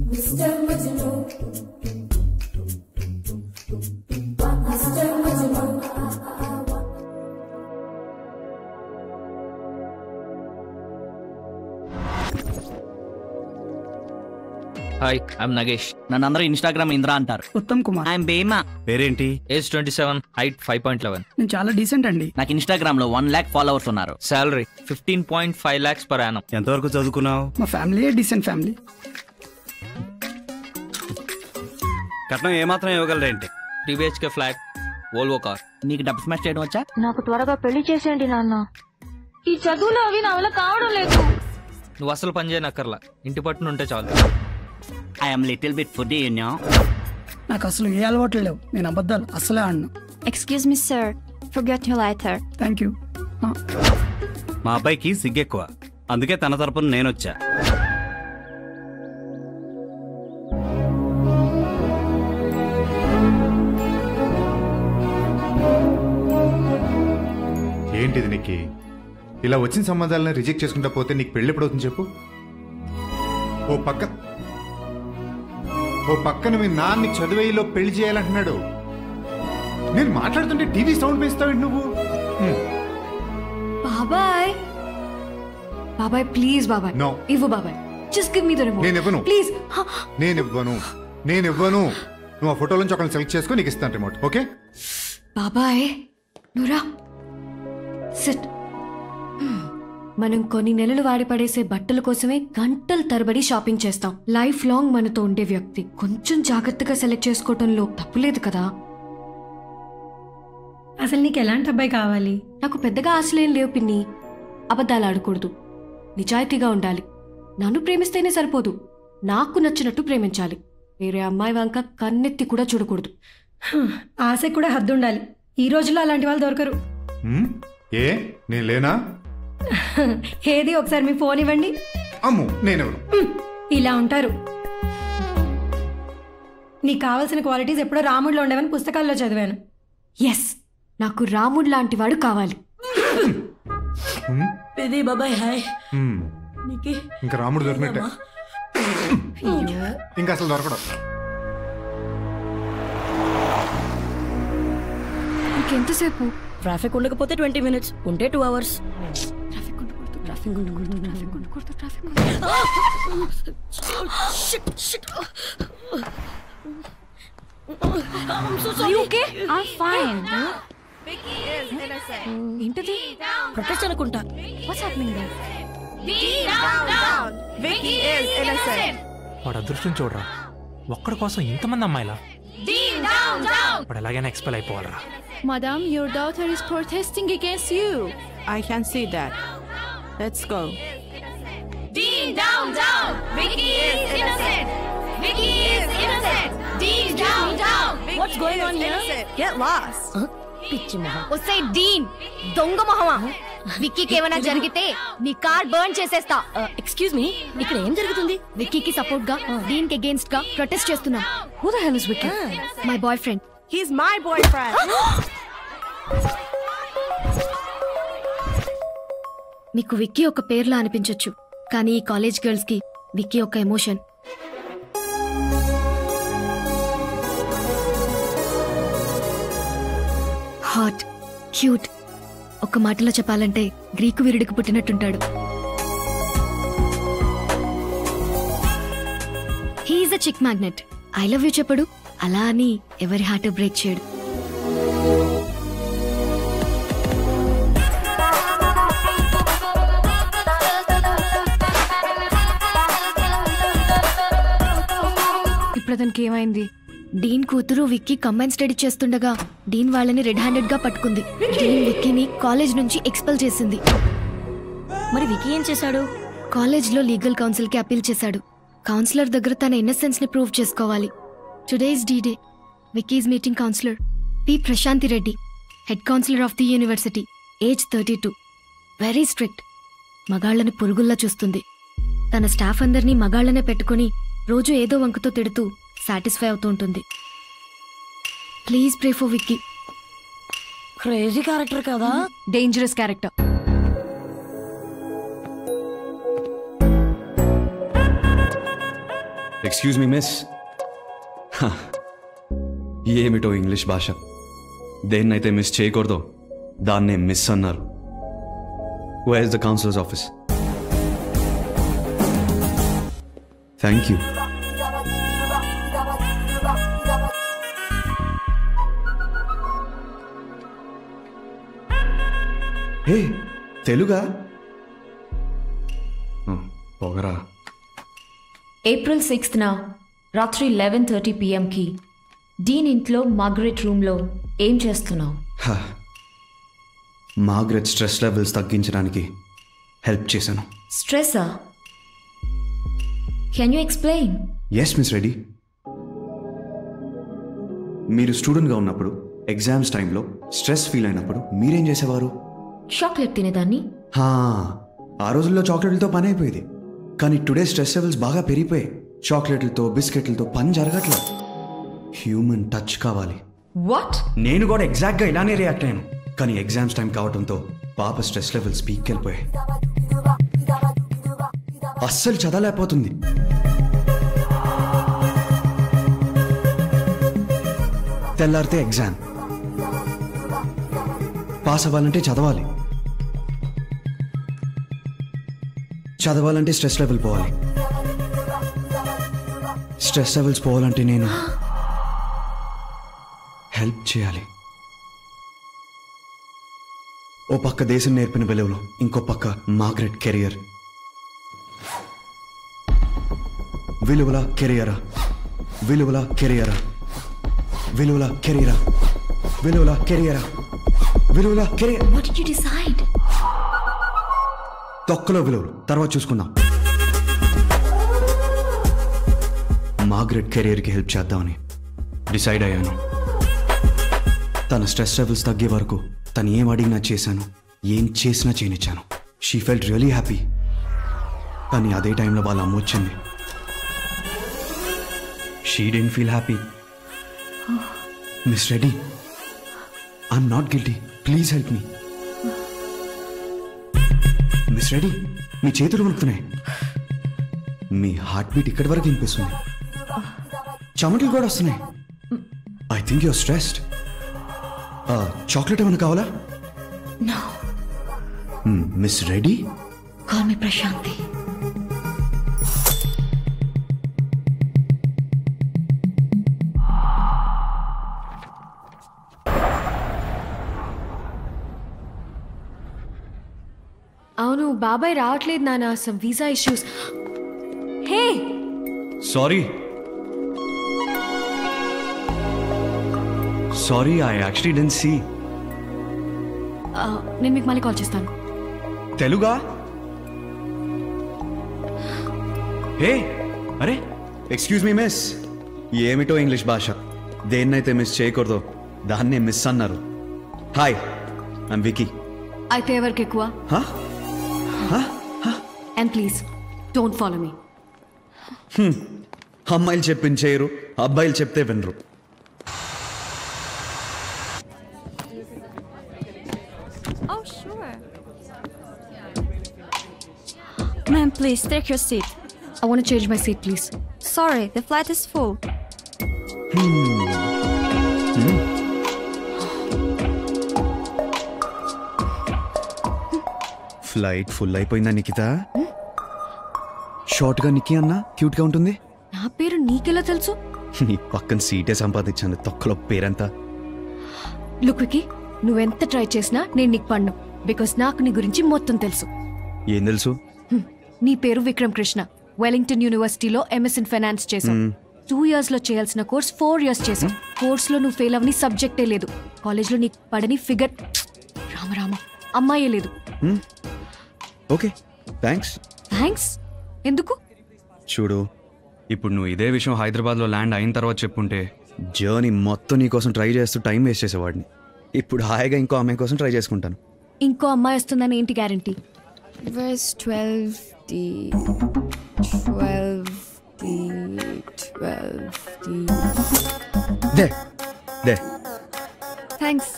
Hi I'm Nagesh. నన్ను అందరూ Instagram Indra అంటారు. ఉత్తమ్ కుమార్. ఐఎమ్ బేమా. పేరేంటి? Age 27, height 5.11. నేను చాలా డీసెంట్ అండి. నాకు ఇన్స్టాగ్రామ్ లో 1 lakh ఫాలోవర్స్ ఉన్నారు. Salary 15.5 lakhs per annum. ఎంతవరకు చదువుకున్నావు? మా ఫ్యామిలీ డీసెంట్ ఫ్యామిలీ. కట్నం ఏమాత్రం ఇవ్వగలరేంటి? 3 BHK ఫ్లాట్, వోల్వో కార్. నీకు డబ్బు స్మాష్ చేయడం వచ్చా? నాకు త్వరగా పెళ్లి చేసేయండి నాన్న. ఈ చదువులు అవి నా వల్ల కావడం లేదు. నువ్వు అసలు పని చేయనక్కర్లా, ఇంటి పట్టున ఉంటే చాలు. I'm little bit food you know. నాకు అసలు ఏ అలవాట్లు లేవు. నేను అబద్ధాలు అసలే ఆడను. Excuse me sir, forget your lighter. Thank you. మా అబ్బాయికి సిగ్గెక్కువ, అందుకే తన తరపున నేనొచ్చా. ఏంటిది నీకు? ఇలా వచ్చిన సంబంధాలను రిజెక్ట్ చేసుకుంటా పోతే నీకు పెళ్లి ఎప్పుడవుతుంది చెప్పు? ఓ పక్కన మీ నాన్న చదువేలో పెళ్లి చేయాలంటున్నాడు. నేను మాట్లాడుతుంటే టీవీ సౌండ్ వేస్తావు నువ్వు. బాబాయ్ బాబాయ్ ప్లీజ్ బాబాయ్. నో. ఇవ్వు బాబాయ్. Just give me the remote. నేను ఇవ్వను. ప్లీజ్. నేను ఇవ్వను. నువ్వు ఆ ఫోటోలో నుంచి ఒకరిని సెలెక్ట్ చేసుకో, నీకు ఇస్తాను రిమోట్. ఓకే బాబాయ్ నువ్వురా. సిట్. మనం కొన్ని నెలలు వాడి పడేసే బట్టల కోసమే గంటల తరబడి షాపింగ్ చేస్తాం. లైఫ్ లాంగ్ మనతో ఉండే వ్యక్తి కొంచెం జాగ్రత్తగా సెలెక్ట్ చేసుకోవటంలో తప్పులేదు కదా. అసలు నీకు ఎలాంటి అబ్బాయి కావాలి? నాకు పెద్దగా ఆశలేం లేవు పిన్ని. అబద్ధాలు ఆడకూడదు, నిజాయితీగా ఉండాలి. నన్ను ప్రేమిస్తేనే సరిపోదు, నాకు నచ్చినట్టు ప్రేమించాలి. వేరే అమ్మాయి వంక కన్నెత్తి కూడా చూడకూడదు. ఆశ కూడా హద్దు ఉండాలి. ఈ రోజుల్లో అలాంటి వాళ్ళు దొరకరు. ఏ నేను లేనా? ఏది ఒకసారి మీ ఫోన్ ఇవ్వండి. అమ్ము నేనెవరు? ఇలా ఉంటారు. నీకు కావాల్సిన క్వాలిటీస్ ఎప్పుడో రాముడిలో ఉండేవని పుస్తకాల్లో చదివాను. ఎస్, నాకు రాముడు లాంటి వాడు కావాలి. బాబాయ్ హాయ్. ఇంకా రాముడు దొరికినట్టే. ఇంకా అసలు దొరకడం. ఇంకెంతసేపు? ట్రాఫిక్ ఉండకపోతే 20 minutes, ఉంటే 2 hours. ఏంటది? ప్రొటెస్ట్ అనుకుంటా. వాడు అదృష్టం చూడరా, ఒక్కడి కోసం ఇంతమంది అమ్మాయిలా? వాడు ఎలాగైనా expel అయిపోవాలరా. Madam, your daughter is protesting against you. I can see that. Let's go. Dean, down! Vicky is innocent! Vicky is innocent! Dean, down! What's going on here? Get lost. పిచ్చి మొహం. ఒసే డీన్, దొంగ మొహమా! విక్కీకి ఏమైనా జరిగితే నీ కార్ బర్న్ చేసేస్తా. Excuse me, ఇక్కడ ఏం జరుగుతుంది? విక్కీకి సపోర్ట్ గా, డీన్ కి అగేన్స్ట్ గా ప్రొటెస్ట్ చేస్తున్నా. Who the hell is Vicky? My boy friend. He's my boyfriend. మీకు విక్కీ ఒక పేర్లా అనిపించొచ్చు, కానీ ఈ కాలేజ్ గర్ల్స్ కి విక్కీ ఒక ఎమోషన్. Hot, cute. ఒక మాటలో చెప్పాలంటే గ్రీకు వీరుడికి పుట్టినట్టుంటాడు. He's a chick magnet. I love you చెప్పడు, అలా అని ఎవరి హార్ట్ బ్రేక్ చేయడు. ఇప్పుడు అతనికి ఏమైంది? డీన్ కూతురు విక్కీ కంబైన్ స్టడీ చేస్తుండగా డీన్ వాళ్ళని రెడ్ హ్యాండెడ్ గా పట్టుకుంది. డీన్ విక్కీని కాలేజ్ నుంచి ఎక్స్పెల్ చేసింది. మరి విక్కీ ఏం చేశాడు? కాలేజ్ లో లీగల్ కౌన్సిల్ కి అపీల్ చేశాడు. కౌన్సిలర్ దగ్గర తన ఇన్నసెన్స్ ని ప్రూవ్ చేసుకోవాలి. Today is the day. Vicky is meeting counsellor P Prashanti Reddy, head counsellor of the university, age 32. Very strict. మగాళ్లని పురుగుల్లా చూస్తుంది. తన స్టాఫ్ అందరినీ మగాళ్లనే పెట్టుకుని రోజు ఏదో వంకతో తిడుతూ సాటిస్ఫై అవుతూ ఉంటుంది. Please pray for Vicky. Crazy character కదా? Dangerous character. Excuse me miss. ఏమిటో ఇంగ్లీష్ భాష. దేన్నైతే మిస్ చేయకూడదో దాన్నే మిస్ అన్నారు. Where is the counsellor's office? Thank you. Hey, తెలుగా? పొగరా. ఏప్రిల్ 6న రాత్రి 11:30 PM డీన్ ఇంట్లో మార్గరెట్ రూమ్లో ఏం చేస్తున్నావు? మార్గరెట్ స్ట్రెస్ లెవెల్స్ తగ్గించడానికి హెల్ప్ చేశాను. స్ట్రెస్సా? Can you explain? Yes miss Reddy. మీరు స్టూడెంట్గా ఉన్నప్పుడు ఎగ్జామ్స్ టైంలో స్ట్రెస్ ఫీల్ అయినప్పుడు మీరేం చేసేవారు? చాక్లెట్ తినేదాన్ని. ఆ రోజుల్లో చాక్లెట్లతో పని అయిపోయేది. కానీ టుడే స్ట్రెస్ లెవెల్స్ బాగా పెరిగిపోయాయి. చాక్లెట్లతో బిస్కెట్లతో పని జరగట్లేదు. హ్యూమన్ టచ్ కావాలి. వాట్? నేను కూడా ఎగ్జాక్ట్గా ఇలానే రియాక్ట్ అయ్యాను. కానీ ఎగ్జామ్స్ టైం కావడంతో పాప స్ట్రెస్ లెవెల్స్ పీక్ వెళ్ళిపోయాయి. అస్సలు చదవలేకపోతుంది. తెల్లారితే ఎగ్జామ్. పాస్ అవ్వాలంటే చదవాలి. చదవాలంటే స్ట్రెస్ లెవెల్ పోవాలి. స్ట్రెస్ లెవెల్స్ పోవాలంటే నేను హెల్ప్ చేయాలి. ఓ పక్క దేశం నేర్పిన విలువలు, ఇంకో పక్క మార్గరెట్ కెరియర్. విలువల కెరియరా, విలువల కెరియరా, విలువల కెరియరా, విలువల కెరియరా, విలువల career. What did you decide? తొక్కలో విలువలు తర్వాత చూసుకుందాం. మార్గరెట్ కెరియర్కి హెల్ప్ చేద్దామని డిసైడ్ అయ్యాను. తన స్ట్రెస్ లెవెల్స్ తగ్గే వరకు తను ఏం అడిగినా చేశాను, ఏం చేసినా చేయనిచ్చాను. She felt really happy. కానీ అదే టైంలో వాళ్ళ అమ్మ వచ్చింది. She didn't feel happy. Miss Reddy, I'm not guilty, please help me. Miss Reddy, మీ చేతులు వణుకుతున్నాయి. మీ హార్ట్ బీట్ ఇక్కడి వరకు వినిపిస్తుంది. చెమటలు కూడా వస్తున్నాయి. I think you're stressed. Chocolate ఏమైనా కావాలా? No. Miss Reddy? Call me Prashanti. అవును, బాబాయ్ రావట్లేదు నాన్న, some visa issues. Hey, sorry sorry, I actually didn't see. నేను మీకు మళ్ళీ కాల్ చేస్తాను. తెలుగా? హే, అరే ఎక్స్క్యూజ్ మీ మిస్. ఏమిటో ఇంగ్లీష్ భాష. దేన్నైతే మిస్ చేయకూడదో దాన్నే మిస్ అన్నారు. Hi, I'm Vicky. అయితే ఎవరికి ఎక్కువ? And please don't follow me. అమ్మాయిలు చెప్పించేయరు, అబ్బాయిలు చెప్తే వినరు. Oh, sure. Ma'am, please take your seat. I want to change my seat, please. Sorry, the flight is full. Flight full అయిపోయిందా నిఖిత? షార్ట్గా నిక్కి అన్నా క్యూట్గా ఉంటుంది. నా పేరు నీకెలా తెలుసు? నీ పక్కన సీటే సంపాదించాను. తొక్కలో పేరంతా. లుక్ వికీ, నువ్వెంత ట్రై చేసినా నేను నీకు పడ్ను. బికాస్ నాకు నీ గురించి మొత్తం తెలుసు. ఏం తెలుసు? నీ పేరు విక్రమ్ కృష్ణ. వెలింగ్టన్ యూనివర్సిటీలో MS ఇన్ ఫైనాన్స్ చేసావు. 2 years లో చేయాల్సిన కోర్స్ 4 years చేసావు. కోర్సులో నువ్వు ఫెయిల్ అవని సబ్జెక్టే లేదు. కాలేజ్లో నీకు పడని ఫిగర్ రామరామ అమ్మాయే లేదు. Okay, thanks. థ్యాంక్స్ ఎందుకు? చూడు, ఇప్పుడు నువ్వు ఇదే విషయం హైదరాబాద్లో ల్యాండ్ అయిన తర్వాత చెప్పుంటే జర్నీ మొత్తం నీ కోసం ట్రై చేస్తూ టైం వేస్ట్ చేసేవాడిని. ఇప్పుడు హాయిగా ఇంకో అమ్మాయి కోసం ట్రై చేసుకుంటాను. ఇంకో అమ్మాయి వస్తుందని ఏంటి guarantee? Where's 12D? 12D. 12D. They they. Thanks.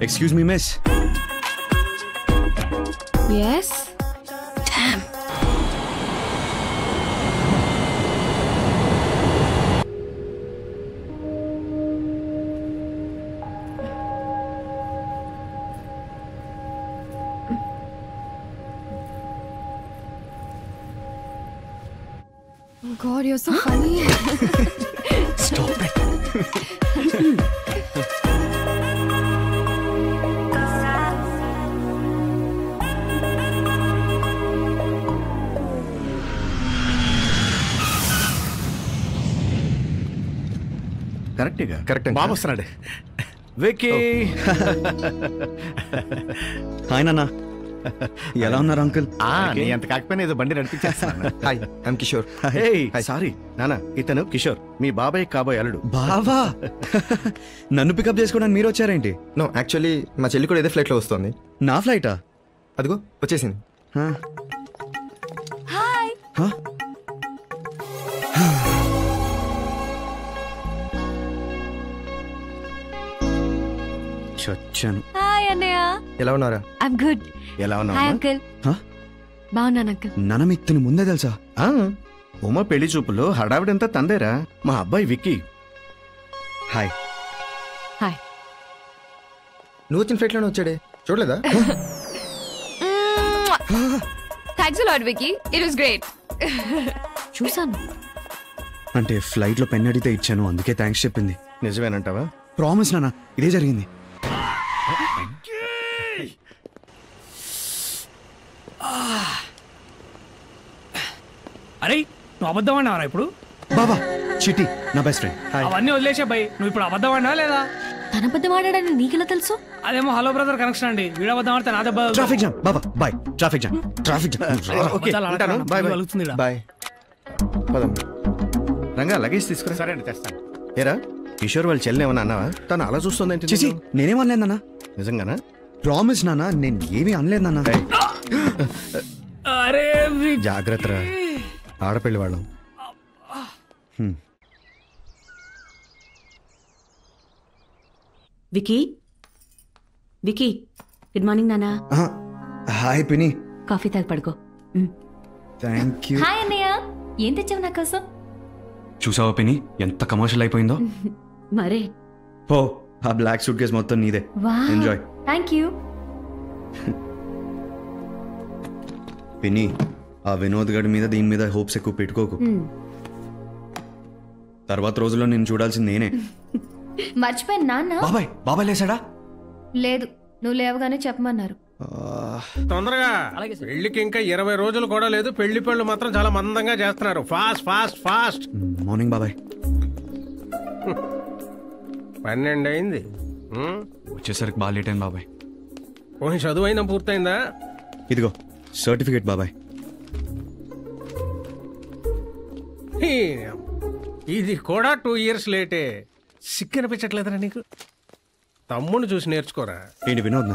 Excuse me miss. Yes? Damn. Oh God, you're so funny. Stop it. కరెక్ట్గా కరెక్ట్ బాబు వస్తున్నాడు. విక్కీ. హాయ్ నాన్న, ఎలా ఉన్నారు అంకుల్? నీ అంత కాకపోయినా ఏదో బండి నడిపించేస్తాను. Hi I'm Kishore. సారీ నానా, ఇతను కిషోర్, మీ బాబాయ్ కాబోయే అల్లుడు. బావా, నన్ను పికప్ చేసుకోవడానికి మీరు వచ్చారేంటి? నో, యాక్చువల్లీ మా చెల్లి కూడా ఇదే ఫ్లైట్లో వస్తుంది. నా ఫ్లైటా? అదిగో వచ్చేసింది. హాయ్. చచ్చాను. హాయ్ అన్నయ్య. ఎలా ఉన్నారా? I'm good. ఎలా హాయ్ ఉన్నావు? అంకుల్. బాగున్నాను అంకుల్. నాన్న మీకు తిని ముందే తెలుసా? ఉమ పెళ్లి చూపులో హడావిడంతా తందేరా, మా అబ్బాయి విక్కీ. హాయ్. హాయ్. నువ్వు వచ్చిన ఫ్లైట్లోనే వచ్చాడే, చూడలేదా? Thanks lot Vicky, it was great. చూసాను. అంటే ఫ్లైట్లో పెన్ అడిగితే ఇచ్చాను, అందుకే థ్యాంక్స్ చెప్పింది. నిజమేనంటావా? ప్రామిస్ నాన్న, ఇదే జరిగింది. అరే నువ్వు అబద్ధం అన్నావరా ఇప్పుడు? బాబా చిటి, నా బెస్ట్ ఫ్రెండ్. అవన్నీ వదిలేసే భయ్, నువ్వు ఇప్పుడు అబద్ధం అన్నావా లేదా? తన అబద్ధం ఆడాడని నీకెలా తెలుసు? అదేమో హలో బ్రదర్ కనెక్షన్ అండి, వీడు అబద్ధం ఆడితే నా దెబ్బ. ట్రాఫిక్ జామ్ బాబా, bye. Traffic jam, traffic jam. Okay ఉంటాను, బాయ్ బాయ్. బాయ్. పదం. రంగా లగేజ్ తీసుకురా. సరే అండి, తెస్తాను. ఏరా కిషోర్ వాళ్ళ చెల్లి ఏమన్నా అన్నావా? తను అలా చూస్తుందేంటి? చిచి, నేనేం అనలేదు నాన్న. నిజంగానా? ప్రామిస్ నాన్న, నేను ఏమీ అనలేదు నాన్న. అరే జాగ్రత్త రా, ఆడపిల్లి వాళ్ళం. వికీ, వికీ, గుడ్ మార్నింగ్ నానా. హాయ్ పిని. కాఫీ తాగి పడుకో. Thank you. హాయ్ అన్నయ్య, ఏం తెచ్చావు నా కోసం? చూసావా పిని, ఎంత కమర్షియల్ అయిపోయిందో. మరే పో, ఆ బ్లాక్ సూట్ కేస్ మొత్తం నీదే. ఎంజాయ్. Thank you. పిని, ఆ వినోద్ గడి మీద దీని మీద హోప్స్ ఎక్కువ పెట్టుకోకు. తర్వాత రోజుల్లో నేను చూడాల్సింది నేనే. మర్చిపోయాను నాన్న. బాబాయ్, బాబాయ్ లేసాడా? లేదు, నువ్వు లేవగానే చెప్పమన్నారు. తొందరగా, పెళ్లికి ఇంకా 20 రోజులు కూడా లేదు. పెళ్లి పళ్ళు మాత్రం చాలా మందంగా చేస్తున్నారు. Fast fast fast. మార్నింగ్ బాబాయ్. 12 అయింది. వచ్చేసరికి బాగా లేట్ అయింది బాబాయ్. పోనీ చదువు అయినా పూర్తయిందా? ఇదిగో సర్టిఫికేట్ బాబాయ్. ఇది కూడా 2 years లేటే. సిక్కు అనిపించట్లేదురా నీకు? తమ్ముడిని చూసి నేర్చుకోరా. ఏంటి వినోద్?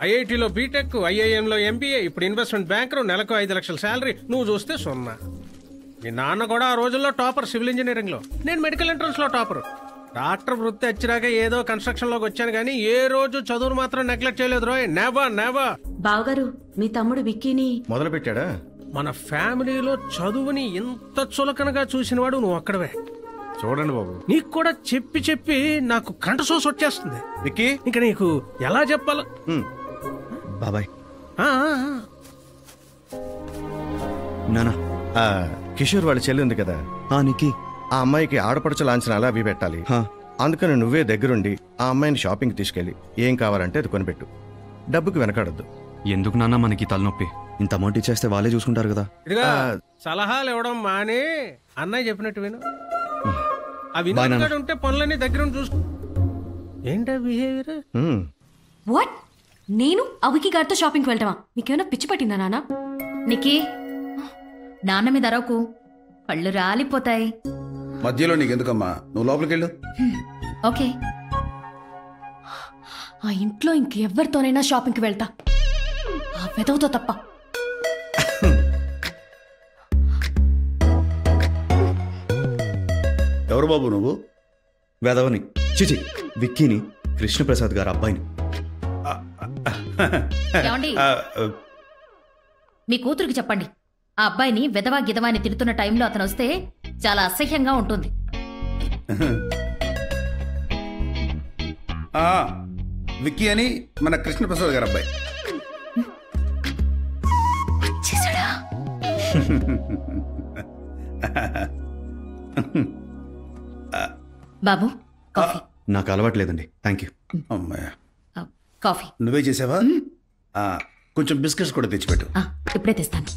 ఐఐటిలో బీటెక్, ఐఐఎంలో ఎంబీఏ, ఇప్పుడు ఇన్వెస్ట్మెంట్ బ్యాంకర్, నెలకు 5 లక్షల శాలరీ. నువ్వు చూస్తే 0. మీ నాన్న కూడా ఆ రోజుల్లో టాపర్ సివిల్ ఇంజనీరింగ్ లో, నేను మెడికల్ ఎంట్రన్స్ లో టాపర్. డాక్టర్ వృత్తి వచ్చినాక ఏదో కన్స్ట్రక్షన్ లోకి వచ్చాను కానీ ఏ రోజు చదువును మాత్రం నెగ్లెక్ట్ చేయలేదు రోయ్. Never never. బావగారు, మీ తమ్ముడు విక్కీని మొదలు పెట్టాడా? మన ఫ్యామిలీలో చదువుని ఇంత చులకనగా చూసినవాడు నువ్వు ఒక్కడవే. చూడండి బాబు, నీకు కూడా చెప్పి చెప్పి నాకు కంఠశోష వచ్చేస్తుంది విక్కీ. ఇంక నీకు ఎలా చెప్పాలో. బాబాయ్. నానా, కిషోర్ వాళ్ళ చెల్లి ఉంది కదా నీకి, ఆ అమ్మాయికి ఆడపడుచు లాంఛనాలు అవి పెట్టాలి. అందుకని నువ్వే దగ్గరుండి ఆ అమ్మాయిని షాపింగ్ తీసుకెళ్ళి ఏం కావాలంటే అది కొనిపెట్టు. డబ్బుకి వెనకాడద్దు. ఎందుకు నాన్న మనకి తలనొప్పి? ఇంత అమౌంట్ ఇచ్చేస్తే వాళ్ళే చూసుకుంటారు కదా. ఇదిగా సలహాలు ఇవ్వడం మానే అన్నయ్య చెప్పినట్టు విను. ఆ వినోద్ ఉంటే పనులన్నీ దగ్గర చూసుకో. ఏంటా బిహేవియర్? వాట్? నేను అవికి గారితో షాపింగ్కి వెళ్ళటమా? నీకేమైనా పిచ్చి పట్టిందా నాన్న? నికీ, నాన్న మీద అరవకు, పళ్ళు రాలిపోతాయి. మధ్యలో నీకెందుకమ్మా, నువ్వు లోపలికి వెళ్ళు. ఓకే. ఆ ఇంట్లో ఇంకెవ్వరితోనైనా షాపింగ్కి వెళ్తా, ఆ వెదవుతో తప్ప. ఎవరు బాబు నువ్వు? వెదవని, చిచి, విక్కీని. కృష్ణప్రసాద్ గారు అబ్బాయిని. ఏమండి? మీ కూతురికి చెప్పండి, ఆ అబ్బాయిని విధవా గిధవా అని తిడుతున్న టైంలో అతను వస్తే చాలా అసహ్యంగా ఉంటుంది. విక్కీ అని మన కృష్ణప్రసాద్ గారు అబ్బాయి. బాబు కాఫీ. నాకు అలవాట్లేదండి, థ్యాంక్ యూ. అమ్మాయి కాఫీ నువ్వే చేసావా? కొంచెం బిస్కెట్స్ కూడా తెచ్చిపెట్టు. ఇప్పుడే తెస్తాను.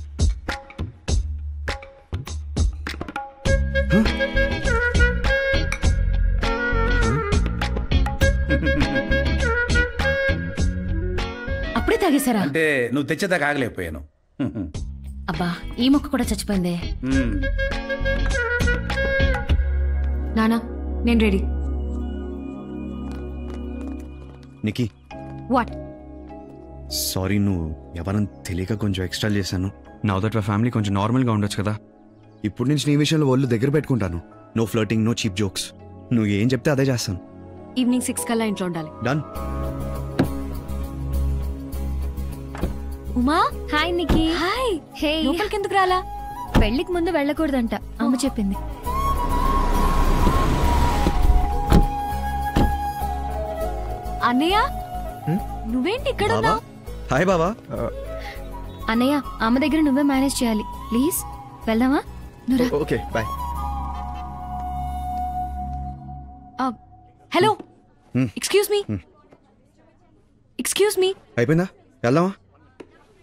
అప్పుడే తాగేశారా? అంటే నువ్వు తెచ్చేదాకా ఆగలేకపోయాను. అబ్బా, ఈ మొక్క కూడా చచ్చిపోయిందే. నానా నేను రెడీ. నికీ, వాట్? సారీ, నువ్వు ఎవరని తెలియక కొంచెం ఎక్స్ట్రా చేశాను. నా దట్ ఫ్యామిలీ కొంచెం నార్మల్గా ఉండొచ్చు కదా. ఇప్పుడు నుంచి నీ విషయంలో ఒళ్ళు దగ్గర పెట్టుకుంటాను. No flirting, no cheap jokes. నువ్వు ఏం చెప్తే అదే చేస్తాను. ఈవినింగ్ 6 కల్లా ఇంట్లో ఉండాలి. డన్. ఉమా, హాయ్ నికీ. హాయ్. హే, లోపలికి ఎందుకు రాలా? పెళ్లికి ముందు వెళ్ళకూడదంట, అమ్మ చెప్పింది. అన్నయ్య, నువ్వేంటి ఇక్కడ ఉన్నావు? హాయ్ బాబా. అన్నయ్య, అమ్మ దగ్గర నువ్వే మేనేజ్ చేయాలి ప్లీజ్. వెళ్దామా? Okay, bye. Hello, excuse me. Excuse me. అయిపోయిందా? వెళ్దామా?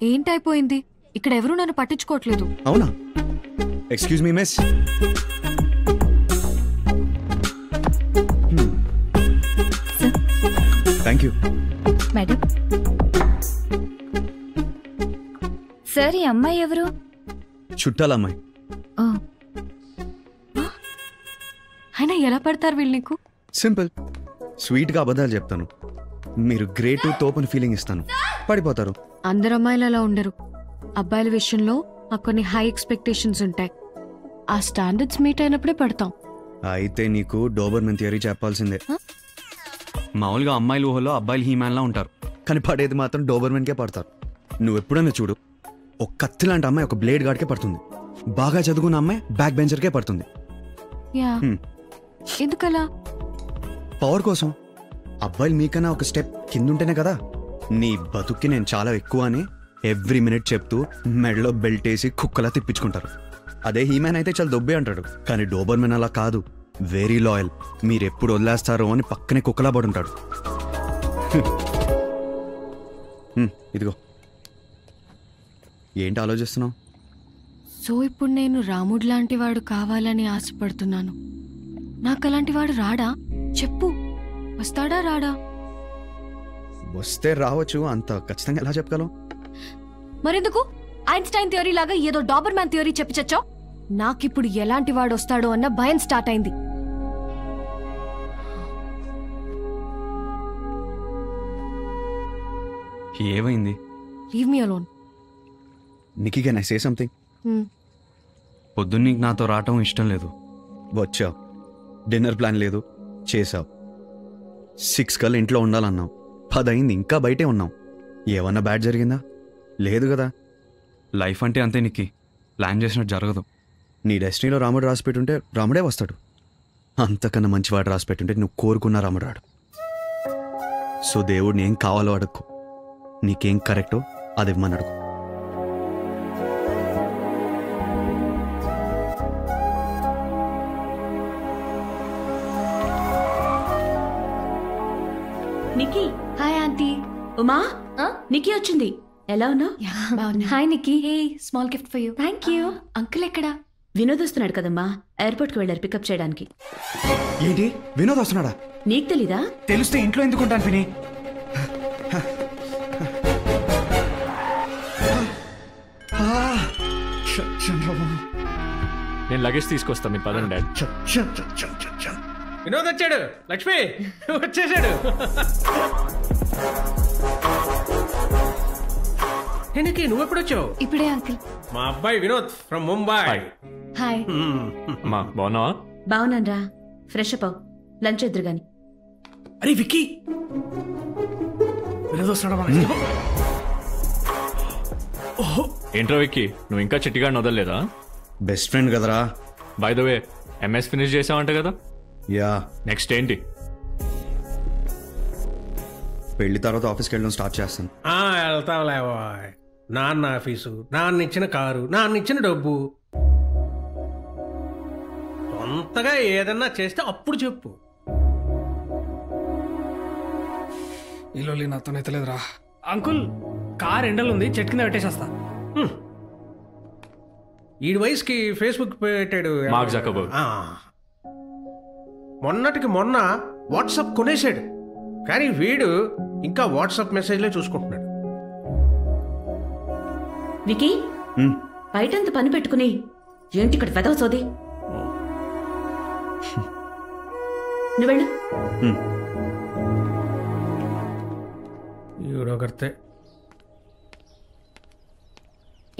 ఏంటైపోయింది? ఇక్కడ ఎవరు నన్ను పట్టించుకోవట్లేదు. అవునా? Excuse me miss. Thank you madam. Sir, ఈ అమ్మాయి ఎవరు? చుట్టాల అమ్మాయి. అయినా ఎలా పడతారు వీళ్ళు నీకు? సింపుల్, స్వీట్గా అబద్ధాలు చెప్తాను. మీరు గ్రేట్ తోపని ఫీలింగ్ ఇస్తాను, పడిపోతారు. అందరు అమ్మాయిలు అలా ఉండరు. అబ్బాయిల విషయంలో మాకు కొన్ని హై ఎక్స్పెక్టేషన్స్ ఉంటాయి. ఆ స్టాండర్డ్స్ మీట్ అయినప్పుడే పడతాం. అయితే నీకు డోబర్మెన్ థియరీ చెప్పాల్సిందే. మామూలుగా అమ్మాయిల ఊహలో అబ్బాయిలు హీమ్యాన్లా ఉంటారు, కానీ పడేది మాత్రం డోబర్మెన్కే పడతారు. నువ్వు ఎప్పుడైనా చూడు, ఒక కత్తి లాంటి అమ్మాయి ఒక బ్లేడ్ గార్డ్కే పడుతుంది. బాగా చదువుకున్న అమ్మాయి బ్యాక్ బెంచర్కే పడుతుంది. యా, ఎందుకలా? పవర్ కోసం. అబ్బాయిలు మీకన్నా ఒక స్టెప్ కిందుంటేనే కదా నీ బతుక్కి నేను చాలా ఎక్కువ అని ఎవ్రీ మినిట్ చెప్తూ మెడలో బెల్ట్ వేసి కుక్కలా తిప్పించుకుంటారు. అదే హీమ్యాన్ అయితే చాలా దొబ్బే అంటాడు, కానీ డోబర్మెన్ అలా కాదు. Very loyal. మీరెప్పుడు వదిలేస్తారో అని పక్కనే కుక్కలా పడుంటాడు. ఇదిగో. ఏంటి ఆలోచిస్తున్నావు? సో ఇప్పుడు నేను రాముడు లాంటి వాడు కావాలని ఆశపడుతున్నాను. నాకు అలాంటి వాడు రాడా? చెప్పు, వస్తాడా రాడా? వస్తే రావచ్చు, అంత ఖచ్చితంగా ఎలా చెప్పగలవు? మరెందుకు ఐన్స్టైన్ థియరీ లాగా ఏదో డాబర్మ్యాన్ థియరీ చెప్పి చచ్చావు? నాకిప్పుడు ఎలాంటి వాడు వస్తాడో అన్న భయం స్టార్ట్ అయింది. ఏమైంది? Leave me alone. Nikki, can I say something? పొద్దున్న నీకు నాతో రావటం ఇష్టం లేదు. వచ్చావు, డిన్నర్ ప్లాన్ లేదు, చేసావు. 6 కల్లా ఇంట్లో ఉండాలన్నావు, 10 అయింది, ఇంకా బయటే ఉన్నావు. ఏమన్నా బ్యాడ్ జరిగిందా? లేదు కదా. లైఫ్ అంటే అంతే నిక్కి, ప్లాన్ చేసినట్టు జరగదు. నీ డెస్టినీలో రాముడు రాసి పెట్టుంటే రాముడే వస్తాడు. అంతకన్నా మంచివాడు రాసి పెట్టుంటే నువ్వు కోరుకున్న రాముడు రాడు. సో దేవుడిని ఏం కావాలో అడుక్కో, నీకేం కరెక్టో అది ఇవ్వమని అడుగు. Nikki. Hi aunty. Uma, Nikki వచ్చింది. ఎలా ఉన్నావు? Hi Nikki. Hey, small gift for you. Thank you. Uncle ఎక్కడా? వినోద్ వస్తున్నాడు కదమ్మా, ఎయిర్పోర్ట్కి వెళ్ళారు పికప్ చేయడానికి. ఏంటి, వినోద్ వస్తున్నాడా? నీకు తెలీదా? తెలిస్తే ఇంట్లో ఎందుకుంటాను పిని. నేను లగేజ్ తీసుకొస్తా, మీరు పదండి డాడ్. వినోద్ వచ్చాడు. లక్ష్మి వచ్చేసాడు. ఎనికి నువ్వు ఎప్పుడు వచ్చావు? ఇప్పుడే అంకుల్. మా అబ్బాయి వినోద్ ఫ్రమ్ ముంబై. హాయ్. అమ్మా, బాగున్నావా? బాగున్నానరా. ఫ్రెష్ అప్ అవ్, లంచ్ ఎదురు గాని. అరే విక్కీ ఏంట్రా విక్కీ, నువ్వు ఇంకా చిట్టిగాడిని వదలలేదా? బెస్ట్ ఫ్రెండ్ కదరా. By the way, MS finish చేసావంట కదా? యా. నెక్స్ట్ ఏంటి? పెళ్లి తర్వాత ఆఫీస్కి వెళ్ళడం స్టార్ట్ చేస్తాను. వెళ్తావులే బాయ్. నాన్న ఆఫీసు, నాన్న ఇచ్చిన కారు, నాన్న ఇచ్చిన డబ్బు, సొంతగా ఏదన్నా చేస్తే అప్పుడు చెప్పు. ఇల్లు నాతోనైతే లేదురా. అంకుల్ కార్ ఎండలు ఉంది, చెట్టు కింద పెట్టేసేస్తా. ఈ వయసుకి ఫేస్బుక్ పెట్టాడు మార్క్ జకర్బర్గ్. మొన్నటికి మొన్న వాట్సాప్ కొనేసాడు, కానీ వీడు ఇంకా వాట్సాప్ మెసేజ్లే చూసుకుంటున్నాడు. వికీ, బయటంత పని పెట్టుకుని ఏంటి ఇక్కడ వెదవ సోది? నువ్వెళ్ళు.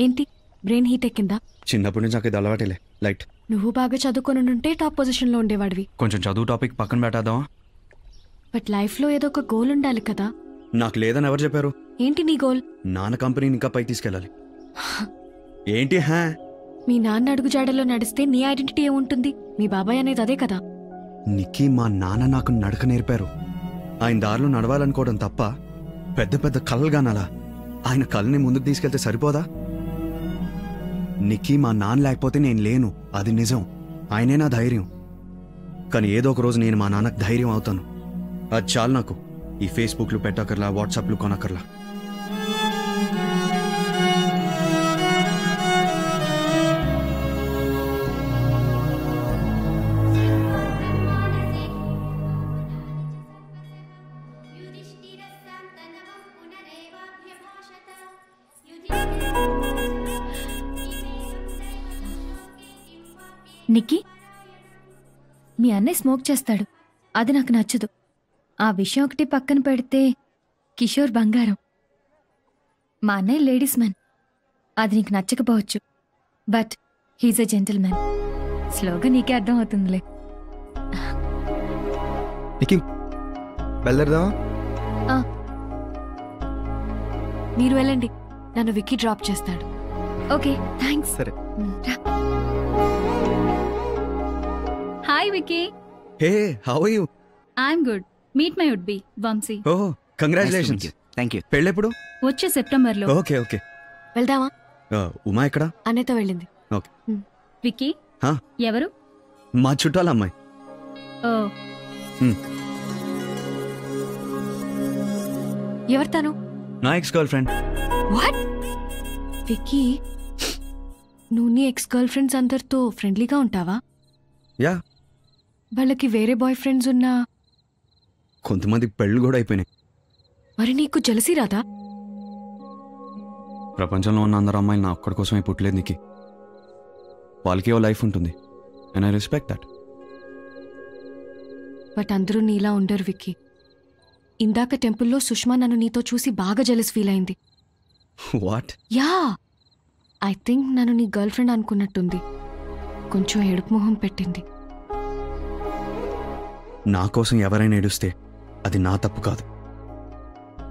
ఏంటి బ్రెయిన్ హీట్ ఎక్కిందా? చిన్నప్పటి నుంచి నాకు ఇది అలవాటేలే. లైట్. నువ్వు బాగా చదువుకొని ఉంటే టాప్ పొజిషన్లో ఉండేవాడివి. కొంచెం చదువు టాపిక్ పక్కన పెట్టేద్దామా? బట్ లైఫ్లో ఏదో ఒక గోల్ ఉండాలి కదా. నాకు లేదని ఎవరు చెప్పారు? ఏంటి నీ గోల్? నాన్న కంపెనీని ఇంకా పైకి తీసుకెళ్ళాలి. ఏంటి హా? మీ నాన్న అడుగు జాడలో నడిస్తే నీ ఐడెంటిటీ ఏముంటుంది? మీ బాబాయ్ అనేది అదే కదా. నిక్కీ, మా నాన్న నాకు నడక నేర్పారు. ఆయన దారిలో నడవాలనుకోవడం తప్ప పెద్ద పెద్ద కలలుగానాలా? ఆయన కళ్ళని ముందుకు తీసుకెళ్తే సరిపోదా? నిక్కీ, మా నాన్న లేకపోతే నేను లేను, అది నిజం. ఆయనే నా ధైర్యం. కానీ ఏదో ఒక రోజు నేను మా నాన్నకు ధైర్యం అవుతాను. అది చాలు నాకు. ఈ ఫేస్బుక్లు పెట్టకర్లా, వాట్సాప్లు కొనకర్లా. నిక్కీ, మీ అన్నయ్య స్మోక్ చేస్తాడు, అది నాకు నచ్చదు. ఆ విషయం ఒకటి పక్కన పెడితే కిషోర్ బంగారం. మా అన్నయ్య లేడీస్ మ్యాన్, అది నీకు నచ్చకపోవచ్చు, but he's a gentleman. స్లోగా నీకే అర్థం అవుతుందిలే. మీరు వెళ్ళండి, నన్ను విక్కీ డ్రాప్ చేస్తాడు. Okay, thanks. సరే. Hi Vicky. Hey, how are you? I'm good. Meet my would be Vamsi. Oh, congratulations. Thank you. పెళ్ళెప్పుడు? వచ్చే సెప్టెంబర్లో. Okay okay. వెళ్దామా? ఉమా ఎక్కడ? అన్నయ్యతో వెళ్ళింది. ఓకే. విక్కీ, ఎవరు? మా చుట్టాల అమ్మాయి. ఓ. ఎవరు తను? నా ex girl friend. What? Vicky, నువ్వు నీ ఎక్స్ గర్ల్ ఫ్రెండ్స్ అందరితో ఫ్రెండ్లీగా ఉంటావా? యా. వాళ్ళకి వేరే బాయ్ ఫ్రెండ్స్ ఉన్నా? కొంతమంది పెళ్ళు కూడా అయిపోయినాయి. మరి నీకు జలసీ రాదా? ప్రపంచంలో ఉన్న అందరు అమ్మాయిలు నా ఒక్కడి కోసమే పుట్టలేదు నీకు. వాళ్ళకి ఓ లైఫ్ ఉంటుంది, and I respect that. But అందరూ నీలా ఉండరు విక్కీ. ఇందాక టెంపుల్లో సుష్మా నన్ను నీతో చూసి బాగా జెలస్ ఫీల్ అయింది. వాట్? యా, ఐ థింక్ నన్ను నీ గర్ల్ ఫ్రెండ్ అనుకున్నట్టుంది. కొంచెం ఏడుపు మొహం పెట్టింది. నా కోసం ఎవరైనా ఏడుస్తే అది నా తప్పు కాదు,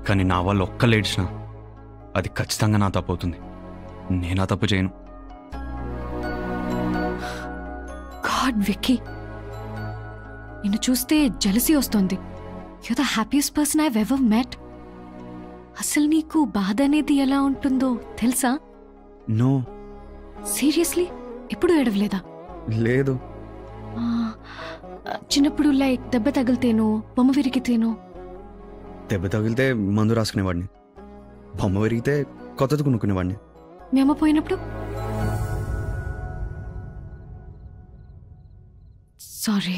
కానీ నా వాళ్ళు ఒక్కళ్ళు ఏడ్చినా అది ఖచ్చితంగా నా తప్పు అవుతుంది. నేనా తప్పు చేయను. గాడ్ విక్కీ, నిన్ను చూస్తే జెలసీ వస్తుంది. You the happiest person I ever met. అసలు నీకు బాధ అనేది ఎలా ఉంటుందో తెలుసా? నో. సీరియస్లీ? ఎప్పుడు ఏడవలేదా? లేదు. చిన్నప్పుడు లైక్ దెబ్బ తగిలితేనో, బొమ్మ విరిగితేనో? దెబ్బ తగిలితే మందు రాసుకునేవాడిని, బొమ్మ విరిగితే కొత్తది కొనుక్కునేవాడిని. మీ అమ్మ పోయినప్పుడు? సారీ.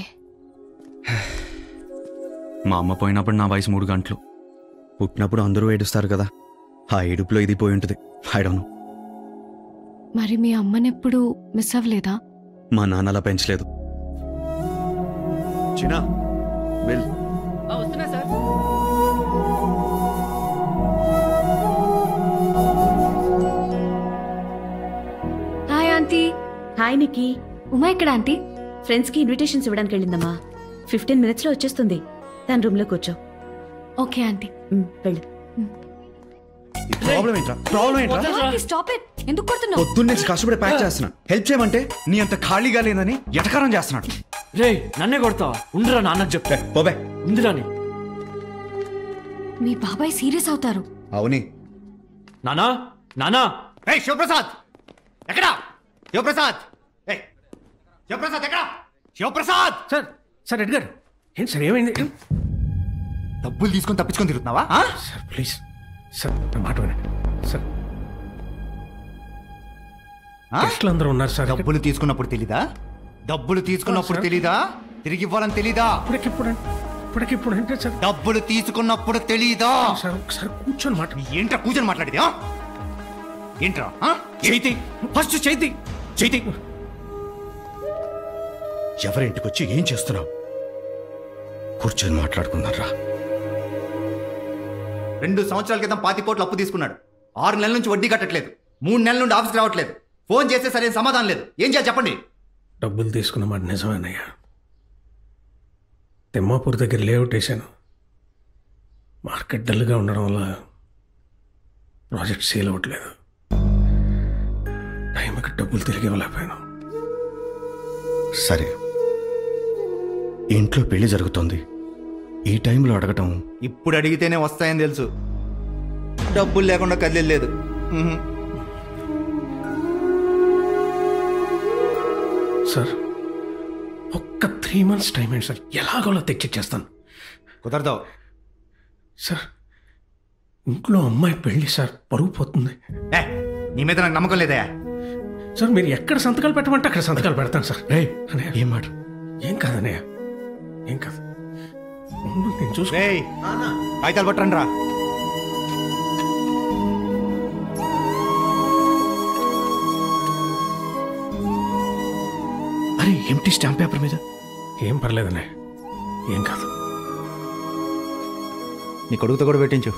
మా అమ్మ పోయినప్పుడు నా వయసు 3 గంటలు. పుట్టినప్పుడు అందరూ ఏడుస్తారు కదా, ఆ ఏడుపులో ఇది పోయి ఉంటుంది. I don't know. మరి మీ అమ్మనెప్పుడు మిస్ అవ్వలేదా? మా నాన్న అలా పెంచలేదు. చిన్నా, వెల్. వస్తున్నా sir. Hi aunty. Hi Nikki. Uma ఎక్కడ ఆంటీ? ఫ్రెండ్స్కి ఇన్విటేషన్స్ ఇవ్వడానికి వెళ్ళిందమ్మా. 15 minutesలో వచ్చేస్తుంది. తన రూమ్లో కూర్చో. Okay aunty. వెళ్ళు. ప్రాబ్లం ఏంట్రా? ప్రాబ్లం ఏంట్రా? Stop it. ఎందుకు కొడుతున్నావు? పొద్దున్నే కష్టపడి ప్యాక్ చేస్తున్నా. హెల్ప్ చేయమంటే నీ అంత ఖాళీగా లేదని ఎటకారం చేస్తున్నాడు. రే నన్నే కొడతావా? ఉందిరా నాన్నకు చెప్తే. పోబే. ఉందిరాని. మీ బాబాయ్ సీరియస్ అవుతారు. అవుని. నానా నానా. ఏయ్ శివప్రసాద్ ఎక్కడా? శివప్రసాద్ శివప్రసాద్ ఎక్కడా? శివప్రసాద్. సార్ సార్ ఎడ్గారు ఏంటి సార్ ఏమైంది? డబ్బులు తీసుకొని తప్పించుకొని తిరుగుతున్నావా? సార్ ప్లీజ్ సార్ నా మాట వినండి సార్. గెస్ట్లు అందరూ ఉన్నారు సార్. డబ్బులు తీసుకున్నప్పుడు తెలీదా? డబ్బులు తీసుకున్నప్పుడు తెలీదా? తిరిగి ఇవ్వాలని తెలీదా? ఇప్పటికిప్పుడు అంటే సార్ డబ్బులు తీసుకున్నప్పుడు తెలీదా? సార్ ఒకసారి కూర్చొని మాట. ఏంట్రా కూర్చొని మాట్లాడేది? ఏంట్రా? చైతి ఫస్ట్ చైతి చైతి ఎవరింటికి వచ్చి ఏం చేస్తున్నావు? కూర్చొని మాట్లాడుకున్నారా? 2 సంవత్సరాల క్రితం 25 కోట్లు అప్పు తీసుకున్నాడు. 6 నెలల నుంచి వడ్డీ కట్టట్లేదు. 3 నెలల నుండి ఆఫీస్కి రావట్లేదు. ఫోన్ చేస్తే సరైన సమాధానం లేదు. ఏం చేయాలి చెప్పండి? డబ్బులు తీసుకున్న మాట నిజమేనయ్యా. తిమ్మాపూర్ దగ్గర లేఅవుట్ వేసాను. మార్కెట్ డల్గా ఉండడం వల్ల ప్రాజెక్ట్ సేల్ అవ్వట్లేదు. టైంకి డబ్బులు తిరిగి ఇవ్వలేకపోయాను. సరే, ఇంట్లో పెళ్లి జరుగుతోంది. ఈ టైంలో అడగటం. ఇప్పుడు అడిగితేనే వస్తాయని తెలుసు. డబ్బులు లేకుండా కదిలేదు. సార్ ఒక్క 3 months టైం ఏంటి సార్? ఎలాగోలా తెచ్చిచ్చేస్తాను. కుదరదు సార్. ఇంట్లో అమ్మాయి పెళ్లి సార్, పరుగు పోతుంది. నీ మీద నాకు నమ్మకం లేదా? సార్ మీరు ఎక్కడ సంతకాలు పెట్టమంటే అక్కడ సంతకాలు పెడతాను సార్. ఏం మాట? ఏం కాదన్నయ్య, ఏం కాదు. నేను చూసుకో. కాగితాలు పట్టండి రా. అరే ఎంటీ స్టాంప్ పేపర్ మీద. ఏం పర్లేదన్నయ్య, ఏం కాదు. నీ కొడుకుతో కూడా పెట్టించు.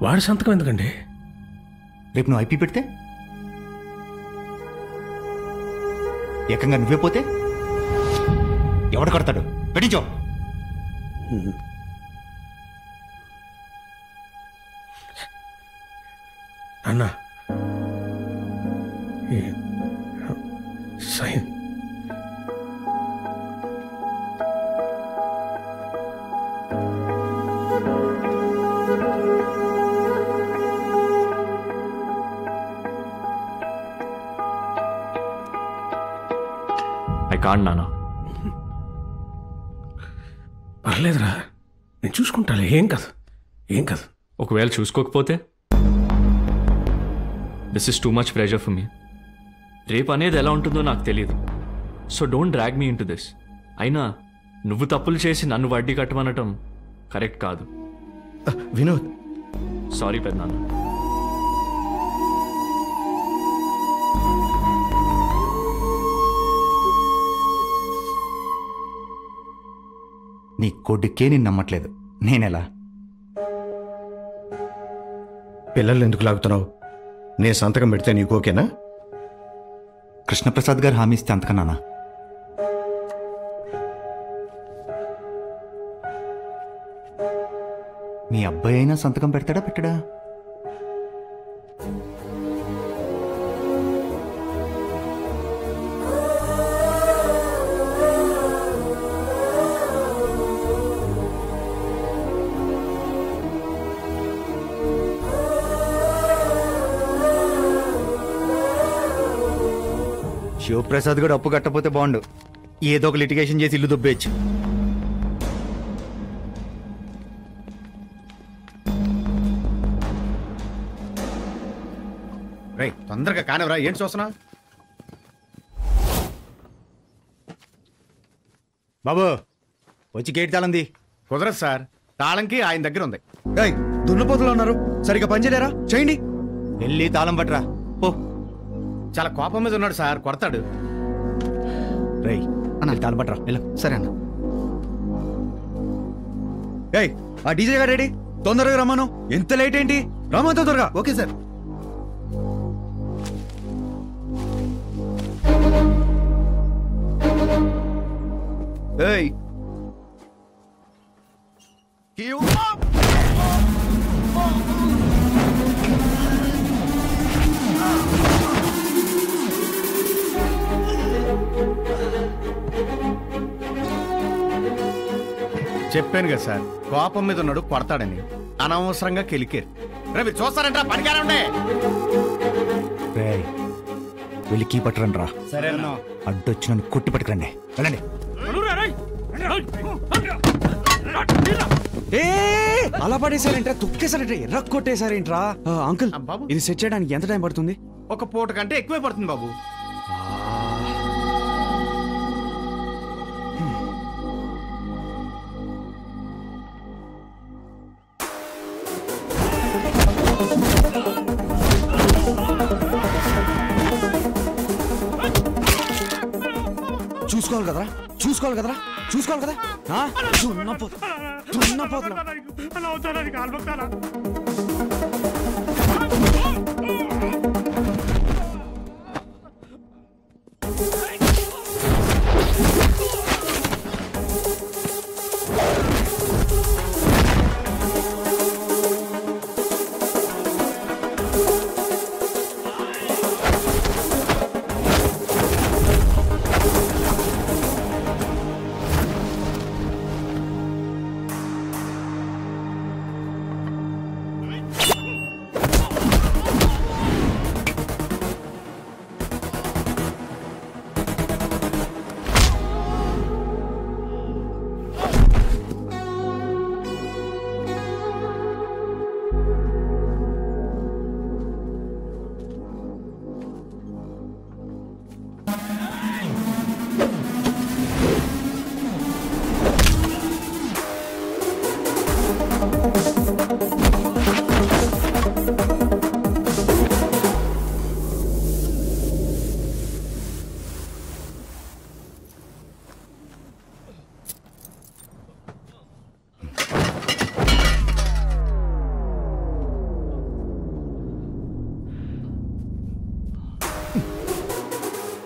వాడి సంతకం ఎందుకండి? రేపు నువ్వు ఐపీ పెడితే, ఏకంగా నువ్వే పోతే ఎవడు కడతాడు? పెట్టించో. అన్నా సైన్. ఐ కాంట్ నానా. పర్లేదురా, నేను చూసుకుంటాలే. ఏం కాదు, ఏం కాదు. ఒకవేళ చూసుకోకపోతే? This is too much pressure for me. రేపు అనేది ఎలా ఉంటుందో నాకు తెలియదు. So don't drag me into this. అయినా నువ్వు తప్పులు చేసి నన్ను వడ్డీ కట్టమనటం కరెక్ట్ కాదు. వినోద్, సారీ పెద్దనాన్న. నీ కొడుకే నేను నమ్మట్లేదు. నేనెలా? పిల్లల్ని ఎందుకు లాగుతున్నావు? నేను సంతకం పెడితే నీకు ఓకేనా? కృష్ణప్రసాద్ గారు హామీ ఇస్తే అంతకన్నానా? మీ అబ్బాయి అయినా సంతకం పెడతాడా పెట్టడా? శివప్రసాద్ కూడా అప్పు కట్టపోతే బాగుండు. ఏదో ఒక లిటిగేషన్ చేసి ఇల్లు దుబ్బేయచ్చు. రేయ్ తొందరగా కానివరా, ఏంటి చూస్తున్నా? బాబు వచ్చి గేట్ తాళంది. కుదరదు సార్, తాళంకి ఆయన దగ్గర ఉంది. దున్నపోతులు ఉన్నారు, సరిగ్గా పనిచేయలేరా? చేయండి. వెళ్ళి తాళం పట్టరా. ఓ చాలా కోపం మీద ఉన్నాడు సార్, కొడతాడు. రేయ్ అన్న తాళం పట్టరా. వెళ్ళు. సరే అన్న. ఏయ్ ఆ డీజే గారు రెడీ, తొందరగా రమ్మను. ఎంత లేట్ ఏంటి? రమ్మను తొందరగా. Okay sir. ఏయ్ చెప్పాను కదా సార్, కోపం మీద ఉన్నాడు కొడతాడని. అనవసరంగా కెలికారు. రవి చూస్తారంట పనికానే ఉండే. వెళ్ళి కీ పట్టురండి రా. సరేనా? అడ్డొచ్చి నన్ను కొట్టి పట్టుకురండి. వెళ్ళండి. అలా పడేసారేంట్రా? తొక్కేసారేంట్రా? ఎర్ర కొట్టేసారేంట్రా? అంకుల్ ఇది సెట్ చేయడానికి ఎంత టైం పడుతుంది? ఒక పూట కంటే ఎక్కువే పడుతుంది బాబు. చూసుకోవాలి కదరా, చూసుకోవాలి కదరా, చూసుకోవాలి కదా.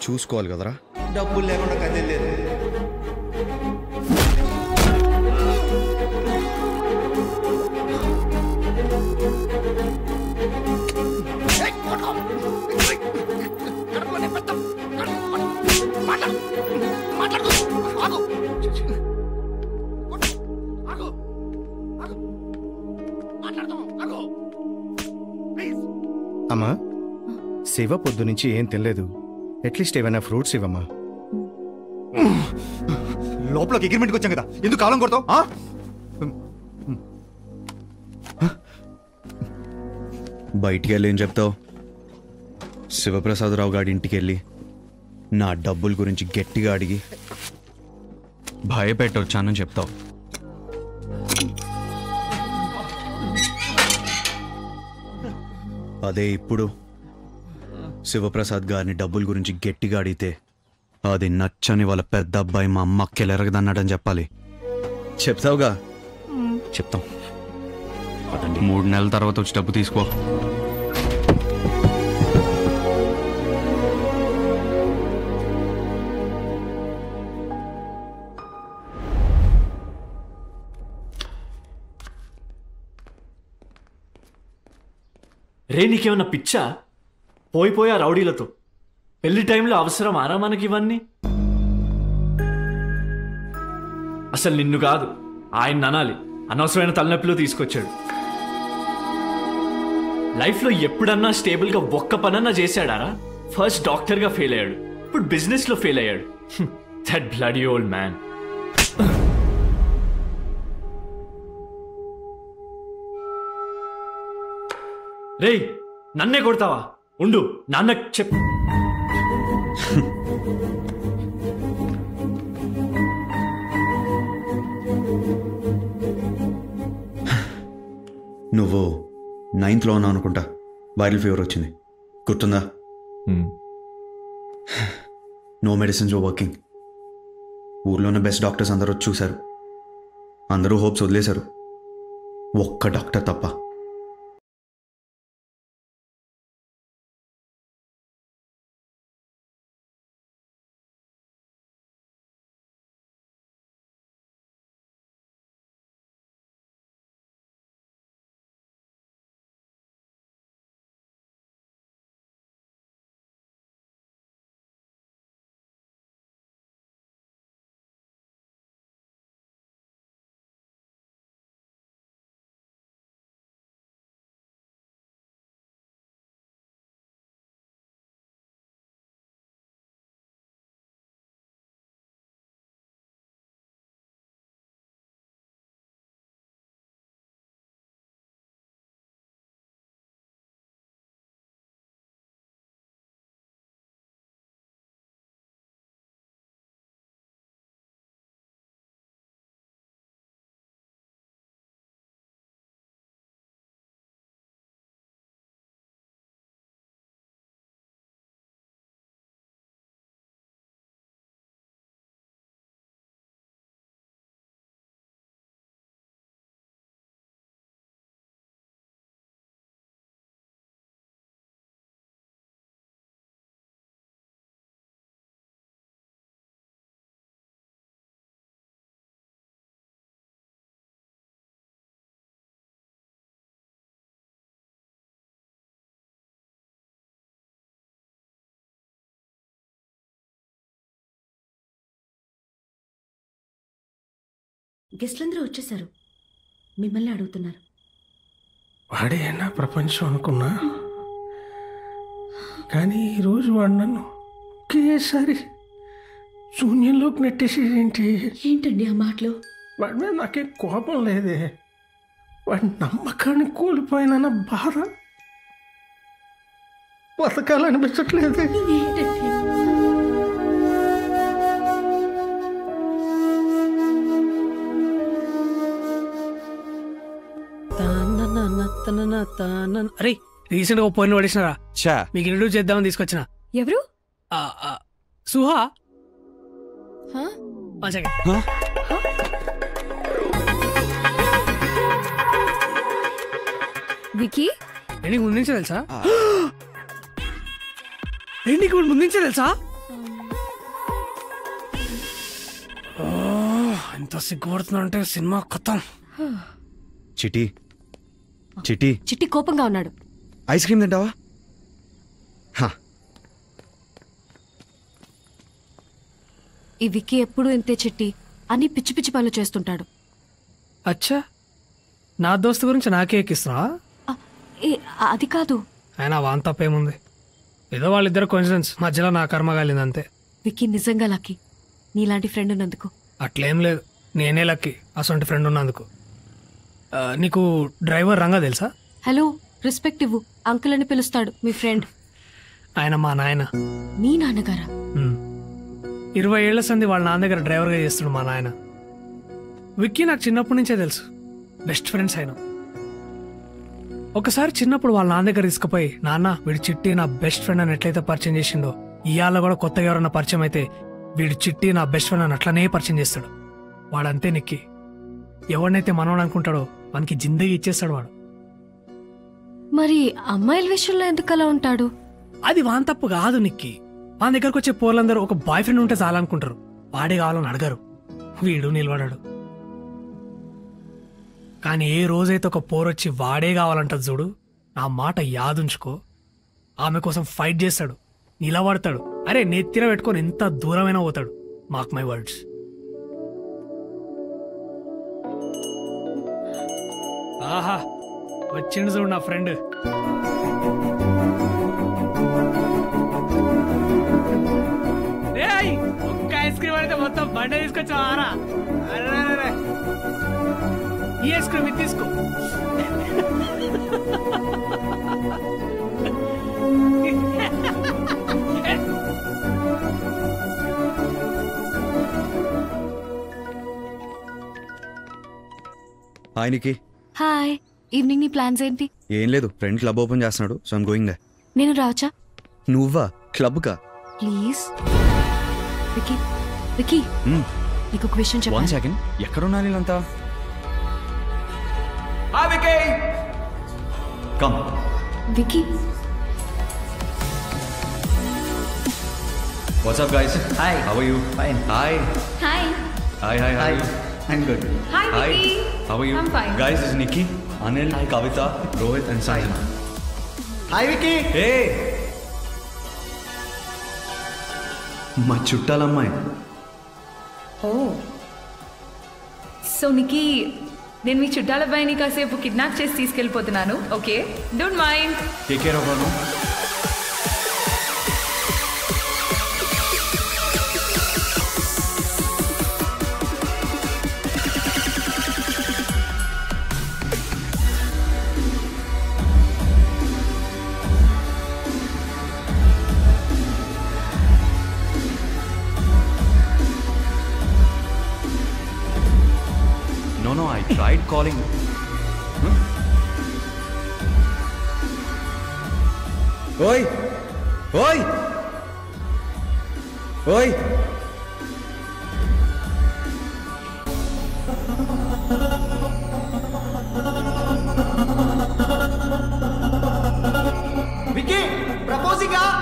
చూసుకోవాలి కదరా. డబ్బులు లేకుండా కదిలేదు. అమ్మా, శివ పొద్దు నుంచి ఏం తినలేదు. అట్లీస్ట్ ఏమైనా ఫ్రూట్స్ ఇవ్వమ్మా. లోపలికి అగ్రిమెంట్కి వచ్చాం కదా, ఎందుకు కాలం కొడతావు? బయటికి వెళ్ళి ఏం చెప్తావు? శివప్రసాదరావు గారి ఇంటికి వెళ్ళి నా డబ్బుల గురించి గట్టిగా అడిగి భయపెట్టొచ్చానని చెప్తావు. అదే ఇప్పుడు శివప్రసాద్ గారిని డబ్బుల గురించి గట్టిగా అడిగితే అది నచ్చని వాళ్ళ పెద్ద అబ్బాయి మా అమ్మ కెలరగదన్నాడని చెప్పాలి. చెప్తావుగా? చెప్తాం. 3 నెలల తర్వాత వచ్చి డబ్బు తీసుకో. రే నీకేమన్నా పిచ్చా? పోయిపోయా రౌడీలతో పెళ్లి టైంలో అవసరం ఆరా మనకి ఇవన్నీ? అసలు నిన్ను కాదు ఆయన అనాలి. అనవసరమైన తలనొప్పిలో తీసుకొచ్చాడు. లైఫ్లో ఎప్పుడన్నా స్టేబుల్గా ఒక్క పనన్నా చేశాడారా? ఫస్ట్ డాక్టర్గా ఫెయిల్ అయ్యాడు, ఇప్పుడు బిజినెస్లో ఫెయిల్ అయ్యాడు. That bloody old man. రే నన్నే కొడతావా? ఉండు నాన్నకు చెప్పు. నువ్వు 9th ఉన్నావు అనుకుంటా, వైరల్ ఫీవర్ వచ్చింది, గుర్తుందా? No medicines working. ఊర్లోనే బెస్ట్ డాక్టర్స్ అందరూ వచ్చి చూశారు. అందరూ హోప్స్ వదిలేశారు, ఒక్క డాక్టర్ తప్ప. గెస్ట్లందరూ వచ్చేసారు, మిమ్మల్ని అడుగుతున్నారు. వాడేనా ప్రపంచం అనుకున్నా, కానీ ఈరోజు వాడు నన్ను ఒకేసారి శూన్యంలోకి నెట్టేసి ఏంటండి ఆ మాటలు? వాడి మీద నాకేం కోపం లేదే, వాడి నమ్మకాన్ని కోల్పోయిన బాధ బతకాలనిపించట్లేదే. అరే రీసెంట్ గా పోయిన పడేసినారా? చా మీకు ఇంట్రడ్యూస్ చేద్దామని తీసుకొచ్చిన. ఎవరు? సుహా. వికీ నీకు ముందు నుంచే తెలుసా? నీకు ముందు నుంచే తెలుసా? ఎంత సిగ్గుపడుతున్నా అంటే సినిమా కొత్త. చిటి చిటి చిట్టి కోపంగా ఉన్నాడు. ఐస్ క్రీమ్ తింటావా? ఈ వికీ ఎప్పుడు ఇంతే చిట్టి, అని పిచ్చి పిచ్చి పనులు చేస్తుంటాడు. అచ్చా, నా దోస్తు గురించి నాకే ఎక్కిస్తున్నా? అది కాదు. ఆయన వాన్ తప్పేముంది, ఏదో వాళ్ళిద్దరు కోఇన్సిడెన్స్, మధ్యలో నా కర్మ కాలింది అంతే. వికీ నిజంగా లక్కీ నీలాంటి ఫ్రెండ్ ఉన్నందుకు. అట్లేం లేదు, నేనే లక్కీ అసొంటి ఫ్రెండ్ ఉన్నందుకు. నీకు డ్రైవర్ రంగా తెలుసా? హలో, రెస్పెక్ట్ ఇవ్వు. అంకుల్ అని పిలుస్తాడు మీ ఫ్రెండ్. ఆయన మా నాయన. మీ నాన్నగారా? 20 ఏళ్ల సంది వాళ్ళ నాన్న దగ్గర డ్రైవర్గా చేస్తాడు మా నాయన. విక్కీ నాకు చిన్నప్పటి నుంచే తెలుసు, బెస్ట్ ఫ్రెండ్స్ అయినా. ఒకసారి చిన్నప్పుడు వాళ్ళ నాన్న దగ్గర తీసుకుపోయి, నాన్న వీడి చిట్టి నా బెస్ట్ ఫ్రెండ్ అని ఎట్లయితే పరిచయం చేసిండో, ఇవాళ కూడా కొత్తగా ఎవరన్నా పరిచయం అయితే వీడి చిట్టి నా బెస్ట్ ఫ్రెండ్ అని అట్లనే పరిచయం చేస్తాడు. వాడంతే నిక్కి, ఎవరినైతే మనవాడు అనుకుంటాడో మనకి జిందగీ ఇచ్చేస్తాడు వాడు. మరి అమ్మాయిల విషయంలో ఎందుకు అలా ఉంటాడు? అది వాన్ తప్పు కాదు నిక్కి. మన దగ్గరకు వచ్చే పోర్లందరూ ఒక బాయ్ ఫ్రెండ్ ఉంటే చాలనుకుంటారు, వాడే కావాలని అడగరు. వీడు నిలబడాడు. కానీ ఏ రోజైతే ఒక పోరొచ్చి వాడే కావాలంటది చూడు, నా మాట యాదుంచుకో, ఆమె కోసం ఫైట్ చేస్తాడు, నిలబడతాడు. అరే నెత్తిన పెట్టుకొని ఎంత దూరమైనా పోతాడు. Mark my words. ఆహా, వచ్చిండు చూడు నా ఫ్రెండ్. ఒక్క ఐస్ క్రీమ్ అయితే మొత్తం బండ తీసుకొచ్చావారా? ఈ ఐస్ క్రీమ్ ఇది తీసుకో. హాయ్ నికి. హాయ్. ఈవినింగ్ నీ ప్లాన్స్ ఏంటి? ఏం లేదు, ఫ్రెండ్ క్లబ్ ఓపెన్ చేస్తున్నాడు, సో ఐమ్ గోయింగ్ దే. నేను రావచ్చా? నువ్వా? క్లబ్ కా? ప్లీజ్. వికీ వికీ నీకు ఒక విషయం చెప్పాలి. 1 సెకండ్, ఎక్కడున్నారు వీళ్ళంతా? Come. Vicky. What's up guys? Hi. How are you? Fine. Hi. Hi. Hi hi hi. I'm good. Hi, Vicky. How are you? I'm fine. Guys, this is Nikki, Anil, Kavita, Rohit and Sajna. Hi Vicky. Hey! మా చుట్టాలమ్మాయి. So నికీ, నేను మీ చుట్టాల అబ్బాయిని కాసేపు kidnap చేసి తీసుకెళ్ళిపోతున్నాను. Okay, don't mind. Take care of her, no? No, I tried calling. Oi! Oi! Oi! Vicky, proposing ah?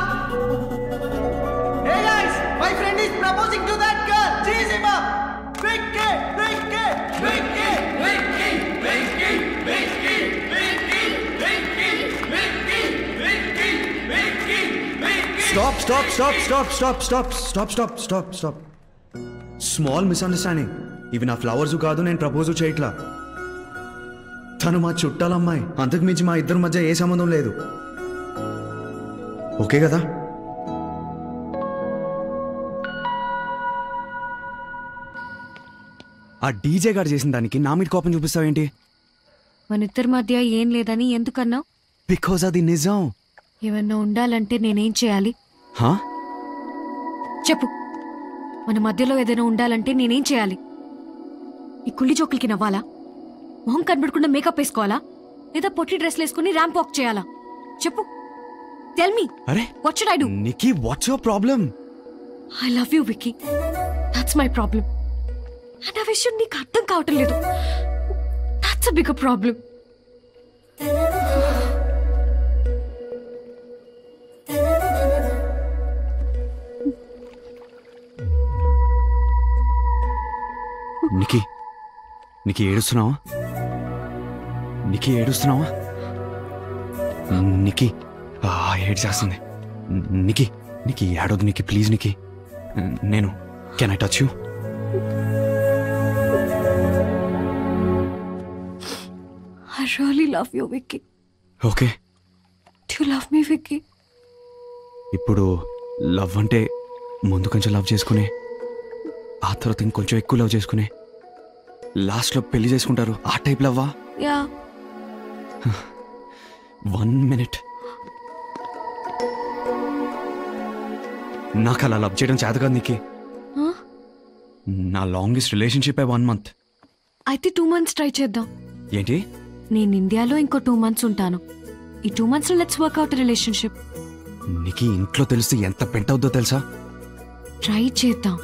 Hey guys, my friend is proposing to that girl. Cheese him up. Vicky, Vicky, Vicky, Vicky, Vicky, Vicky, Vicky, Vicky, Vicky, Vicky, Vicky, Vicky. Stop. Small misunderstanding. ఇవి నా flowers కాదు, నేను propose చేయట్లా. తను మా చుట్టాలమ్మాయి, అంతకు మించి మా ఇద్దరి మధ్య ఏ సంబంధం లేదు. ఓకే కదా? ఆ డీజే గారు చేసిన దానికి నా మీద కోపం చూపిస్తావేంటి? మన ఇద్దరి మధ్య ఏం లేదని ఎందుకన్నావు? బికాజ్ అది నిజం. ఏమన్నా ఉండాలంటే నేనేం చేయాలి హా? చెప్పు. మన మధ్యలో ఏదైనా ఉండాలంటే నేనేం చేయాలి? ఈ కుళ్ళి జోకులకి నవ్వాలా? మొహం కనబడకుండా మేకప్ వేసుకోవాలా? లేదా పొట్టి డ్రెస్లు వేసుకుని ర్యాంప్ వాక్ చేయాలా? చెప్పు. Tell me. అరే what should I do? Nikki, what's your problem? I love you Vicky. That's my problem. And ఆ విషయం నీకు అర్థం కావటం లేదు. That's a bigger problem. Nikki, నీకు ఏడుస్తున్నావా? నీకు ఏడుస్తున్నావా? నికీ, ఏడు చేస్తుంది. నికీ, నీకు ఏడవద్దు నికీ, ప్లీజ్ నికీ. నేను can I touch you? I really love you, Vicky. Okay. Do you love me, Vicky? ఇప్పుడు లవ్ అంటే ముందు కొంచెం లవ్ చేసుకునే, ఆ తర్వాత ఇంకొంచెం ఎక్కువ లవ్ చేసుకునే, లాస్ట్లో పెళ్లి చేసుకుంటారు, ఆ టైప్ లవ్వా? Yeah. 1 minute. నాకు అలా లవ్ చేయడం చేత కాదు నీకు. Huh? నా లాంగెస్ట్ రిలేషన్షిప్ 1 month. అయితే 2 months ట్రై చేద్దాం. ఏంటి? నేను ఇండియాలో ఇంకో 2 months ఉంటాను. ఈ 2 months లో లెట్స్ వర్క్ అవుట్ రిలేషన్షిప్. నీకు ఇంట్లో తెలిస్తే ఎంత పెంట్ అవుద్దో తెలుసా? ట్రై చేద్దాం.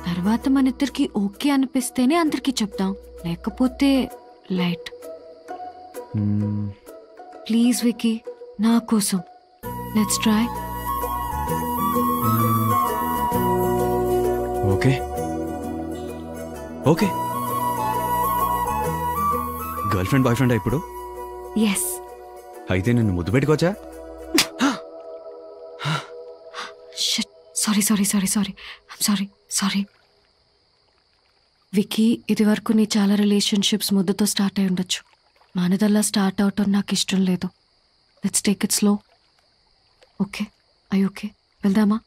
తర్వాత మన ఇద్దరికి ఓకే అనిపిస్తేనే అందరికి చెప్దాం, లేకపోతే లైట్. ప్లీజ్ విక్కీ, నా కోసం let's try. Okay okay. Girl friend boy friend ఇప్పుడు? ఎస్. అయితే నిన్ను ముద్దు పెట్టుకోవచ్చా? Sorry sorry sorry sorry sorry sorry Vicky, ఇది వరకు నీ చాలా రిలేషన్షిప్స్ ముద్దుతో స్టార్ట్ అయి ఉండొచ్చు. మనదల్లా స్టార్ట్ అవటం నాకు ఇష్టం లేదు. Let's take it slow. Okay? I okay? వెళ్దామా?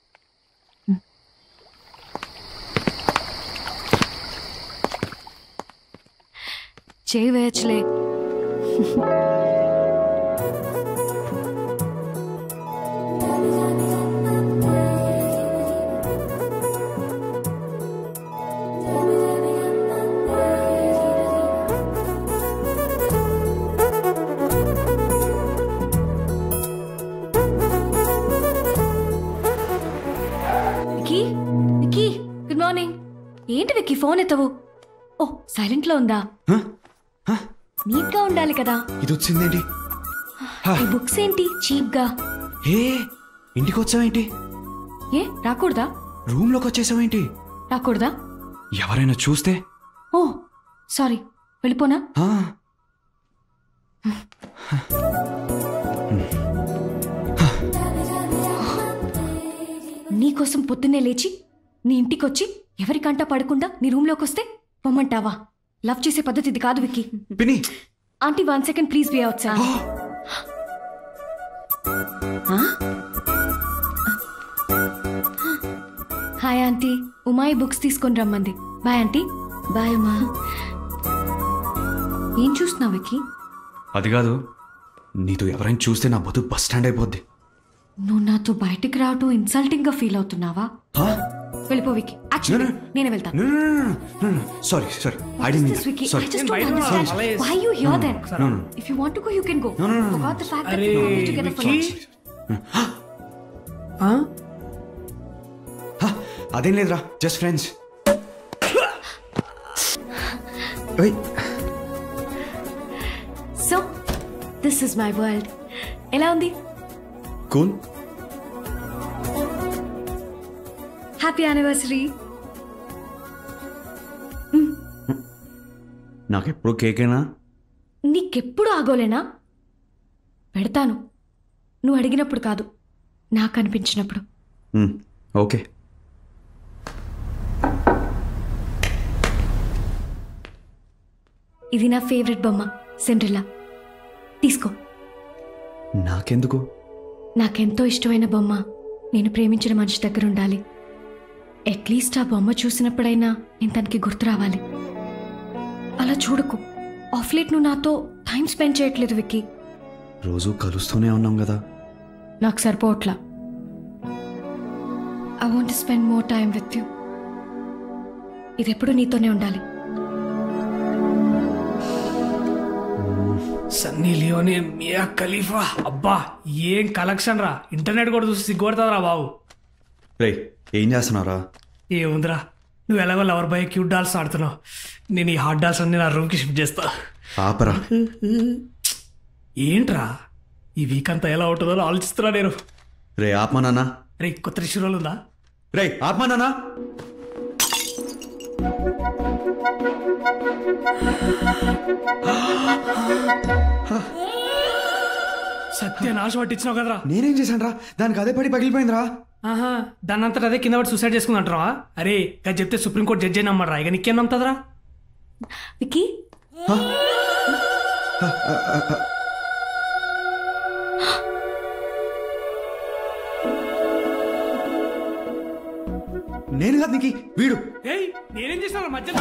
చేయి వేయచ్చులే. Vicky, Vicky, good morning. ఏంటి విక్కీ ఫోన్ ఎత్తవు? ఓ, సైలెంట్ లో ఉందా? నీట్ గా ఉండాలి కదా. ఇది వచ్చిందేంటి? ఈ బుక్స్ ఏంటి చీప్ గా? ఏ, ఇంటికి వచ్చావేంటి? ఏ, రాకూడదా? రూమ్ లోకి వచ్చేసావేంటి? రాకూడదా? ఎవరైనా చూస్తే? ఓ సారీ, వెళ్ళిపోనా? నీకోసం పొద్దున్నే లేచి నీ ఇంటికొచ్చి ఎవరికంటా పడకుండా నీ రూమ్లోకి వస్తే పొమ్మంటావా? లవ్ చేసే పద్ధతి ఇది కాదు Vicky. Aunty 1 second please be outside. Hi aunty, ఉమాయి బుక్స్ తీసుకొని రమ్మంది. Bye aunty. బాయ్ అమ్మా. ఏం చూస్తున్నావు విక్కీ? అది కాదు, నీతో ఎవరైనా చూస్తే నా బతుకు బస్ స్టాండ్ అయిపోద్ది. నువ్వు నాతో బయటికి రావటం ఇన్సల్టింగ్ గా ఫీల్ అవుతున్నావా? వెళ్ళిపో విక్కీ. యాక్చువల్లీ నేనే వెళ్తాను. Sorry sorry, I didn't mean Vicky, sorry. I just don't understand. Why you here then? No, no. If you want to go, you can go. No. Forgot the fact that we were together for lunch. అదేం లేదురా, just friends. So, this is my world. ఎలా ఉంది? Cool. Happy anniversary. నాకెప్పుడు కేకేనా? నీకెప్పుడు ఆగోలేనా? పెడతాను, నువ్వు అడిగినప్పుడు కాదు, నాకు అనిపించినప్పుడు. ఓకే. ఇది నా ఫేవరెట్ బొమ్మ సిండ్రెల్లా. తీసుకో. నాకెందుకు? నాకెంతో ఇష్టమైన బొమ్మ నేను ప్రేమించిన మనిషి దగ్గర ఉండాలి. అట్లీస్ట్ ఆ బొమ్మ చూసినప్పుడైనా నేను తనకి గుర్తు రావాలి. అలా చూడకు. ఆఫ్ లేట్ నువ్వు నాతో టైం స్పెండ్ చేయట్లేదు విక్కీ. రోజు కలుస్తూనే ఉన్నాం కదా. నాకు సరిపోవట్లా. I want spend more time with you. ఇది ఎప్పుడు నీతోనే ఉండాలి. సన్నీ లియోనే, మియా ఖలీఫా, అబ్బా ఏం కలెక్షన్ రా. ఇంటర్నెట్ కూడా చూసి సిగ్గుపడతావురా బాబు. రే ఏం చేస్తున్నావురా? ఏముందిరా, నువ్వు ఎలాగో లవర్ బాయ్ క్యూట్ డాల్స్ ఆడుతున్నావు. నేను ఈ హాట్ డాల్స్ అన్ని నా రూమ్కి షిఫ్ట్ చేస్తా. ఆపరా. ఏంట్రా ఈ వీక్ అంతా ఎలా ఉంటుందో ఆలోచిస్తున్నా నేను. రే ఆత్మా నాన్న. రే కొత్త రిషురోలు ఉందా? రే ఆత్మా నాన్న. సత్యనాశ పట్టించినావు కదరా. నేనేం చేశాను రా? దానికి అదే పడి పగిలిపోయిందిరా. ఆహా, దాన్ని అంతటా అదే కింద పడి సూసైడ్ చేసుకుందంటారా? అరే అది చెప్తే సుప్రీంకోర్టు జడ్జి అయినా నమ్మరా? ఇక నీకేం నమ్ముతుందిరా? విక్కీ నేను కాదు నీకు వీడు. నేనేం చేస్తాను మధ్య?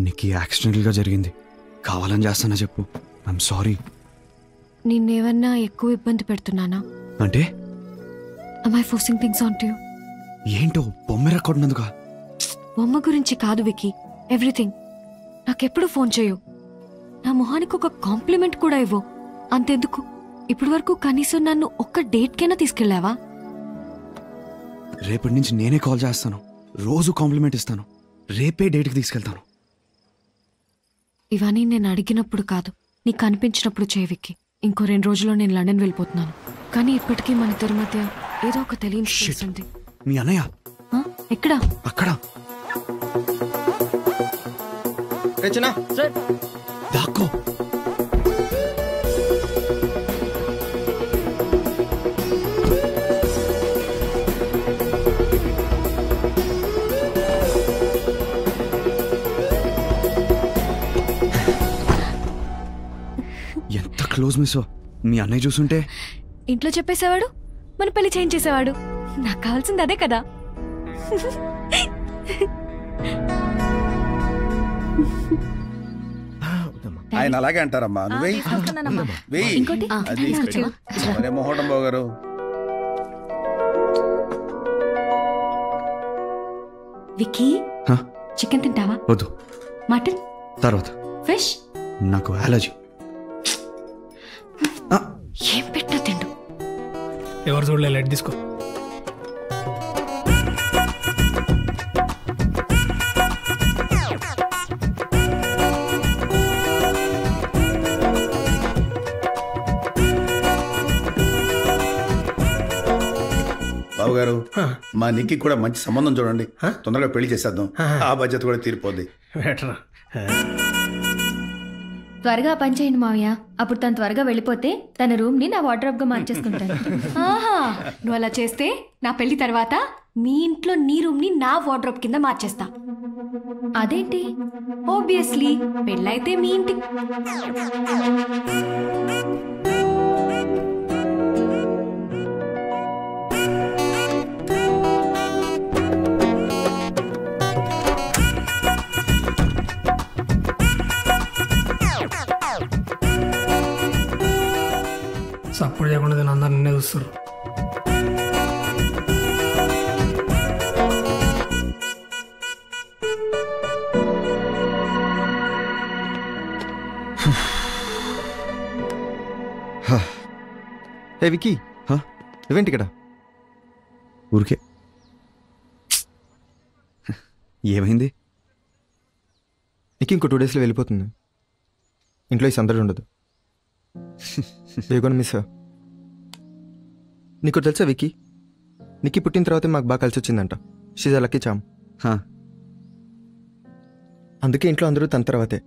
నీకు యాక్సిడెంటల్గా జరిగింది. కావాలని చేస్తానా చెప్పు. I'm sorry. నిన్నేమన్నా ఎక్కువ ఇబ్బంది పెడుతున్నానా? అంటే am I forcing things onto you? ఏంటో బొమ్మ రెక్కొట్టినందుక? బొమ్మ గురించి కాదు విక్కీ, ఎవ్రీథింగ్. నాకెప్పుడు ఫోన్ చేయు, నా మొహానికి ఒక కాంప్లిమెంట్ కూడా ఇవ్వు. అంతెందుకు, ఇప్పటి వరకు కనీసం నన్ను ఒక్క డేట్కైనా తీసుకెళ్ళావా? రేపటి నుంచి నేనే కాల్ చేస్తాను, రోజు కాంప్లిమెంట్ ఇస్తాను, రేపే డేట్కి తీసుకెళ్తాను. ఇవన్నీ నేను అడిగినప్పుడు కాదు, నీకు అనిపించినప్పుడు చేయి విక్కీ. ఇంకో 2 రోజుల్లో నేను లండన్ వెళ్ళిపోతున్నాను. కానీ ఇప్పటికీ మన ఇద్దరి మధ్య ఏదో ఒక తెలియని స్పేస్ ఉంది. మీ అన్నయ్య ఎక్కడా? అక్కడ. దాక్కో. ఎంత క్లోజ్ మిస్సో. మీ అన్నయ్య చూసుంటే ఇంట్లో చెప్పేసేవాడు, మన పెళ్లి చేయించేసేవాడు. నాకు కావాల్సింది అదే కదా. ఆయన అలాగే అంటారమ్మా. నువ్వే ఇంకోటి అది మొహోటం బాగారు. విక్కీ, చికెన్ తింటావా? వద్దు. మటన్? తర్వాత. ఫిష్? నాకు అలర్జీ. ఏం పెట్టా తిండు. ఎవరు చూడలే, లైట్ తీసుకో. బాబు గారు, మా నిక్కి కూడా మంచి సంబంధం చూడండి. తొందరగా పెళ్లి చేసేద్దాం. ఆ బాధ్యత కూడా తీరిపోద్ది. త్వరగా పని చేయండి మావయ్య. అప్పుడు తను త్వరగా వెళ్ళిపోతే తన రూమ్ ని నా వార్డ్రోబ్ గా మార్చేసుకుంటాను. ఆహా, నువ్వు అలా చేస్తే నా పెళ్లి తర్వాత మీ ఇంట్లో నీ రూమ్ ని నా వార్డ్రోబ్ కింద మార్చేస్తా. అదేంటి? ఆబ్వియస్లీ పెళ్ళైతే మీ ఇంటి. సపోర్ట్ చేయకుండా నేను అందరు నిన్నే చూస్తారు. ఏ విక్కీ, నువ్వేంటి ఇక్కడ? ఊరికే. ఏమైంది? నీకు ఇంకో 2 డేస్లో వెళ్ళిపోతుంది. ఇంట్లో ఈ సందడి ఉండదు. వేగొని మిస్. నీకు తెలుసా విక్కీ, నీకు పుట్టిన తర్వాతే మాకు బాగా కలిసి వచ్చిందంట. She's a lucky charm. అందుకే ఇంట్లో అందరూ తన తర్వాతే.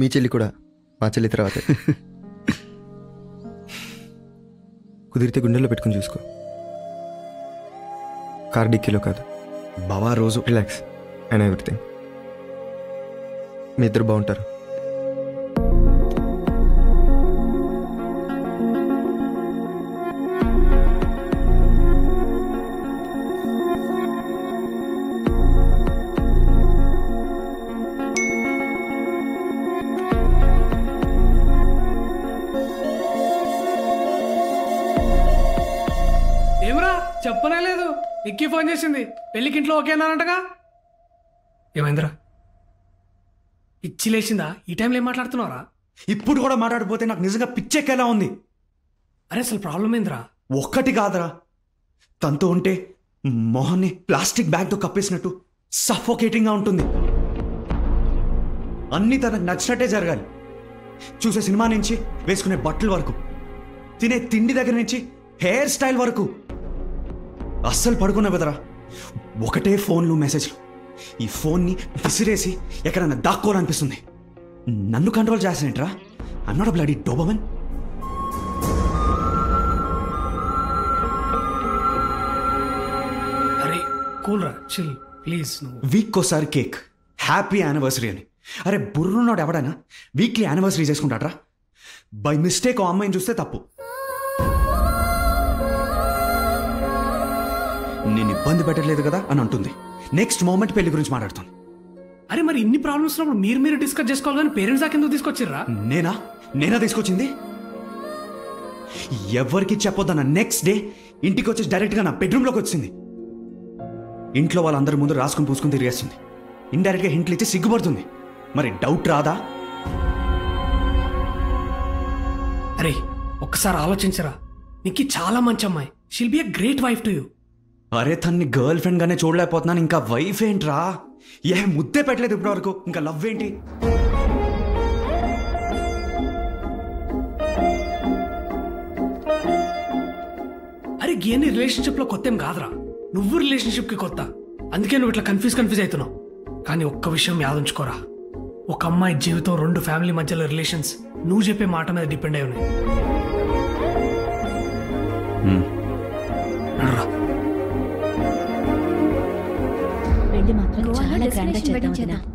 మీ చెల్లి కూడా మా చెల్లి తర్వాతే. కుదిరితే గుండెల్లో పెట్టుకుని చూసుకో. కార్ డిక్కీలో కాదు, బావా రోజు రిలాక్స్ అండ్ ఎవ్రీథింగ్. మీ ఇద్దరు బాగుంటారు. ఏమరా చెప్పనే లేదు. నిక్కీ ఫోన్ చేసింది. పెళ్ళికి ఇంట్లో ఓకే అన్నారంటగా. ఏమైందిరా? పిచ్చి లేచిందా? ఈ టైంలో ఏం మాట్లాడుతున్నారా? ఇప్పుడు కూడా మాట్లాడిపోతే నాకు నిజంగా పిచ్చెక్కేలా ఉంది. అరే అసలు ప్రాబ్లం ఏందిరా? ఒక్కటి కాదురా, తనతో ఉంటే మొహాన్ని ప్లాస్టిక్ బ్యాగ్తో కప్పేసినట్టు సఫోకేటింగ్గా ఉంటుంది. అన్నీ తనకు నచ్చినట్టే జరగాలి. చూసే సినిమా నుంచి వేసుకునే బట్టల వరకు, తినే తిండి దగ్గర నుంచి హెయిర్ స్టైల్ వరకు. అస్సలు పడుకున్నా కదరా, ఒకటే ఫోన్లు మెసేజ్లు. ఈ ఫోన్ని విసిరేసి ఎక్కడన్నా దాక్కోవాలనిపిస్తుంది. నన్ను కంట్రోల్ చేస్తానేంట్రా? I'm not a bloody Doberman. అరే కూల్ రా, చిల్ ప్లీజ్. వీక్ ఒకసారి కేక్, హ్యాపీ యానివర్సరీ అని. అరే బుర్రున్నాడు ఎవడైనా వీక్లీ యానివర్సరీ చేసుకుంటాడ్రా? బై మిస్టేక్ ఆ అమ్మాయిని చూస్తే తప్పు. నేను ఇబ్బంది పెట్టలేదు కదా అని అంటుంది. నెక్స్ట్ మూమెంట్ పెళ్లి గురించి మాట్లాడుతాను. అరే మరి ఇన్ని ప్రాబ్లమ్స్ ఉన్నప్పుడు మీరు డిస్కస్ చేసుకోవాలి కానీ పేరెంట్స్ దాకా ఎందుకు తీసుకొచ్చిర్రా? నేనా తీసుకొచ్చింది? ఎవరికి చెప్పొద్దన్న నెక్స్ట్ డే ఇంటికి వచ్చి డైరెక్ట్గా నా బెడ్రూమ్లోకి వచ్చింది. ఇంట్లో వాళ్ళందరి ముందు రాసుకుని పూసుకుని తిరిగేస్తుంది. ఇండైరెక్ట్గా హింట్లు ఇచ్చి సిగ్గుపడుతుంది. మరి డౌట్ రాదా? అరే ఒక్కసారి ఆలోచించరా, నీకు చాలా మంచి అమ్మాయి. షిల్ B a great wife to you. అరే తన్ని గర్ల్ ఫ్రెండ్ గానే చూడలేకపోతున్నాను, ఇంకా వైఫ్ ఏంట్రా? ఏ ముద్దే పెట్టలేదు ఇప్పటి వరకు, ఇంకా లవ్ ఏంటి? అరే గేని రిలేషన్షిప్ లో కొత్త ఏం కాదురా, నువ్వు రిలేషన్షిప్ కి కొత్త. అందుకే నువ్వు ఇట్లా కన్ఫ్యూజ్ అవుతున్నావు. కానీ ఒక్క విషయం యాదుంచుకోరా, ఒక అమ్మాయి జీవితం 2 ఫ్యామిలీ మధ్యలో రిలేషన్స్ నువ్వు చెప్పే మాట మీద డిపెండ్ అయి ఉన్నాయి.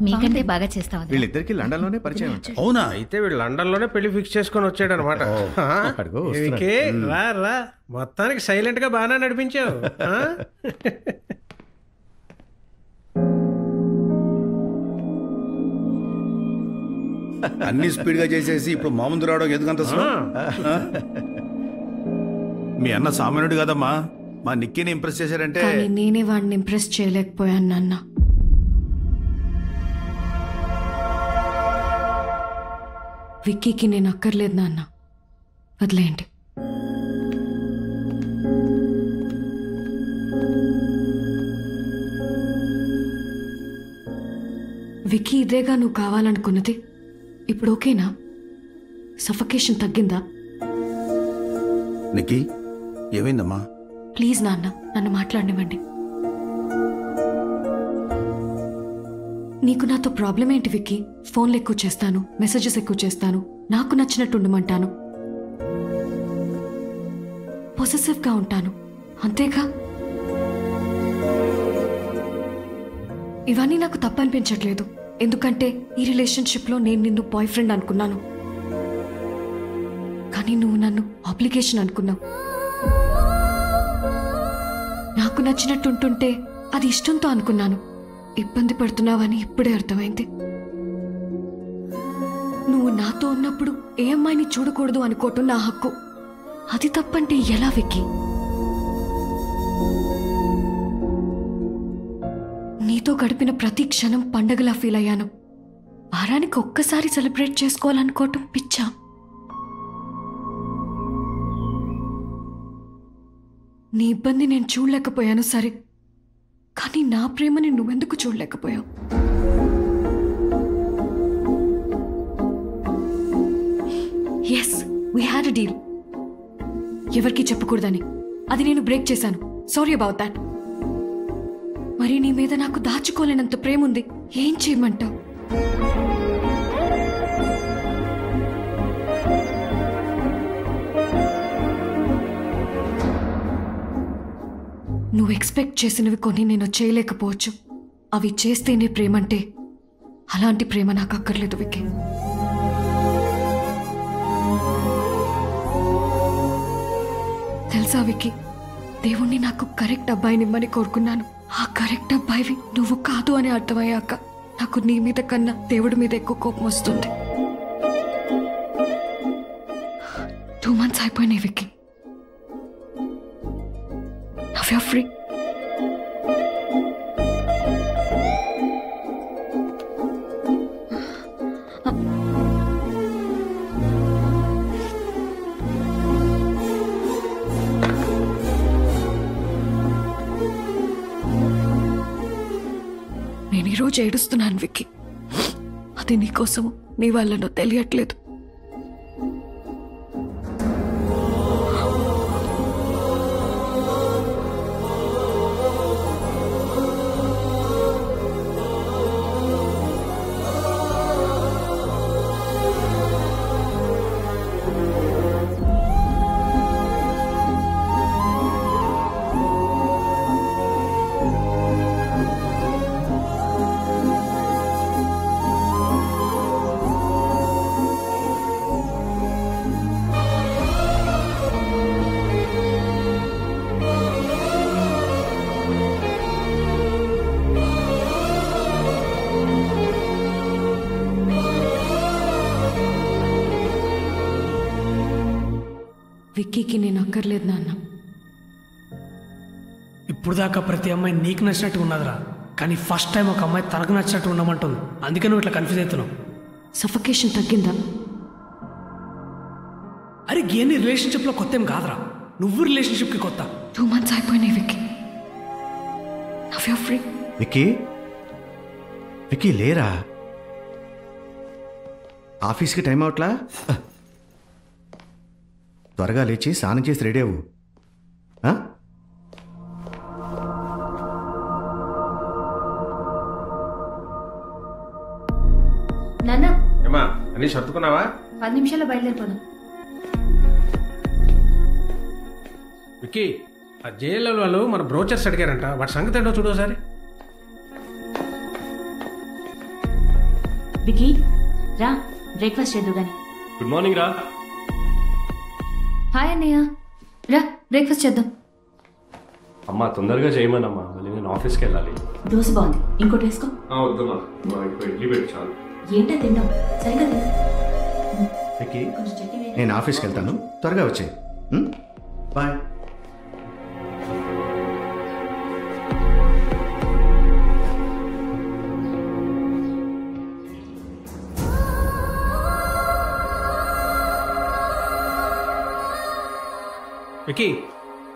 మీకంటే బాగా చేస్తావు. వీళ్ళిద్దరికి లండన్ లోనే పరిచయం ఉంటాయి. అవునా? అయితే వీళ్ళు లండన్ లోనే పెళ్లి ఫిక్స్ చేసుకొని వచ్చాడు అనమాట. రా రా, మొత్తానికి సైలెంట్ గా బాగానే నడిపించావు. అన్ని స్పీడ్ గా చేసేసి ఇప్పుడు మా ముందు రావడం ఎందుకంత స్లో? మీ అన్న సామాన్యుడు కదమ్మా, మా నిక్కీని ఇంప్రెస్ చేశారంటే. కానీ నేనే వాడిని ఇంప్రెస్ చేయలేకపోయాను నాన్న. విక్కీకి నేను అక్కర్లేదు నాన్న, వదిలేయండి. విక్కీ ఇదేగా నువ్వు కావాలనుకున్నది? ఇప్పుడు ఓకేనా? సఫకేషన్ తగ్గిందా? నిక్కీ ఏమైందమ్మా? ప్లీజ్ నాన్న, నన్ను మాట్లాడనివ్వండి. నీకు నాతో ప్రాబ్లం ఏంటి విక్కీ? ఫోన్లు ఎక్కువ చేస్తాను, మెసేజెస్ ఎక్కువ చేస్తాను, నాకు నచ్చినట్టు ఉండమంటాను, పొసెసివ్గా ఉంటాను, అంతేగా? ఇవన్నీ నాకు తప్పనిపించట్లేదు, ఎందుకంటే ఈ రిలేషన్షిప్లో నేను నిన్ను బాయ్ ఫ్రెండ్ అనుకున్నాను, కానీ నువ్వు నన్ను ఆబ్లిగేషన్ అనుకున్నావు. నాకు నచ్చినట్టు ఉంటుంటే అది ఇష్టంతో అనుకున్నాను. ఇబ్బంది పడుతున్నావని ఇప్పుడే అర్థమైంది. నువ్వు నాతో ఉన్నప్పుడు ఏ అమ్మాయిని చూడకూడదు అనుకోవటం నా హక్కు. అది తప్పంటే ఎలా విక్కీ? నీతో గడిపిన ప్రతి క్షణం పండగలా ఫీల్ అయ్యాను. వారానికి ఒక్కసారి సెలబ్రేట్ చేసుకోవాలనుకోవటం పిచ్చా? నీ ఇబ్బంది నేను చూడలేకపోయాను సరే, కానీ నా ప్రేమని నువ్వెందుకు చూడలేకపోయావు? Yes, we had a deal. ఎవరికి చెప్పకూడదని అది నేను బ్రేక్ చేశాను. Sorry about that. మరి నీ మీద నాకు దాచుకోలేనంత ప్రేమ ఉంది. ఏం చేయమంటావు? నువ్వు నువ్వు ఎక్స్పెక్ట్ చేసినవి కొన్ని నేను చేయలేకపోవచ్చు. అవి చేస్తేనే ప్రేమంటే అలాంటి ప్రేమ నాకు అక్కర్లేదు విక్కీ. తెలుసా విక్కీ, దేవుణ్ణి నాకు కరెక్ట్ అబ్బాయినిమ్మని కోరుకున్నాను. ఆ కరెక్ట్ అబ్బాయివి నువ్వు కాదు అని అర్థమయ్యాక నాకు నీ మీద కన్నా దేవుడి మీద ఎక్కువ కోపం వస్తుంది. 2 months అయిపోయినాయి విక్కీ. Now you're free. నేను ఈరోజు ఏడుస్తున్నాను విక్కీ. అది నీకోసము, నీ వల్లనో తెలియట్లేదు. విక్కీకి నేను అక్కర్లేదు నాన్న. ఇప్పుడు దాకా ప్రతి అమ్మాయి నీకు నచ్చినట్టు ఉన్నదిరా, కానీ ఫస్ట్ టైం ఒక అమ్మాయి తనకు నచ్చినట్టు ఉండమంటుంది. అందుకే నువ్వు ఇట్లా కన్ఫ్యూజ్ అవుతున్నావు. సఫకేషన్ తగ్గిందా? అరే గేని రిలేషన్షిప్లో కొత్త ఏం కాదురా, నువ్వు రిలేషన్షిప్కి కొత్త. 2 months అయిపోయినాయి Vicky. Now you're free. Vicky, Vicky లేరా? ఆఫీస్కి టైం అవట్లా? త్వరగా లేచి స్నానం చేసి రెడీ అవ్వు. నాన్న ఏమా అన్ని సర్దుకున్నావా? 10 నిమిషాల్లో బయలుదేరిపోదాం. విక్కీ, ఆ జేఎల్ఎల్ వాళ్ళు మన బ్రోచర్స్ అడిగారంట, వాటి సంగతి ఏంటో చూడు ఒకసారి. విక్కీ రా, బ్రేక్ఫాస్ట్ చేద్దు గాని. గుడ్ మార్నింగ్ రా. హాయ్ అన్నయ్య, రా బ్రేక్ఫాస్ట్ చేద్దాం. అమ్మా తొందరగా చేయమనమ్మా, మళ్ళీ నేను ఆఫీస్కి వెళ్ళాలి. దోశ బాగుంది, ఇంకోటి వేసుకో. వద్దమ్మా, ఇడ్లీ పెట్టి చాలు. ఏంటో తింటాం, సరిగా తింటాం. విక్కీ, నేను ఆఫీస్కి వెళ్తాను, త్వరగా వచ్చేయి. బాయ్. విక్కీ,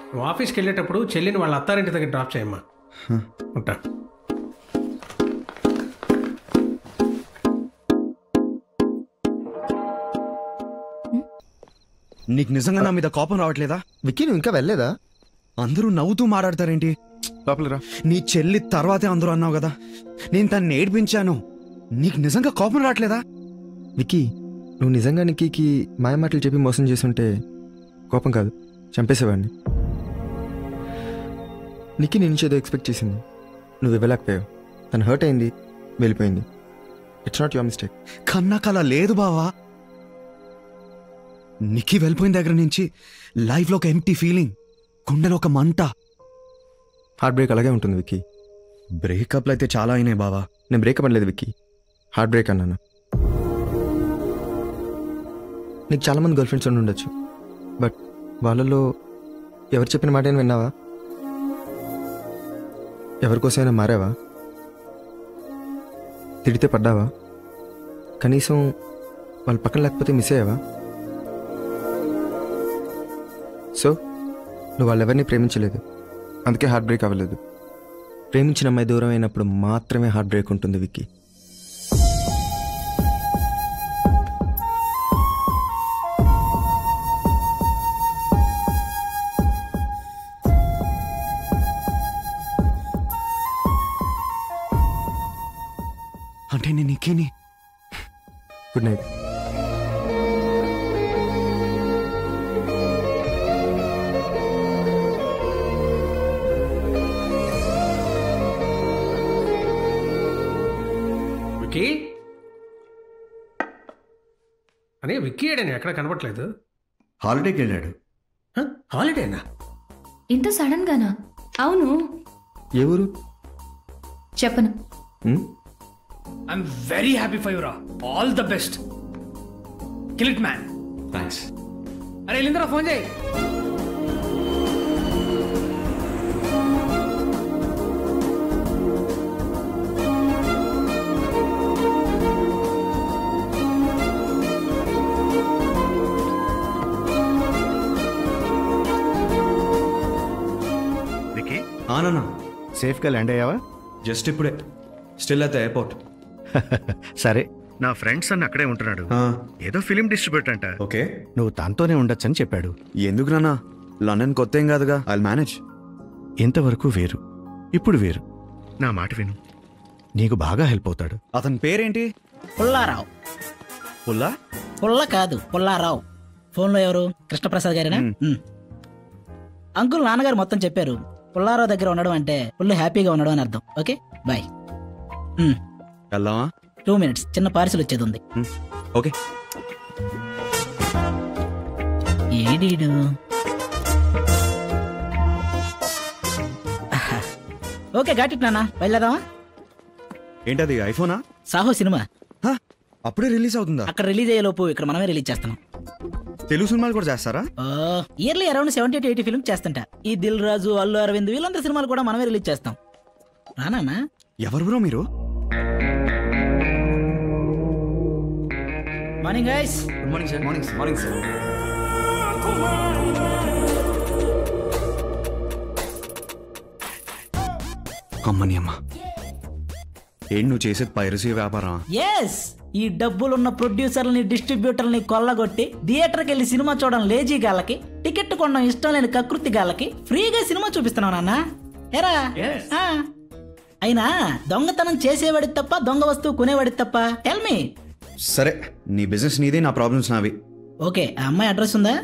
నువ్వు ఆఫీస్కి వెళ్ళేటప్పుడు చెల్లిని వాళ్ళ అత్తారింటి దగ్గర డ్రాప్ చేయమ్మా. ఉంటా. నీకు నిజంగా నా మీద కోపం రావట్లేదా? విక్కీ నువ్వు ఇంకా వెళ్ళలేదా? అందరూ నవ్వుతూ మాట్లాడతారేంటి? లోపలరా. నీ చెల్లి తర్వాతే అందరూ అన్నావు కదా, నేను తన్ని ఏడ్పించాను. నీకు నిజంగా కోపం రావట్లేదా? విక్కీ, నువ్వు నిజంగా నిక్కీకి మాయమాటలు చెప్పి మోసం చేస్తుంటే కోపం కాదు, చంపేసేవాడిని. నిక్కీ నీ నుంచి ఏదో ఎక్స్పెక్ట్ చేసింది, నువ్వు ఇవ్వలేకపోయావు. తను హర్ట్ అయింది, వెళ్ళిపోయింది. It's not your mistake. కన్నాక అలా లేదు బావా. నిక్కీ వెళ్ళిపోయిన దగ్గర నుంచి లైఫ్లో ఒక ఎంప్టీ ఫీలింగ్, గుండెలో ఒక మంట. హార్ట్ బ్రేక్ అలాగే ఉంటుంది విక్కీ. బ్రేకప్లు అయితే చాలా అయినాయి బావా. నేను బ్రేకప్ అనలేదు విక్కీ, హార్ట్ బ్రేక్ అన్నాను. నీకు చాలామంది గర్ల్ ఫ్రెండ్స్ ఉండి ఉండొచ్చు, బట్ వాళ్ళలో ఎవరు చెప్పిన మాట అయినా విన్నావా? ఎవరికోసమైనా మారావా? తిడితే పడ్డావా? కనీసం వాళ్ళ పక్కన లేకపోతే మిస్ అయ్యావా? సో నువ్వు వాళ్ళెవరిని ప్రేమించలేదు, అందుకే హార్ట్ బ్రేక్ అవ్వలేదు. ప్రేమించిన అమ్మాయి దూరం అయినప్పుడు మాత్రమే హార్ట్ బ్రేక్ ఉంటుంది విక్కీ. అంటే నేను నిక్కీని. Good night. విక్కీ అని విక్కీ ఏడని ఎక్కడ కనపట్లేదు. హాలిడేకి వెళ్ళాడు. హాలిడేనా? ఇంత సడన్ గానా? అవును, ఎవరు చెప్పను. ఐఎమ్ వెరీ హ్యాపీ ఫర్ యురా. All the best. Kill it man. Thanks. అరే వెళ్ళిందిరా, ఫోన్ చేయి. విక్కీ ఆనా సేఫ్గా ల్యాండ్ అయ్యావా? జస్ట్ ఇప్పుడే. Still at the airport. సరే, నా ఫ్రెండ్స్ అన్న అక్కడే ఉంటున్నాడు. ఏదో ఫిలిం డిస్ట్రిబ్యూటర్ అంట. ఓకే, నువ్వు తనతోనే ఉండొచ్చని చెప్పాడు. ఎందుకు నాన్న? లండన్ కొత్త ఏం కాదుగా, ఐ మేనేజ్. ఇంతవరకు వేరు, ఇప్పుడు వేరు. నా మాట విను, నీకు బాగా హెల్ప్ అవుతాడు. అతని పేరేంటి? పుల్లారావు. పుల్లా? పుల్ల కాదు, పుల్లారావు. ఫోన్లో ఎవరు? కృష్ణప్రసాద్ గారేనా? అంకుల్ నాన్నగారు మొత్తం చెప్పారు. పుల్లారావు దగ్గర ఉండడం అంటే ఫుల్ హ్యాపీగా ఉండడం అని అర్థం. Okay, bye. వెళ్దామా? 2 minutes, చిన్న పార్సిల్ వచ్చేది ఉంది. ఓకే. ఏడీడు ఓకే, గాట్ ఇట్ నాన్న. బయలుదేరదామా? ఏంటది, ఐఫోనా? సాహో సినిమా అప్పుడే రిలీజ్ అవుతుందా? అక్కడ రిలీజ్ అయ్యే లోపు ఇక్కడ మనమే రిలీజ్ చేస్తున్నాం. తెలుగు సినిమాలు కూడా చేస్తారా? ఇయర్లీ అరౌండ్ 70 to 80 ఫిల్మ్స్ చేస్తుంటా. ఈ దిల్ రాజు, అల్లు అరవింద్ వీళ్ళందరి సినిమాలు కూడా మనమే రిలీజ్ చేస్తాం. రానా? ఎవరు బ్రో మీరు? Morning guys. Good morning sir. Morning morning sir. కమ్మని అమ్మ, ఏంటి నువ్వు చేసేది పైరసీ వ్యాపారం? ఎస్, ఈ డబ్బులున్న ప్రొడ్యూసర్లని డిస్ట్రిబ్యూటర్ని కొల్లగొట్టి థియేటర్కి వెళ్ళి సినిమా చూడడం లేజీ గాళ్ళకి, టికెట్ కొనడం ఇష్టం లేని కకృతి గాళ్ళకి ఫ్రీగా సినిమా చూపిస్తున్నావు నాన్న. ఎరా అయినా దొంగతనం చేసేవాడి తప్ప, దొంగ వస్తువు కొనేవాడి తప్ప? Tell me. సరే, నీ బిజినెస్ నీది, నా ప్రాబ్లమ్స్ నావి. ఓకే, ఆ అమ్మాయి అడ్రస్ ఉందా?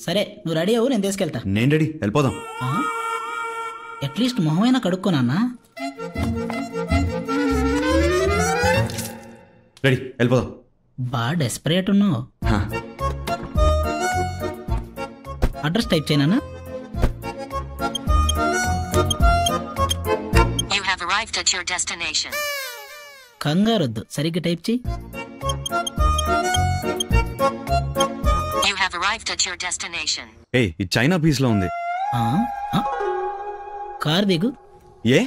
సరే, నువ్వు రెడీ అవ్వు, నేను తీసుకెళ్తా. నేను రెడీ, వెళ్ళిపోదాం. అట్లీస్ట్ మొహమైనా కడుక్కోనన్నా. రెడీ, వెళ్ళిపోదాం. బా డెస్పరేట్ ఉన్నావు. అడ్రస్ టైప్ చేయనా? You have arrived at your destination. కంగారొద్దు, సరిగ్గా టైప్ చేయి. You have arrived at your destination. ఏయ్, ఇది చైనా పీస్ లో ఉంది. కార్ దిగు. ఏ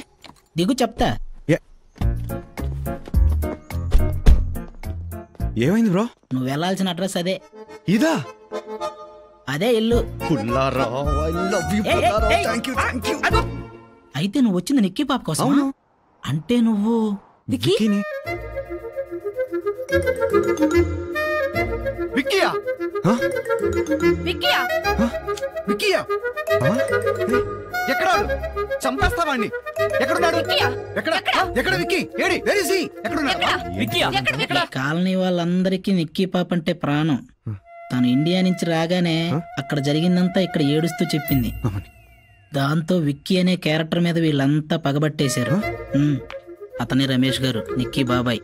దిగు చెప్తా. ఏమైంది బ్రో? నువ్వు వెళ్ళాల్సిన అడ్రస్ అదే. ఇదా? అదే ఇల్లు. అయితే నువ్వు వచ్చింది నిక్కీ పాప కోసం? అంటే నువ్వు విక్కీని? విక్కీయా? విక్కీయా? విక్కీయా? ఎక్కడ చంపేస్తావాణ్ణి? ఎక్కడున్నాడు? ఎక్కడ Vicky? AD, where is he? ఎక్కడున్నాడు? కాలనీ వాళ్ళందరికీ నిక్కీ పాప అంటే ప్రాణం. తను ఇండియా నుంచి రాగానే అక్కడ జరిగిందంతా ఇక్కడ ఏడుస్తూ చెప్పింది. దాంతో విక్కీ అనే క్యారెక్టర్ మీద వీళ్ళంతా పగబట్టేశారు. అతనే రమేష్ గారు, నిక్కీ బాబాయ్.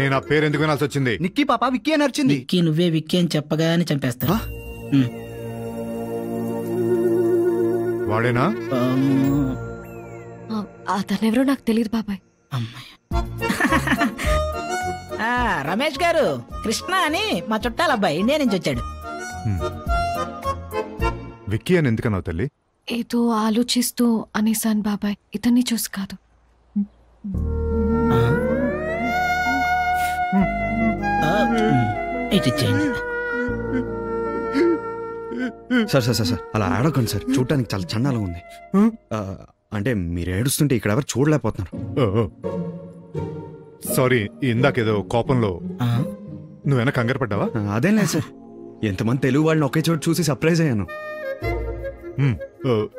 నేను ఆ పేరు ఎందుకు వినాల్సి వచ్చింది? నిక్కీ పాప విక్కీ అని అరిచింది. నిక్కీ నువ్వే విక్కీ అని చెప్పగానే చంపేస్తారు. వాడేనా? అతనెవరో నాకు తెలియదు బాబాయ్. రమేష్ గారు, కృష్ణ అని మా చుట్టాల అబ్బాయి, ఇండియా నుంచి వచ్చాడు. విక్కీ అని ఎందుకన్నావు తల్లి? ఏదో ఆలోచిస్తూ అనేసాను బాబాయ్, ఇతన్ని చూసి కాదు. సార్ సార్ సార్ సార్, అలా ఆడకండి సార్, చూడటానికి చాలా చండాలంగా ఉంది. అంటే మీరు ఏడుస్తుంటే ఇక్కడ ఎవరు చూడలేకపోతున్నారు. సారీ, ఇందాకేదో కోపంలో నువ్వేనా కంగారు పడ్డావా? అదేం లేదు సార్, ఎంతమంది తెలుగు వాళ్ళని ఒకే చోటు చూసి సర్ప్రైజ్ అయ్యాను.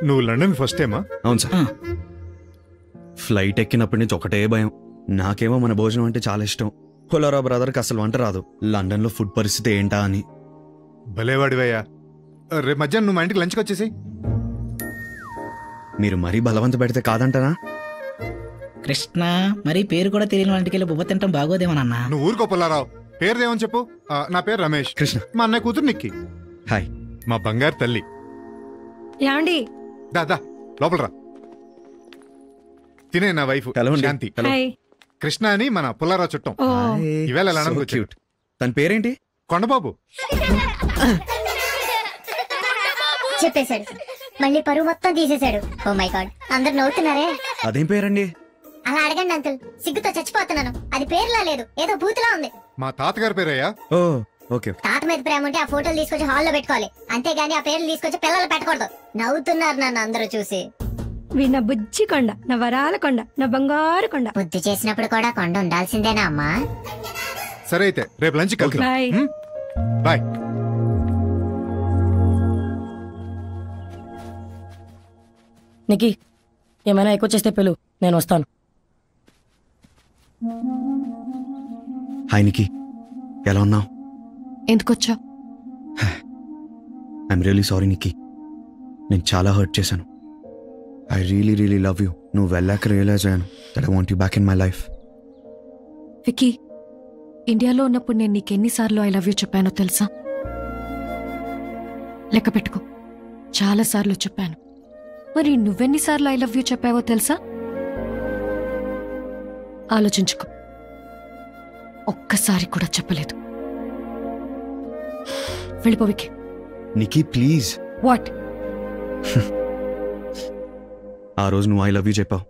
నువ్వు లండన్ ఫస్ట్ టైమా? అవును సార్. ఫ్లైట్ ఎక్కినప్పటి నుంచి ఒకటే భయం. నాకేమో మన భోజనం అంటే చాలా ఇష్టం. పుల్లారావు బ్రదర్కి అసలు వంట రాదు. లండన్లో ఫుడ్ పరిస్థితి ఏంటా అని. భలేవాడివయ్యా. రేపు మధ్యాహ్నం నువ్వు మా ఇంటికి లంచ్కి వచ్చేసి. మీరు మరీ బలవంత పెడితే కాదంటానా? కృష్ణ మరి పేరు కూడా తెలియని వాళ్ళకి వెళ్ళి బువ్వ తింటాం బాగోదేమోనన్నా. నువ్వు ఊరుకో పుల్లారావు. పేరుదేమని చెప్పు. నా పేరు రమేష్. కృష్ణ. మా అన్నయ్య కూతురు నిక్కి. హాయ్. మా బంగారు తల్లి. ఏమండి? దా లోపల రా. తినే నా వైఫ్ శాంతి. కృష్ణ అని మన పుల్లారావు చుట్టం. ఈవేళ క్యూట్. తన పేరేంటి? కొండబాబు. చెప్పేశాడు, మళ్ళీ పరువు మొత్తం తీసేశాడు. ఓ మై గాడ్, అందరు నవ్వుతున్నారే. అదేం పేరండి? అలా అడగండి అంకుల్, సిగ్గుతో చచ్చిపోతున్నాను. అది పేరులా లేదు, ఏదో బూతులా ఉంది. మా తాతగారి పేరయ్యా. ఓ ఓకే. తాత మీద ప్రేమ ఉంటే ఆ ఫోటోలు తీసుకొచ్చి హాల్లో పెట్టుకోవాలి, అంతేగాని ఆ పేర్లు తీసుకొచ్చి పిల్లలు పెట్టకూడదు. నవ్వుతున్నారు నన్ను అందరూ చూసి. వీడు నా బుజ్జి కొండ, నా వరాల కొండ, నా బంగారు కొండ. బుద్ధి చేసినప్పుడు కూడా కొండ ఉండాల్సిందేనా అమ్మా? సరే అయితే రేపు లంచ్ బాయ్. బాయ్. నికీ, ఏమైనా ఎక్కువ చేస్తే పిలు, నేను వస్తాను. హాయ్ నికీ, ఎలా ఉన్నావు? ఎందుకొచ్చా? ఐఎమ్ రియలీ సారీ నికీ, నేను చాలా హర్ట్ చేశాను. I really love you. నువ్వు వెళ్ళాక రియలైజ్ అయ్యాను that I want you back in my life. Vicky, ఇండియాలో ఉన్నప్పుడు నేను నీకెన్నిసార్లు ఐ లవ్ యూ చెప్పానో తెలుసా? లెక్క పెట్టుకో, చాలాసార్లు చెప్పాను. మరి నువ్వెన్నిసార్లు ఐ లవ్ యూ చెప్పావో తెలుసా? ఆలోచించుకో. ఒక్కసారి కూడా చెప్పలేదు. వెళ్ళిపో వికీ. నికీ ప్లీజ్. వాట్? ఆ రోజు నువ్వు ఐ లవ్ యూ చెప్పావు,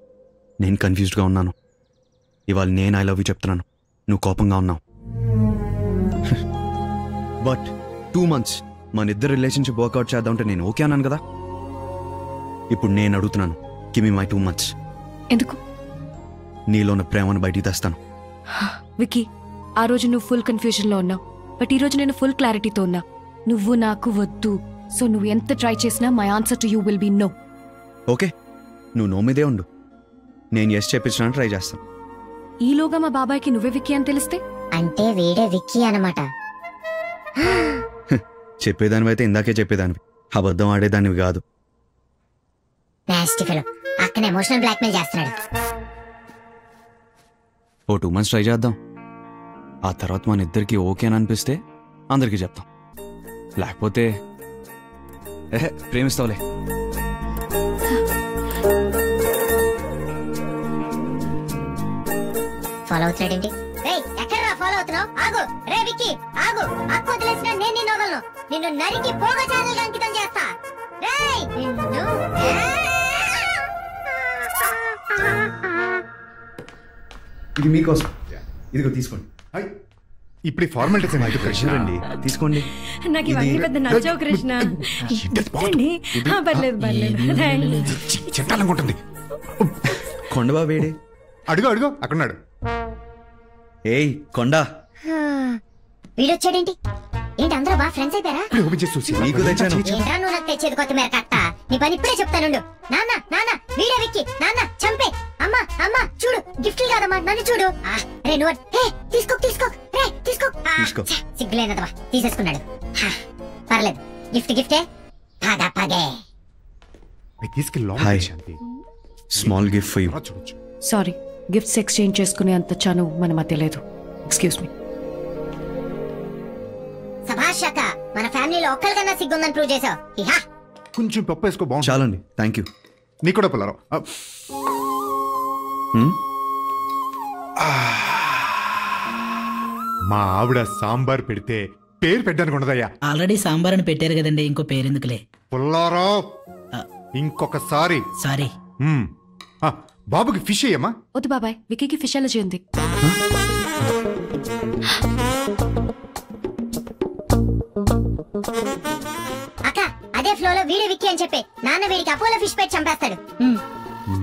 నేను కన్ఫ్యూజ్డ్గా ఉన్నాను. ఇవాళ నేను ఐ లవ్ యూ చెప్తున్నాను, నువ్వు కోపంగా ఉన్నావు. బట్ 2 months మన ఇద్దరు రిలేషన్షిప్ వర్కౌట్ చేద్దామంటే నేను ఓకే అన్నాను కదా. ఇప్పుడు నేను అడుగుతున్నాను, గివ్ మీ మై 2 months. ఎందుకు? నీలో ఉన్న ప్రేమను బయటికి తెస్తాను. వికీ, ఆ రోజు నువ్వు ఫుల్ కన్ఫ్యూజన్లో ఉన్నావు, బట్ ఈ రోజు నేను ఫుల్ క్లారిటీతో ఉన్నా. నువ్వు నాకు వద్దు. సో నువ్వు ఎంత ట్రై చేసినా my answer to you will be no. Okay, నువ్వు నో మీదే ఉండు, నేను ఎస్ చెప్పించడానికి ట్రై చేస్తాను. ఈలోగా మా బాబాయ్కి నువ్వే విక్కీ అని తెలిస్తే? అంటే వీడే విక్కీ అన్నమాట. చెప్పేదానివి అయితే ఇందాకే చెప్పేదానివి, అబద్ధం ఆడేదానివి కాదు. నాస్టీ ఫెలో, అక్కనే ఎమోషనల్ బ్లాక్మెయిల్ చేస్తున్నాడు. ఓ 2 months ట్రై చేద్దాం. ఆ తర్వాత మన ఇద్దరికి ఓకే అని అనిపిస్తే అందరికీ చెప్తాం, లేకపోతే ప్రేమిస్తావులే. ఫాలో అవుతున్నాడేంటి? రేయ్, ఎక్కడ్రా ఫాలో అవుతున్నావు? ఆగు రే విక్కీ, ఆగు. అక్క వదిలేసిన నేను నిన్ను వదలను. నిన్ను నరికి పోగ ఛానల్ అంకితం చేస్తా. రేయ్ నిన్ను. ఇది మీకోసం, ఇదిగో తీసుకోండి. ఇప్పుడు ఫార్మాలిటీస్ అండి, తీసుకోండి. నాకు ఇవన్నీ పెద్ద నచ్చవు కృష్ణ. ఏంటి? పర్లేదు పర్లేదు. చెట్టాలనుకుంటుంది. కొండబాబేడి? అడుగు అక్కడున్నాడు. ఏయ్ కొండ, వీడొచ్చాడేంటి? ఏంటి అందరూ బాగా ఫ్రెండ్స్ అయిపోయారా? నీకు తెచ్చాను. ఏంట్రా నువ్వు నాకు తెచ్చేది కొత్తిమీర కట్ట? నీ పని ఇప్పుడే చెప్తానుండు. నాన్న వీడే విక్కీ. నాన్న చంపే. అమ్మా చూడు, గిఫ్ట్ కాదమ్మా, నన్ను చూడు. రే నువ్వు తీసుకో రే తీసుకో. సిగ్గులేనదవా, తీసేసుకున్నాడు. పర్లేదు, గిఫ్టే. పగే hi, small gift for you. Sorry, gifts exchange చేసుకునే అంత చనువు మన మధ్య లేదు. Excuse me. సభాష్ అక్క, మన ఫ్యామిలీలో ఒక్కరికన్నా సిగ్గుందని ప్రూవ్ చేసావు. కొంచెం పప్పు వేసుకో, బాగుంది. చాలండి, థ్యాంక్ యూ. నీ కూడా పుల్లారావు. మా ఆవిడ సాంబార్ పెడితే పేరు పెట్టడానికి ఉండదయ్యా. ఆల్రెడీ సాంబార్ అని పెట్టారు కదండి, ఇంకో పేరెందుకులే. పుల్లారావు, ఇంకొకసారి సారీ. బాబుకి ఫిష్ అయ్యమ్మా. వద్దు బాబాయ్, విక్కీకి ఫిష్ అలర్జీ ఉంది. అక్క, అదే ఫ్లోలో వీడే విక్కీ అని చెప్పి నాన్న వీడికి అపోలో ఫిష్ పెట్టి చంపేస్తాడు.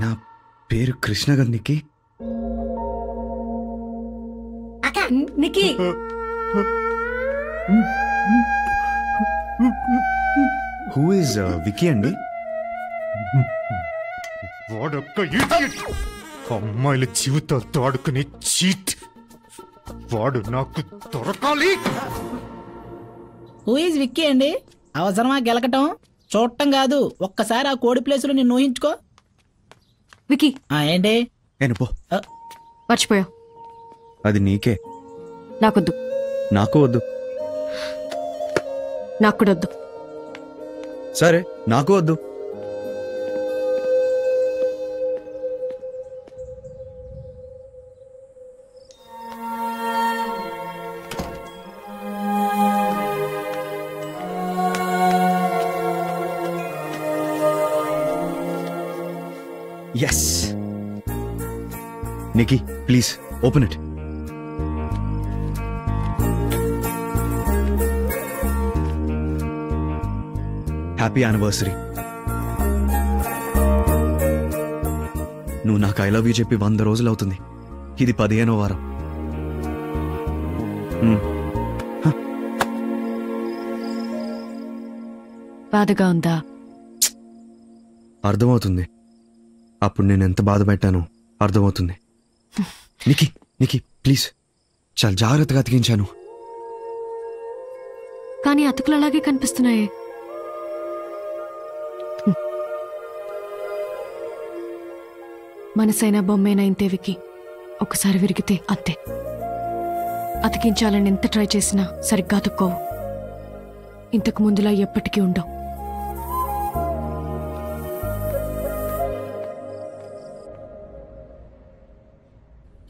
నా పేరు కృష్ణ గారు. నికీ, అక్క నికీ. హూ ఇస్ విక్కీ అండి? వాడొక్క ఇడియట్. అమ్మాయిల జీవితాలతో ఆడుకునే చీట్. వాడు నాకు దొరకాలి. హూ ఈజ్ విక్కీ అండి? అవసరమా గెలకటం? చూడటం కాదు, ఒక్కసారి ఆ కోడి ప్లేసులో నిన్ను ఊహించుకో. విక్కీ, ఏంటి? పో. మర్చిపోయా. అది నీకే. నాకొద్దు. నాకు వద్దు. నాకు కూడా వద్దు. సరే నాకు వద్దు. Yes. Nikki please open it. Happy anniversary. నువ్వు నాకు ఐ లవ్ యూ చెప్పి 100 రోజులు అవుతుంది. ఇది 15వ వారం. బాధగా ఉందా? అర్థమవుతుంది. అప్పుడు నేను ఎంత బాధ పెట్టానో అర్థమవుతుంది. నికీ నికీ ప్లీజ్, చాలా జాగ్రత్తగా అతికించాను. కానీ అతుకులు అలాగే కనిపిస్తున్నాయే. మనసైనా బొమ్మేనా ఇంతే వికి. ఒకసారి విరిగితే అంతే. అతికించాలని ఎంత ట్రై చేసినా సరిగ్గా అతుక్కోవు. ఇంతకు ముందులా ఎప్పటికీ ఉండవు.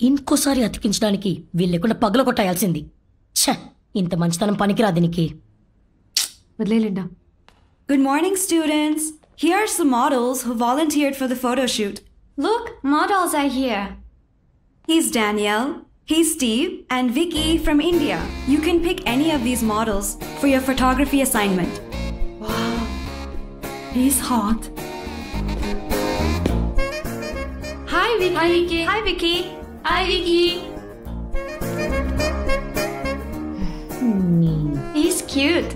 ఇంకోసారి అతికించడానికి వీళ్ళెకుండా పగల కొట్టాల్సింది. ఛ, ఇంత మంచితనం పనికిరాదు నీకు. వదిలేలేండా. Good morning, students. Here's the models who volunteered for the photo shoot. Look, models are here. He's Danielle, he's Steve, and Vicky from India. You can pick any of these models for your photography assignment. Wow, he's hot. Hi, Vicky. Hi, Vicky. Hi, Vicky. Hi, Vicky. He's cute.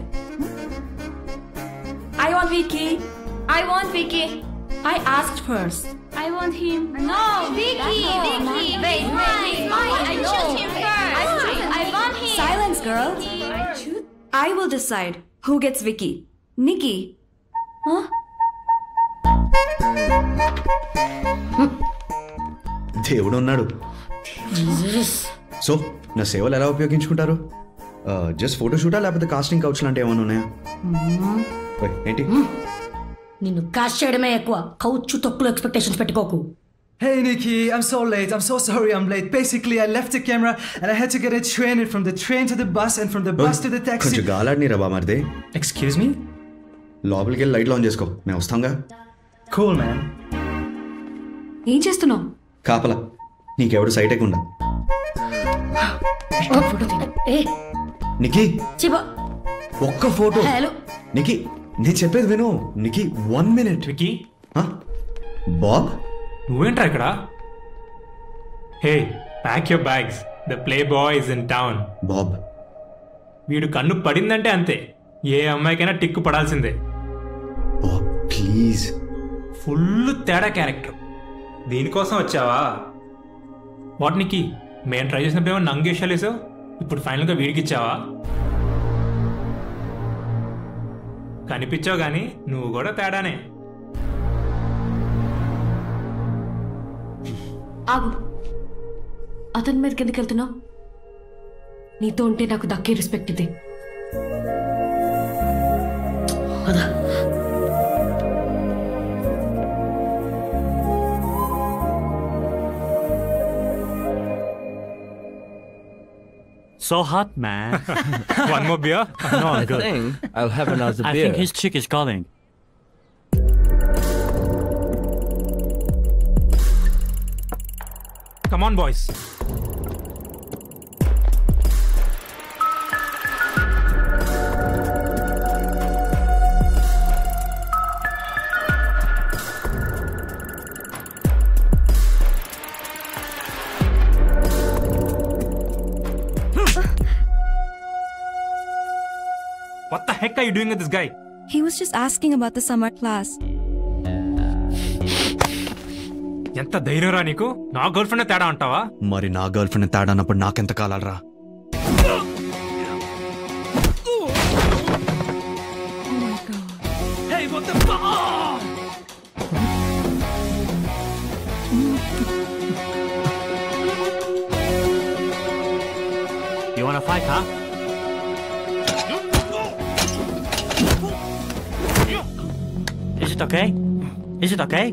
I want Vicky. I want Vicky. I asked first. I want him. No, Vicky. Vicky. Wait, I choose him first. I want him. Silence, girl. I will decide who gets Vicky. Nikki. Huh? దేవుడు ఉన్నాడు. So నా సేవలు ఎలా ఉపయోగించుకుంటారు? Just photo షూటా లేకపోతే casting couch లాంటి ఏమైనా ఉన్నాయా? ఏంటి? నిన్ను కాస్ట్ చేయడమే ఎక్కువ. కౌచు తక్కువ ఎక్స్పెక్టేషన్స్ పెట్టుకోకు. Hey Nikki, I'm so late. I'm so sorry I'm late. Basically, I left the camera and I had to get a train and from the train to the bus and from the bus to the taxi. కొంచెం గాలాడిని రా బామర్దే. Excuse me? లోపలికి వెళ్ళి లైట్లు on చేసుకో, నేను వస్తాంగా. Cool, man. ఏం చేస్తున్నావు? కాపలా, నీకెవడు సైట్ ఎక్కుండా. నికీ ఒక్క ఫోటో. నికీ నేను చెప్పేది విను. నికీ 1 minute. వికీ బాబ్ నువ్వేంట్రా ఇక్కడ? Hey, pack your bags. The playboy is in town. Bob వీడు కన్ను పడిందంటే అంతే. ఏ అమ్మాయికైనా టిక్కు పడాల్సిందే. Bob please. ఫుల్ తేడా క్యారెక్టర్. దీనికోసం వచ్చావా? వాటినికి మేము ట్రై చేసినప్పుడు ఏమో నంగేషాలు వేసావు. ఇప్పుడు ఫైనల్గా వీడికి ఇచ్చావా? కనిపించావు కానీ నువ్వు కూడా తేడానే. ఆగు. అతని మీదకి ఎందుకు వెళ్తున్నావు? నీతో ఉంటే నాకు దక్కే రెస్పెక్ట్ ఇది. So hot, man. One more beer? No, I'm I good. think I'll have another I beer. think his chick is calling. Come on, boys. What the heck are you doing with this guy? He was just asking about the summer class. ఎంత ధైర్యంరా నీకు? నా girl friend తేడా అంటావా? మరి నా girl friend తేడా అన్నప్పుడు నాకెంత కాలాలరా? Hey, what the fuck? wanna fight, huh? Is it okay? Is it okay?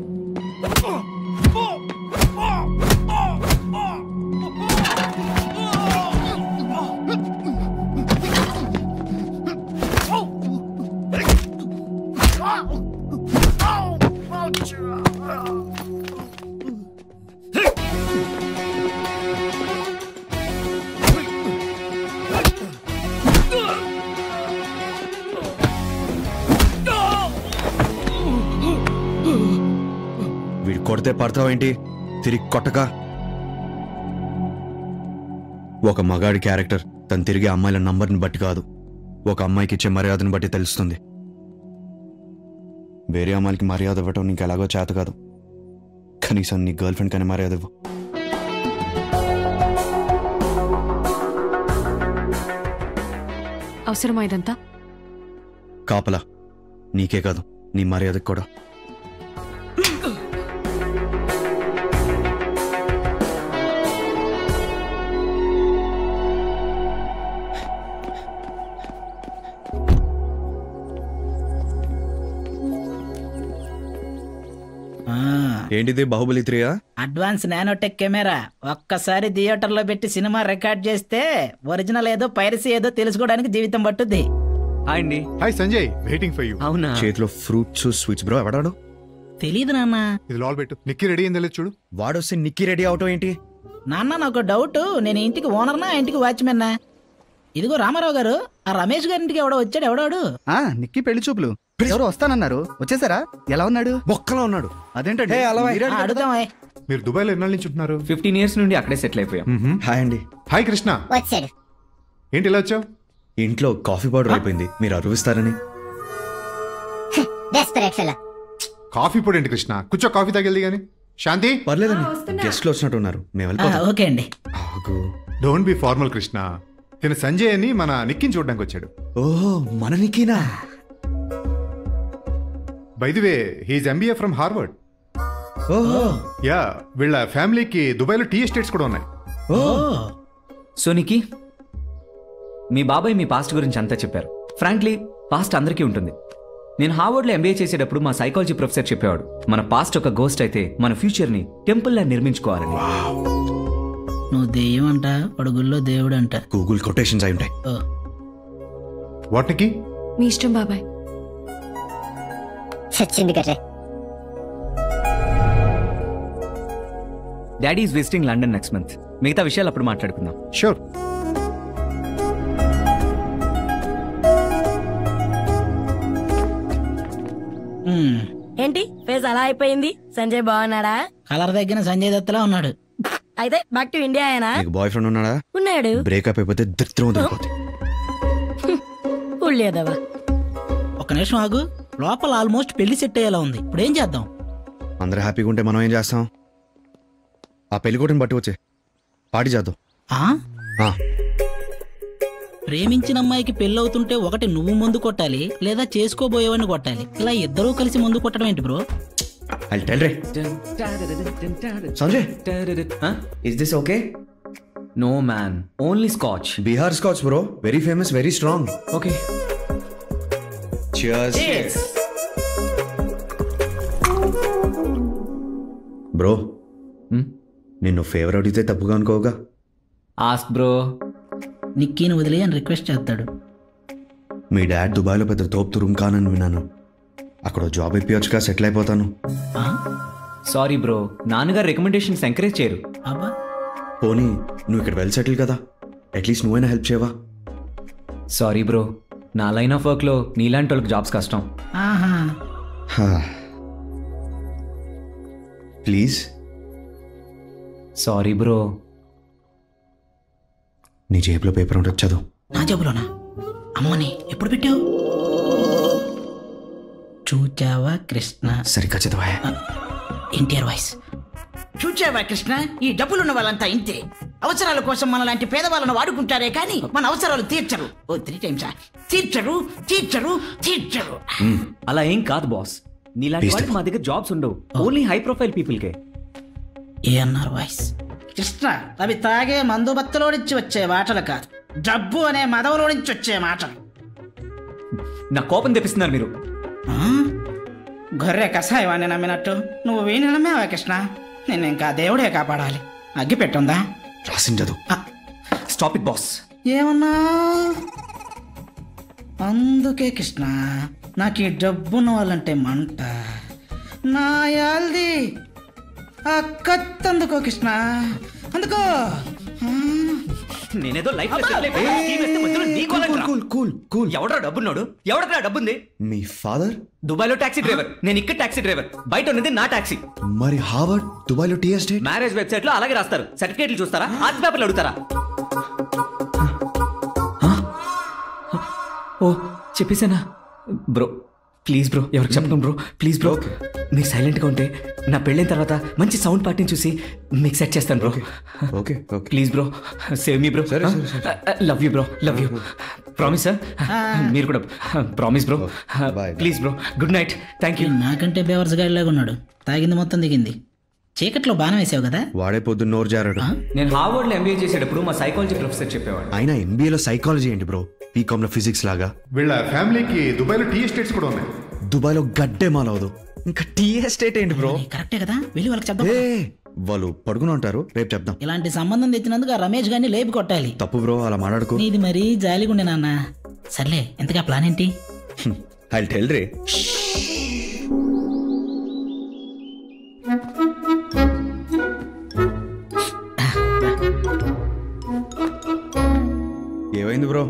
వీడు కొడితే పడతావేంటి? తిరిగి కొట్టక. ఒక మగాడి క్యారెక్టర్ తను తిరిగే అమ్మాయిల నంబర్ని బట్టి కాదు, ఒక అమ్మాయికి ఇచ్చే మర్యాదను బట్టి తెలుస్తుంది. వేరే అమ్మాయిలకి మర్యాద ఇవ్వటం నీకు ఎలాగో చేత కాదు, కనీసం నీ గర్ల్ ఫ్రెండ్ కానీ మర్యాద ఇవ్వు. అవసరమా ఇదంతా? కాపలా నీకే కాదు, నీ మర్యాదకు కూడా. ఏంటిది, బాహుబలి 3? Advance nanotech camera. ఒక్కసారి థియేటర్లో పెట్టి సినిమా రికార్డ్ చేస్తే ఒరిజినల్ ఏదో పైరసీ ఏదో తెలుసుకోవడానికి జీవితం పట్టుద్ది. హాయ్ అండి. Hi Sanjay, waiting for you. అవునా? చేతిలో ఫ్రూట్స్ స్వీట్స్. బ్రో ఎవడాడు? తెలీదు నాన్న. ఇది లాల్ పెట్టు. నిక్కీ రెడీ అయింది లేదు చూడు. వాడొస్తే నిక్కీ రెడీ అవటం ఏంటి? నాన్న నాకు డౌట్, నేను ఇంటికి ఓనర్నా ఇంటికి వాచ్మెన్నా? ఇదిగో రామారావు గారు, ఆ రమేష్ గారింటికి ఎవడో వచ్చాడు. ఎవడాడు? నిక్కీ పెళ్లి చూపులు ఎవరు వస్తానన్నారు, వచ్చేసారా? ఎలా ఉన్నాడు? బొక్కలో ఉన్నాడు. అదేంటండి? అడుగుతామా? మీరు దుబాయ్లో ఎన్నాళ్ళ నుంచి ఉంటున్నారు? 15 years నుండి అక్కడే సెటిల్ అయిపోయాం. హాయ్ అండి. హాయ్ కృష్ణ. వచ్చాడు. ఏంటి ఇలా వచ్చావు? ఇంట్లో కాఫీ పౌడర్ అయిపోయింది, మీరు అరువిస్తారని. కాఫీ పొడి ఏంటి కృష్ణ? కూర్చో, కాఫీ తాగెళ్ళి గాని. శాంతి. పర్లేదండి, గెస్ట్లు వచ్చినట్టున్నారు, మేము వెళ్ళిపోతాం. ఓకే అండి. Don't be formal Krishna. తిన సంజయ్ అని మన నిక్కిని చూడడానికి వచ్చాడు. ఓహో, మన నిక్కీనా? By the way, he's MBA from Harvard. ఓహో. యా, వీళ్ళ ఫ్యామిలీకి దుబాయ్లో టీ ఎస్టేట్స్ కూడా ఉన్నాయి. సో నిక్కీ, మీ బాబాయ్ మీ పాస్ట్ గురించి అంతా చెప్పారు. ఫ్రాంక్లీ పాస్ట్ అందరికీ ఉంటుంది. నేను హార్వర్డ్లో ఎంబీఏ చేసేటప్పుడు మా సైకాలజీ ప్రొఫెసర్ చెప్పేవాడు, మన పాస్ట్ ఒక గోస్ట్ అయితే మన ఫ్యూచర్ని టెంపుల్లా నిర్మించుకోవాలని. నువ్వు దెయ్యం అంట, పడుగుల్లో దేవుడు అంట. గూగుల్ కొటేషన్స్ అయి ఉంటాయి. వాటికి మీ ఇష్టం బాబాయ్. సచ్చింది కట్టే. Daddy is visiting London next month. మిగతా విషయాలు అప్పుడు మాట్లాడుకుందాం. షూర్. ఏంటి ఫేస్ అలా అయిపోయింది? సంజయ్ బాగున్నాడా? కలర్ తగ్గిన సంజయ్ దత్తలా ఉన్నాడు. అయితే బ్యాక్ టు ఇండియా అయినా? నీకు బాయ్ ఫ్రెండ్ ఉన్నాడా? ఉన్నాడు. బ్రేకప్ అయిపోతే దరిద్రం వదిలిపోతుంది. ఉళ్ళేదవా. ఒక నిమిషం ఆగు, లోపల ఆల్మోస్ట్ పెళ్లి సెట్ అయ్యేలా ఉంది. ఇప్పుడు ఏం చేద్దాం? అందరూ హ్యాపీగా ఉంటే మనం ఏం చేస్తాం? ఆ పెళ్లి కొట్టిని బట్టి వచ్చే పార్టీ చేద్దాం. ప్రేమించిన అమ్మాయికి పెళ్లి అవుతుంటే ఒకటి నువ్వు ముందు కొట్టాలి, లేదా చేసుకోబోయేవాడిని కొట్టాలి. ఇలా ఇద్దరూ కలిసి ముందు కొట్టడం ఏంటి bro? I'll tell Ray. Sanjay, is this okay? No man, only Scotch. Bihar Scotch, bro. Very famous, very strong. Okay. Cheers. Cheers. Bro, నిన్ను ఫేవర్ అడిగితే తప్పుగా అనుకోగా? Ask bro. నిక్కీని వదిలే అని రిక్వెస్ట్ చేస్తాడు. మీ డాడ్ దుబాయ్లో పెద్ద తోపు రూమ్ కానని విన్నాను. అక్కడ జాబ్ ఇప్పించగా సెటిల్ అయిపోతాను. సారీ బ్రో, నాన్నగారు రికమెండేషన్స్ ఎంకరేజ్ చేయరు. పోనీ నువ్వు ఇక్కడ వెల్ సెటిల్ కదా, అట్లీస్ట్ నువ్వైనా హెల్ప్ చేయవా? సారీ బ్రో, నా లైన్ ఆఫ్ వర్క్లో నీలాంటి వాళ్ళకి జాబ్స్ కష్టం. ప్లీజ్. Sorry bro. నీ జేబులో పేపర్ ఉంటుంది, చదువు. నా జేబులోనా? అమ్మని ఎప్పుడు పెట్టావు? చూచావా కృష్ణ? సరిగ్గా చదవా. ఎన్టీఆర్ వాయిస్. చూచావా కృష్ణ, ఈ డబ్బులున్న వాళ్ళంతా ఇంతే. అవసరాల కోసం మన లాంటి పేదవాళ్ళను వాడుకుంటారే కానీ మన అవసరాలు తీర్చరు. ఓ 3 times తీర్చరు తీర్చరు తీర్చరు. అలా ఏం కాదు బాస్, నీలాంటి వాళ్ళకి మా దగ్గర జాబ్స్ ఉండవు. ఓన్లీ హై ప్రొఫైల్ పీపుల్కే. ఏఎన్ఆర్ వాయిస్. కృష్ణ, అవి తాగే మందు బత్తలోడిచ్చి వచ్చే మాటలు కాదు, జబ్బు అనే మదవులో నుంచి వచ్చే మాటలు. నా కోపం తెప్పిస్తున్నారు మీరు. గొర్రె కషాయవాన్ని నమ్మినట్టు నువ్వు వీణి నమ్మావా కృష్ణ? నిన్ను ఇంకా దేవుడే కాపాడాలి. అగ్గి పెట్టుందా? రాసిండదు. Stop it boss. ఏమన్నా? అందుకే కృష్ణ నాకు ఈ డబ్బున్న వాళ్ళంటే మంట. నా యాల్ది అక్కత్తందుకో కృష్ణ, అందుకో. నేనేదో లైఫ్ ఎవడరా డబ్బున్నాడు? ఎవడరా డబ్బుంది? మీ ఫాదర్ దుబాయ్లో టాక్సీ డ్రైవర్, నేను ఇక్కడ టాక్సీ డ్రైవర్. బయట ఉన్నది నా టాక్సీ. మరి హార్వర్డ్ దుబాయ్లో టీ ఎస్టేట్. మ్యారేజ్ వెబ్సైట్ లో అలాగే రాస్తారు. సర్టిఫికేట్లు చూస్తారా? ఆర్ట్ పేపర్లు అడుగుతారా? ఓ చెప్పేసానా? బ్రో ప్లీజ్ బ్రో, ఎవరికి చెప్పను బ్రో, ప్లీజ్ బ్రో. మీరు సైలెంట్గా ఉంటే నా పెళ్ళైన తర్వాత మంచి సౌండ్ పార్టీని చూసి మీకు సెట్ చేస్తాను bro. Okay please bro, save me bro. Love you bro, love you. Promise sir? మీరు కూడా promise bro. Please bro, good night. Thank you. నాకంటే బేవర్స్ గాడిలాగా ఉన్నాడు. తాగింది మొత్తం దిగింది. చీకట్లో బాణం వేసావు కదా? వాడే పొద్దున్న నోరు జారాడు. నేను హార్వర్డ్ లో ఎంబీఏ చేసేటప్పుడు మా సైకాలజీ ప్రొఫెసర్ చెప్పేవాడు. అయినా ఎంబీఏలో సైకాలజీ ఏంటి బ్రో? బీకామ్ లో ఫిజిక్స్ లాగా. వీళ్ళ ఫ్యామిలీకి దుబాయ్లో టీ ఎస్టేట్స్ కూడా ఉన్నాయి. దుబాయ్లో గడ్డే మాలవదు, ఇంకా టీ ఎస్టేట్ ఏంటి బ్రో? కరెక్టే కదా, వెళ్ళి వాళ్ళకి చెప్దాం. వాళ్ళు పడుకుని ఉంటారు, రేపు చెప్దాం. ఇలాంటి సంబంధం తెచ్చినందుకు ఆ రమేష్ గారిని లేపి కొట్టాలి. తప్పు బ్రో, అలా మాట్లాడుకో. నీది మరీ జాలిగుండే నాన్న. సర్లే, ఎంతగా ప్లాన్ ఏంటి? ఐ విల్ టెల్ రే. ఏమైంది బ్రో?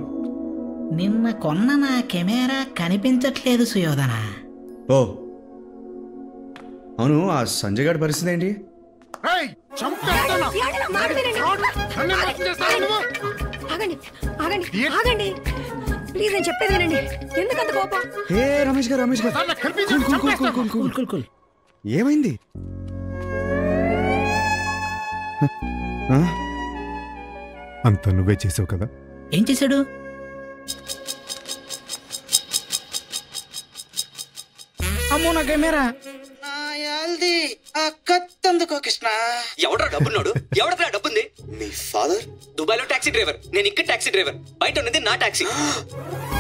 నిన్న కొన్న నా కెమెరా కనిపించట్లేదు సుయోధన. ఓ అవును, ఆ సంజయ్ గారి పరిస్థితి ఏంటి? ప్లీజ్ నేను చెప్పేది వినండి. ఎందుకంత కోపం? హే రమేష్ గారు, రమేష్ గారు, ఏమైంది? అంత నువ్వే చేసావు కదా? ఏం చేశాడు? అమ్మో నా కెమెరా. అక్కత్తందుకో కృష్ణ. ఎవడరా డబ్బున్నాడు? ఎవడరా డబ్బుంది? మీ ఫాదర్ దుబాయ్లో టాక్సీ డ్రైవర్, నేను ఇక్కడ టాక్సీ డ్రైవర్. బయట ఉన్నది నా టాక్సీ.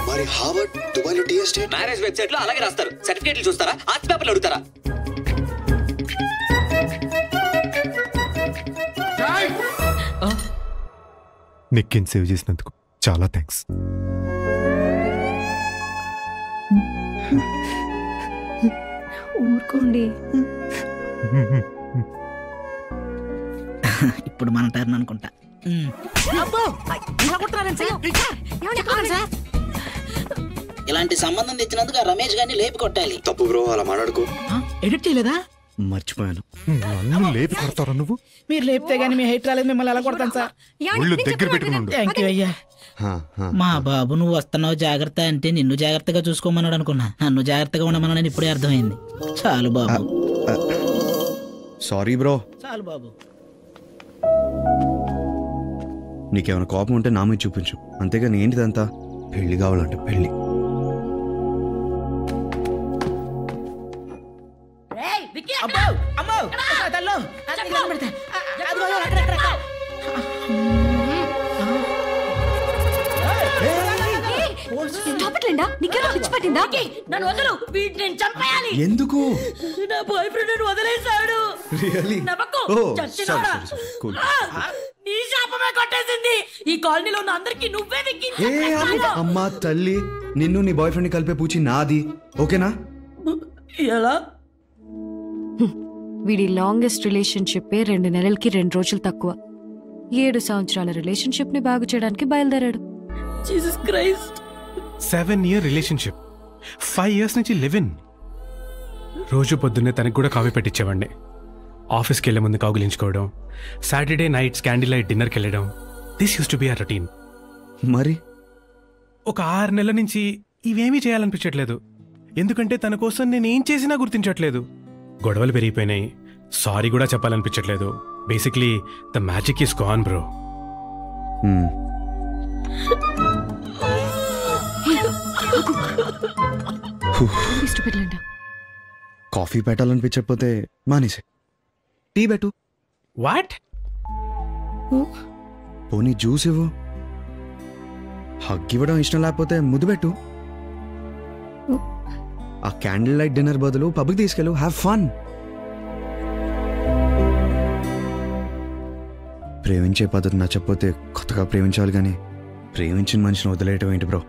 మరి హార్వర్డ్ దుబాయ్లో టీ ఎస్టేట్. మ్యారేజ్ వెబ్సైట్ లో అలాగే రాస్తారు. సర్టిఫికేట్లు చూస్తారా? ఆర్ట్ పేపర్లు అడుగుతారా? నిక్కిని సేవ్ చేసినందుకు చాలా థ్యాంక్స్. ఊరుకోండి. ఇప్పుడు మన టర్న్ అనుకుంటా. ఇలాంటి సంబంధం తెచ్చినందుకు ఆ రమేష్ గారిని లేపి కొట్టాలి. తప్పు బ్రో, అలా మాట్లాడుకో. ఎడిట్ చేయలేదా? మర్చిపోయాను. నన్ను లేపి కొడతారా నువ్వు? మీరు లేపితే గానీ మీ హైట్ రాలేదు, మిమ్మల్ని ఎలా కొడతాను సార్? దగ్గర పెట్టుకున్నాడు. థ్యాంక్ యూ అయ్యా. మా బాబు నువ్వు వస్తున్నావు జాగ్రత్త అంటే నిన్ను జాగ్రత్తగా చూసుకోమన్నాడు అనుకున్నా. నన్ను జాగ్రత్తగా ఉండమన్నాడని ఇప్పుడే అర్థమైంది. చాలు బాబు. Sorry bro. చాలు బాబు. నీకేమైనా కోపం ఉంటే నా మీద చూపించు, అంతేగాని ఏంటిదంతా? పెళ్లి కావాలంటే పెళ్లి. ఎందుకు? నా బాయ్ ఫ్రెండ్ నన్ను వదిలేశాడు. నీ శాపమే కొట్టేసింది. ఈ కాలనీలో ఉన్న అందరికి నువ్వే అమ్మా తల్లి, నిన్ను నీ బాయ్ ఫ్రెండ్ కలిపే పూచి నాది, ఓకేనా? ఎలా? వీడి లాంగెస్ట్ రిలేషన్షిప్ 2 నెలలకి 2 రోజులు తక్కువ. 7 సంవత్సరాల రిలేషన్షిప్ ని బాగు చేయడానికి బయలుదేరాడు. Jesus Christ. 7 year relationship, 5 years నుంచి లివ్ ఇన్. రోజు పొద్దున్నే తనకు కూడా కాఫీ పెట్టించేవాడిని. ఆఫీస్కి వెళ్ళే ముందు కౌగిలించుకోవడం, సాటర్డే నైట్స్ క్యాండిల్ లైట్ డిన్నర్కి వెళ్ళడం. దిస్ యూస్ టు బి ఆ రొటీన్. మరి ఒక 6 నెలల నుంచి ఇవేమీ చేయాలనిపించట్లేదు. ఎందుకంటే తన కోసం నేను ఏం చేసినా గుర్తించట్లేదు. గొడవలు పెరిగిపోయినాయి. సారీ కూడా చెప్పాలనిపించట్లేదు. Basically the magic is gone bro. Coffee పెట్టాలనిపించకపోతే మానేసే, టీ పెట్టు. వాట్? పోనీ జ్యూస్ ఇవ్వు. హగ్ ఇవ్వడం ఇష్టం లేకపోతే ముద్దు పెట్టు. ఆ క్యాండిల్ లైట్ డిన్నర్ బదులు పబ్కి తీసుకెళ్ళు. Have fun. ప్రేమించే పద్ధతి నచ్చకపోతే కొత్తగా ప్రేమించాలి, కానీ ప్రేమించిన మనిషిని వదిలేయటం ఏంటి బ్రో?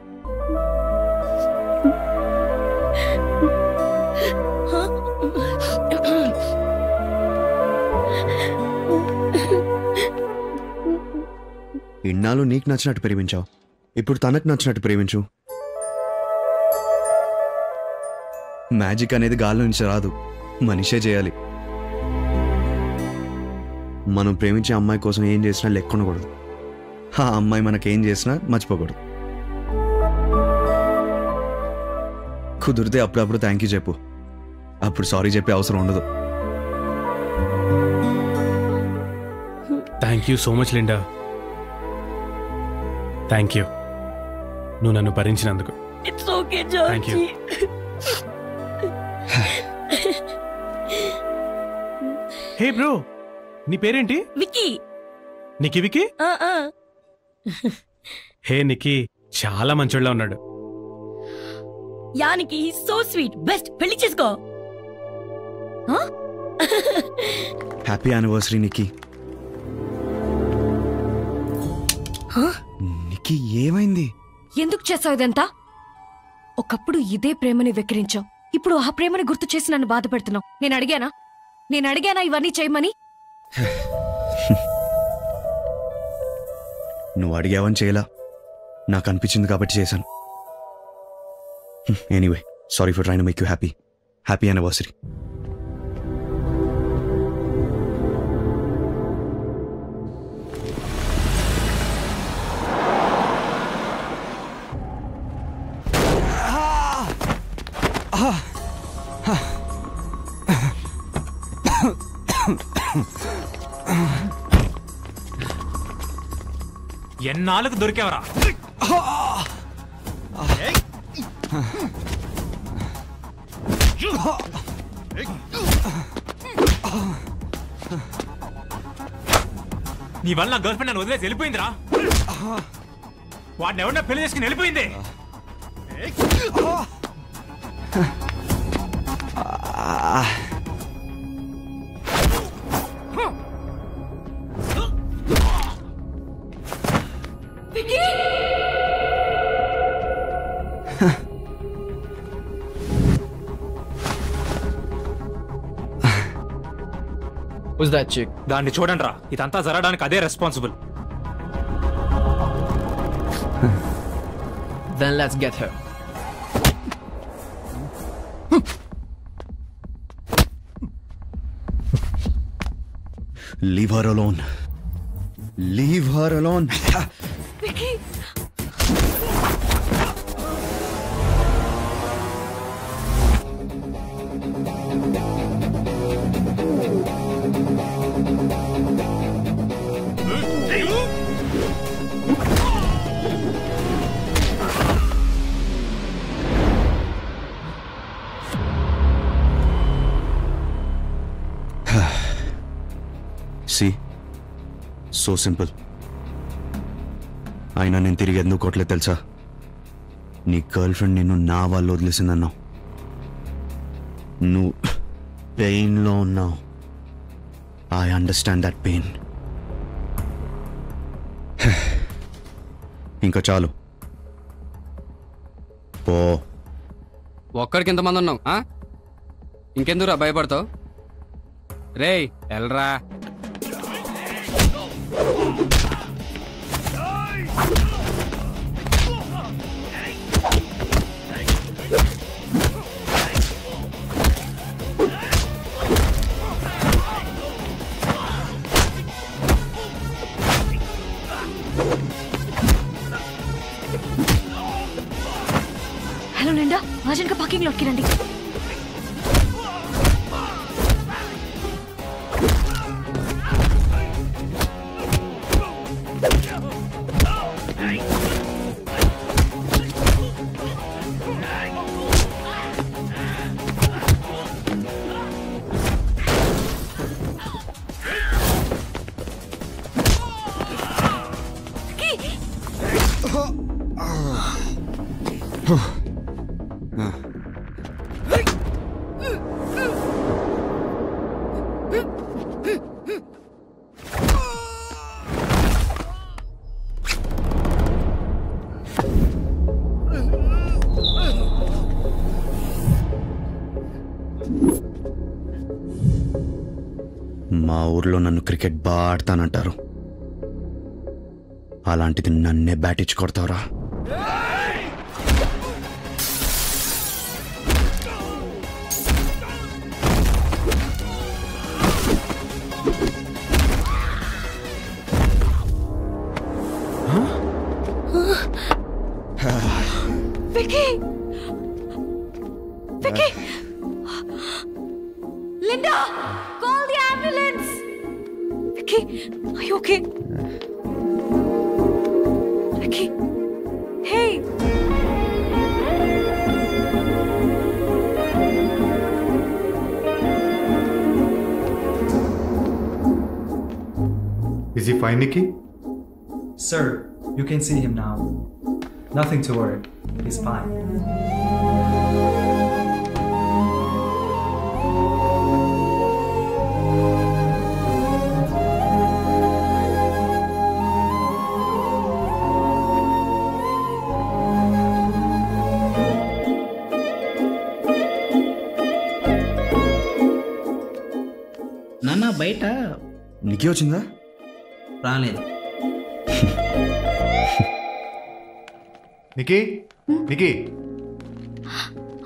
ఇన్నాళ్ళు నీకు నచ్చినట్టు ప్రేమించావు, ఇప్పుడు తనకు నచ్చినట్టు ప్రేమించు. మ్యాజిక్ అనేది గాల్లో నుంచి రాదు, మనిషే చేయాలి. మనం ప్రేమించే అమ్మాయి కోసం ఏం చేసినా లెక్కొనకూడదు. ఆ అమ్మాయి మనకేం చేసినా మర్చిపోకూడదు. కుదిరితే అప్పుడప్పుడు థ్యాంక్ యూ చెప్పు, అప్పుడు సారీ చెప్పే అవసరం ఉండదు. Thank you so much Linda. Thank you, నువ్వు నన్ను భరించినందుకు. It's okay thank you. Hey bro, నీ పేరేంటి? విక్కీ. నిక్కీ విక్కీ? హే నిక్కీ, చాలా మంచోళ్ళ ఉన్నాడు. యానికి సో స్వీట్, బెస్ట్. పెళ్లి చేసుకో. Happy anniversary Nikki. నిక్కీ ఏమైంది? ఎందుకు చేసావు ఇదంతా? ఒకప్పుడు ఇదే ప్రేమని వెక్కిరించావు, ఇప్పుడు ఆ ప్రేమని గుర్తు చేసి నన్ను బాధపెడుతున్నావు. నేను అడిగానా ఇవన్నీ చేయమని? నువ్వు అడిగావని చేయలా, నాకు అనిపించింది కాబట్టి చేశాను. Anyway, sorry for trying to make you happy. Happy anniversary. ఎన్నాళ్ళకు దొరికేవరా? నీ వల్ల గర్ల్ ఫ్రెండ్ నన్ను వదిలేసి వెళ్ళిపోయిందిరా. వాడిని ఎవరన్నా పెళ్లి చేసుకుని వెళ్ళిపోయింది. Who's that chick? దాన్ని చూడండి రా, ఇదంతా జరగడానికి అదే responsible. Then let's get her. Leave her alone. Leave her alone. Vicky. See? So simple. అయినా నేను తిరిగి ఎందుకు కొట్టలేదు తెలుసా? నీ గర్ల్ ఫ్రెండ్ నిన్ను నా వాళ్ళు వదిలేసిందన్నావు. నువ్వు పెయిన్లో ఉన్నావు. I understand that pain. ఇంకా చాలు. ఓ ఒక్కడికి ఎంతమంది ఉన్నావు? ఇంకెందుకురా భయపడతావు? రేయ్ ఎల్రా. హలో నిండా, అర్జెంట్గా పార్కింగ్ లోకి రండి. మా ఊర్లో నన్ను క్రికెట్ బాగా ఆడతానంటారు, అలాంటిది నన్నే బ్యాట్ ఇచ్చి కొడతావురా? Vicky! Vicky! Linda! Call the ambulance! Vicky, are you okay? Vicky! Hey! Is he fine, Nikki? Sir, you can see him now. Nothing to worry. He's fine. నాన్న బయట నీకే వచ్చిందా? రాలేదు. నికీ నికీ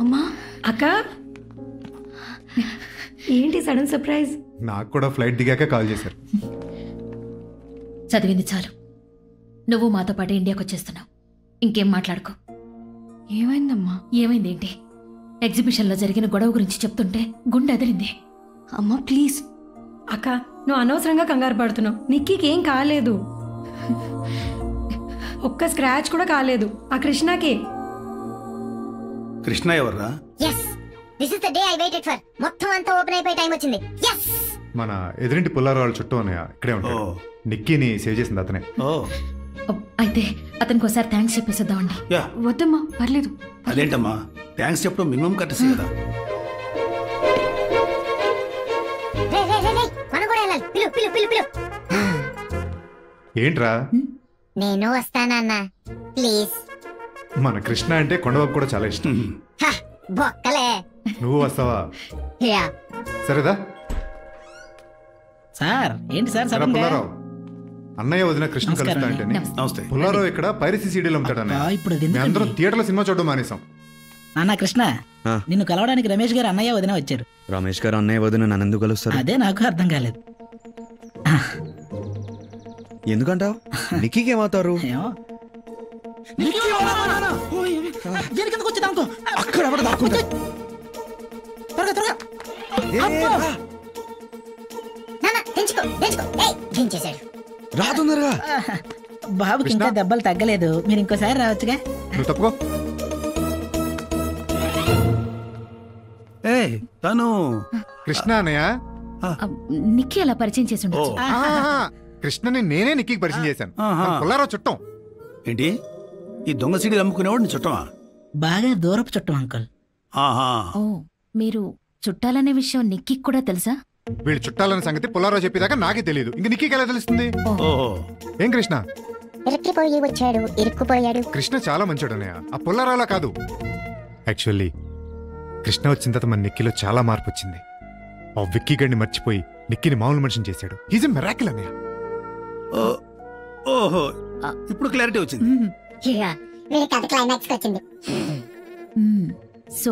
అమ్మా అక్క ఏంటి సడన్ సర్ప్రైజ్? నాకు కూడా ఫ్లైట్ దిగాక కాల్ చేశారు. చదివింది చాలు. నువ్వు మాతో పాటు ఇండియాకి వచ్చేస్తున్నావు. ఇంకేం మాట్లాడుకో. ఏమైందమ్మా? ఏమైందేంటి? ఎగ్జిబిషన్లో జరిగిన గొడవ గురించి చెప్తుంటే గుండె అదిరింది. అమ్మా ప్లీజ్. అక్క నువ్వు అనవసరంగా కంగారు పడుతున్నావు. నిక్కీకి ఏం కాలేదు, ఒక్క స్క్రాచ్ కూడా కాలేదు. ఆ కృష్ణకి. కృష్ణ ఎవర్రా? yes this is the day I waited for. మొత్తం అంతా ఓపెన్ అయిపోయి టైం వచ్చింది. yes మన ఎదురింటి పుల్లారావు వాళ్ళ చుట్టూ ఉన్నాయా, ఇక్కడే ఉంటాడు. నిక్కీని సేవ్ చేసింది అతనే. అయితే అతనికి ఒకసారి థ్యాంక్స్ చెప్పేసేద్దామండి. వద్దమ్మా పర్లేదు. అదేంటమ్మా థ్యాంక్స్ చెప్పడం మినిమం కట్టేసి కదా. మనం కూడా వెళ్ళాలి. పిలు పిలు పిలు పిలు. ఏంట్రా? నేను వస్తానన్నా ప్లీజ్. మన కృష్ణ అంటే కొండబాబు కూడా చాలా ఇష్టం. బొక్కలే. నువ్వు వస్తావా? యా సరేదా? సార్ ఏంటి సార్ సరే పుల్లారావు, అన్నయ్య వదిన కృష్ణ కలుస్తా అంటే నమస్తే. పుల్లారావు ఇక్కడ పైరసీ సీడీలు అమ్ముతాడన్న. ఇప్పుడు అందరం థియేటర్లో సినిమా చూడడం మానేసాం. నాన్న కృష్ణ, నిన్ను కలవడానికి రమేష్ గారు అన్నయ్య వదిన వచ్చారు. రమేష్ గారు అన్నయ్య వదిన నన్ను ఎందుకు కలుస్తారు? అదే నాకు అర్థం కాలేదు. ఎందుకంటావు? నిక్కీకి ఏమవుతారు? అక్కడ ఎవరు దాక్కుంటా? త్వరగా త్వరగా. రాదుందరుగా. బాబుకి ఇంకా దెబ్బలు తగ్గలేదు, మీరు ఇంకోసారి రావచ్చుగా. నువ్వు తప్పుకో. తను కృష్ణ అన్నయ్య. నిక్కీ అలా పరిచయం చేసి ఉండొచ్చు. కృష్ణని నేనే నిక్కీకి పరిచయం చేశాను. పుల్లారావు చుట్టం. ఏంటి ఈ దొంగ సీడీలు అమ్ముకునేవాడు నీ చుట్టమా? బాగా దూరపు చుట్టం అంకుల్. ఓ మీరు చుట్టాలనే విషయం నిక్కీకి కూడా తెలుసా? వీళ్ళు చుట్టాలనే సంగతి పుల్లారావు చెప్పేదాకా నాకే తెలియదు. ఇంక నిక్కీకి ఎలా తెలుస్తుంది? ఏం కృష్ణ? ఇరుక్కుపోయి వచ్చాడు, ఇరుక్కుపోయాడు. కృష్ణ చాలా మంచోడు అన్నయ్య, ఆ పుల్లారావులా కాదు. యాక్చువల్లీ కృష్ణ వచ్చిన తర్వాత మన నిక్కీలో చాలా మార్పు వచ్చింది. ఆ విక్కీ గడిని మర్చిపోయి నిక్కీని మామూలు మనిషిని చేశాడు. ఈజ్ ఎ మిరాకిల్ అన్నయ్య. ఓహో ఇప్పుడు క్లారిటీ వచ్చింది. సో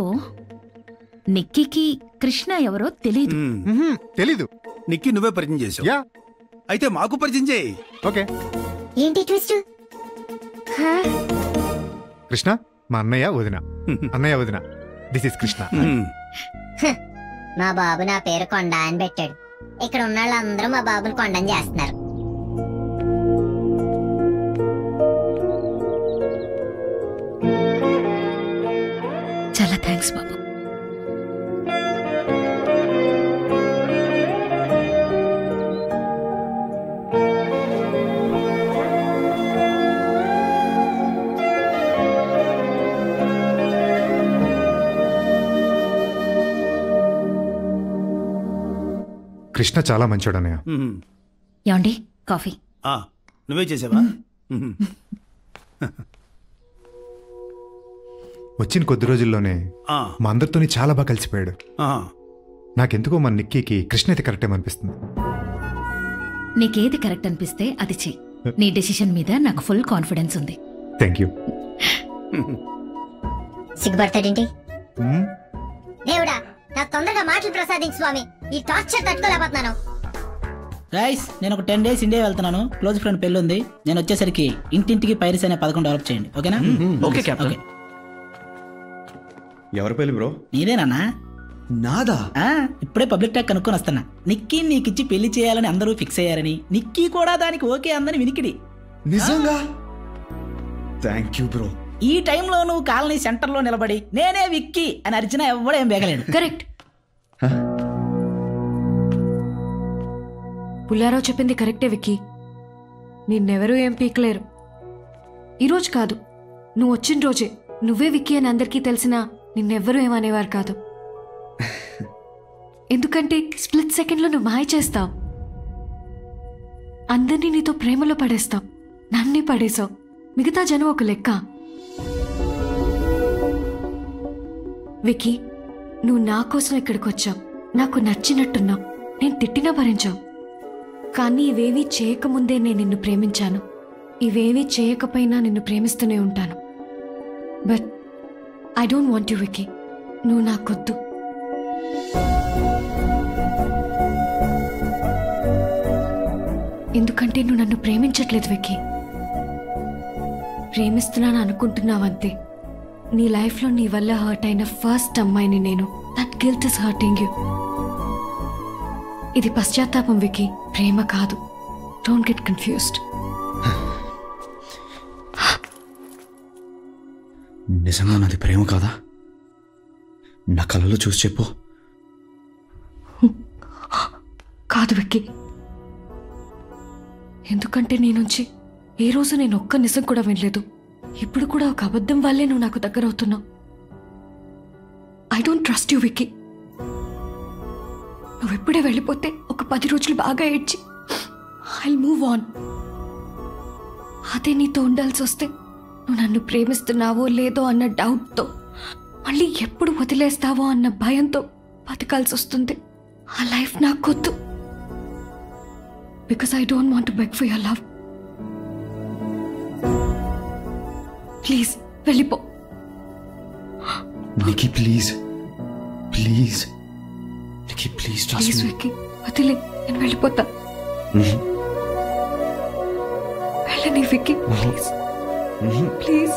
నిక్కీకి కృష్ణ ఎవరో తెలీదు. తెలీదు. నిక్కీ నువ్వే పరిచయం చేసావు. అయితే మాకు పరిచయం చేయి. ఓకే. ఏంటి ట్విస్ట్? కృష్ణ మా అన్నయ్య వదిన. అన్నయ్య వదిన. This is Krishna. మా బాబు నా పేరు కొండ అని పెట్టాడు. ఇక్కడ ఉన్న వాళ్ళందరూ మా బాబుని కొండని చేస్తున్నారు. చాలా థ్యాంక్స్ బాబు. కృష్ణ చాలా మంచోడు అన్నయ్య. ఏమండి కాఫీ? నువ్వే చేసావా? వచ్చిన కొద్ది రోజుల్లోనే మా అందరితోని చాలా బాగా కలిసిపోయాడు. నాకెందుకో మన నిక్కీకి కృష్ణ అయితే కరెక్ట్ ఏమనిపిస్తుంది. నీకేది కరెక్ట్ అనిపిస్తే అది చెయ్యి. నీ డెసిషన్ మీద నాకు ఫుల్ కాన్ఫిడెన్స్ ఉంది. Thank you. సిగ్గుపడతాడేంటి? దేవుడా నాకు తొందరగా మాటలు ప్రసాదించు స్వామి. ఈ టార్చర్ తట్టుకోలేకపోతున్నాను. గైస్ నేను ఒక 10 days ఇండియా వెళ్తున్నాను. క్లోజ్ ఫ్రెండ్ పెళ్ళి ఉంది. నేను వచ్చేసరికి ఇంటింటికి పైరసీ అనే పథకం డెవలప్ చేయండి. ఓకేనా? Okay captain. ఎవరి పెళ్లి బ్రో? నీదేనా? నాదా? ఇప్పుడే పబ్లిక్ టాక్ కనుక్కొని వస్తున్నా. నిక్కీ నీకిచ్చి పెళ్లి చేయాలని అందరూ ఫిక్స్ అయ్యారని, నిక్కీ కూడా దానికి ఓకే అందని వినికిడి. నిజంగా? Thank you bro. ఈ టైంలో నువ్వు కాలనీ సెంటర్లో నిలబడి నేనే విక్కీ అని అరిచినా ఎవడేం బేగలేడు. కరెక్ట్. పుల్లారావు చెప్పింది కరెక్టే విక్కీ. నిన్నెవరూ ఏం పీకలేరు. ఈరోజు కాదు, నువ్వు వచ్చిన రోజే నువ్వే విక్కీ అని అందరికీ తెలిసినా నిన్నెవ్వరూ ఏమనేవారు కాదు. ఎందుకంటే స్ప్లిట్ సెకండ్లో నువ్వు మాయ చేస్తావు. అందరినీ నీతో ప్రేమలో పడేస్తావు. నన్నే పడేసావు. మిగతా జనం ఒక లెక్క. విక్కీ, నువ్వు నా కోసం ఇక్కడికి వచ్చావు. నాకు నచ్చినట్టున్నావు. నేను తిట్టినా భరించావు. కానీ ఇవేవీ చేయకముందే నేను నిన్ను ప్రేమించాను. ఇవేవీ చేయకపోయినా నిన్ను ప్రేమిస్తూనే ఉంటాను. But I don't want you Vicky. నువ్వు నాకొద్దు. ఎందుకంటే నువ్వు నన్ను ప్రేమించట్లేదు విక్కీ. ప్రేమిస్తున్నాను అనుకుంటున్నావంతే. నీ లైఫ్లో నీ వల్ల హర్ట్ అయిన ఫస్ట్ అమ్మాయిని నేను. That guilt is hurting you. ఇది పశ్చాత్తాపం విక్కీ, ప్రేమ కాదు. Don't get confused. నిజంగా నాది ప్రేమ కాదా? నా కళ్ళలో చూసి చెప్పు. కాదు విక్కీ. ఎందుకంటే నీ నుంచి ఏ రోజు నేను ఒక్క నిజం కూడా వినలేదు. ఇప్పుడు కూడా ఒక అబద్ధం వల్లే నువ్వు నాకు దగ్గర అవుతున్నావు. I don't trust you Vicky. నువ్వెప్పుడే వెళ్ళిపోతే ఒక 10 రోజులు బాగా ఏడ్చి ఐల్ మూవ్ ఆన్. అదే నీతో ఉండాల్సి వస్తే నువ్వు నన్ను ప్రేమిస్తున్నావో లేదో అన్న డౌట్తో, మళ్ళీ ఎప్పుడు వదిలేస్తావో అన్న భయంతో బతకాల్సి వస్తుంది. ఆ లైఫ్ నాకొద్దు. Because I don't want to beg for your love. Please వెళ్ళిపో. Nikki please please. Nikki please please Vicky వదిలే. నేను వెళ్ళిపోతా. వెళ్ళని విక్కీ ప్లీజ్ ప్లీజ్.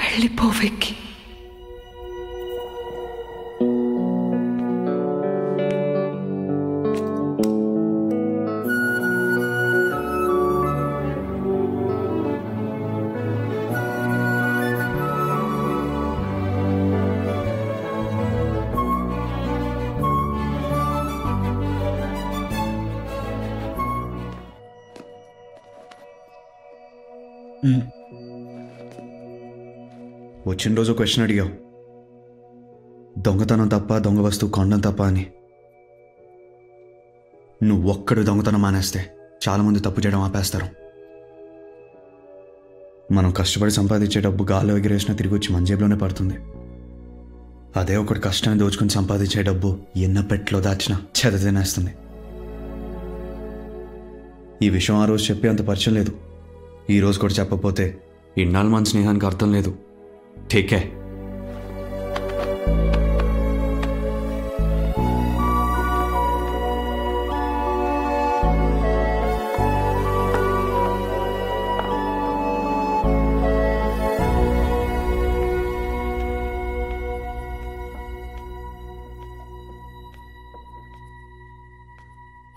వెళ్ళిపో విక్కీ. వచ్చిన రోజు క్వశ్చన్ అడిగావు, దొంగతనం తప్ప, దొంగ వస్తువు కొండం తప్ప అని. నువ్వు ఒక్కడు దొంగతనం మానేస్తే చాలామంది తప్పు చేయడం ఆపేస్తారు. మనం కష్టపడి సంపాదించే డబ్బు గాల్లో ఎగిరేసినా తిరిగి వచ్చి మన జేబులోనే పడుతుంది. అదే ఒకటి కష్టాన్ని దోచుకుని సంపాదించే డబ్బు ఎన్న పెట్లో దాచినా చెద తినేస్తుంది. ఈ విషయం ఆ రోజు చెప్పి అంత పరిచయం లేదు. ఈ రోజు కూడా చెప్పకపోతే ఇన్నాళ్ళు మన స్నేహానికి అర్థం లేదు. Take care.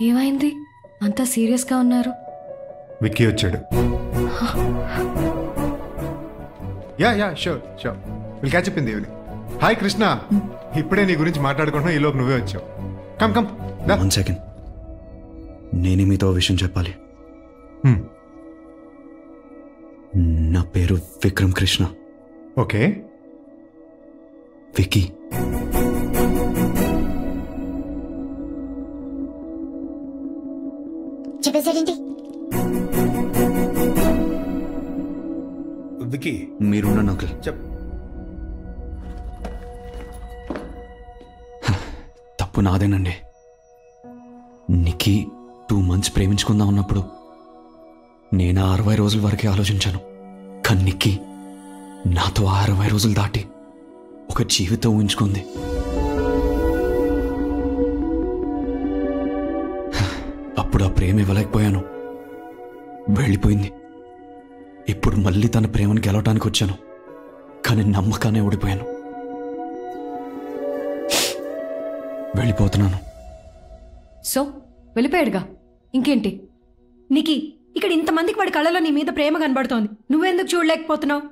ఏమైంది? అంతా సీరియస్గా ఉన్నారు. విక్కీ వచ్చాడు. Yeah sure will catch up in the evening. Hi Krishna, ఇప్పుడే నీ గురించి మాట్లాడుకుంటున్నావు, ఈలోపు నువ్వే వచ్చావు. కమ్ 1 సెకండ్, నేనే మీతో విషయం చెప్పాలి. నా పేరు విక్రమ్ కృష్ణ. ఓకే. విక్కీ. చెప్పేసేంటి? విక్కీ మీరున్న అంకుల్. తప్పు నాదేనండి. నిక్కీ 2 months ప్రేమించుకుందాం అన్నప్పుడు నేను 60 రోజుల వరకే ఆలోచించాను. కానీ నిక్కీ నాతో 60 రోజులు దాటి ఒక జీవితం ఊహించుకుంది. అప్పుడు ఆ ప్రేమ ఇవ్వలేకపోయాను, వెళ్ళిపోయింది. ఇప్పుడు మళ్ళీ తన ప్రేమను గెలవటానికి వచ్చాను, కానీ నమ్మకానే ఓడిపోయాను. వెళ్ళిపోతున్నాను. సో వెళ్ళిపోయాడుగా, ఇంకేంటి? నికి ఇక్కడ ఇంతమందికి వాడి కళ్ళలో నీ మీద ప్రేమ కనబడుతోంది, నువ్వెందుకు చూడలేకపోతున్నావు?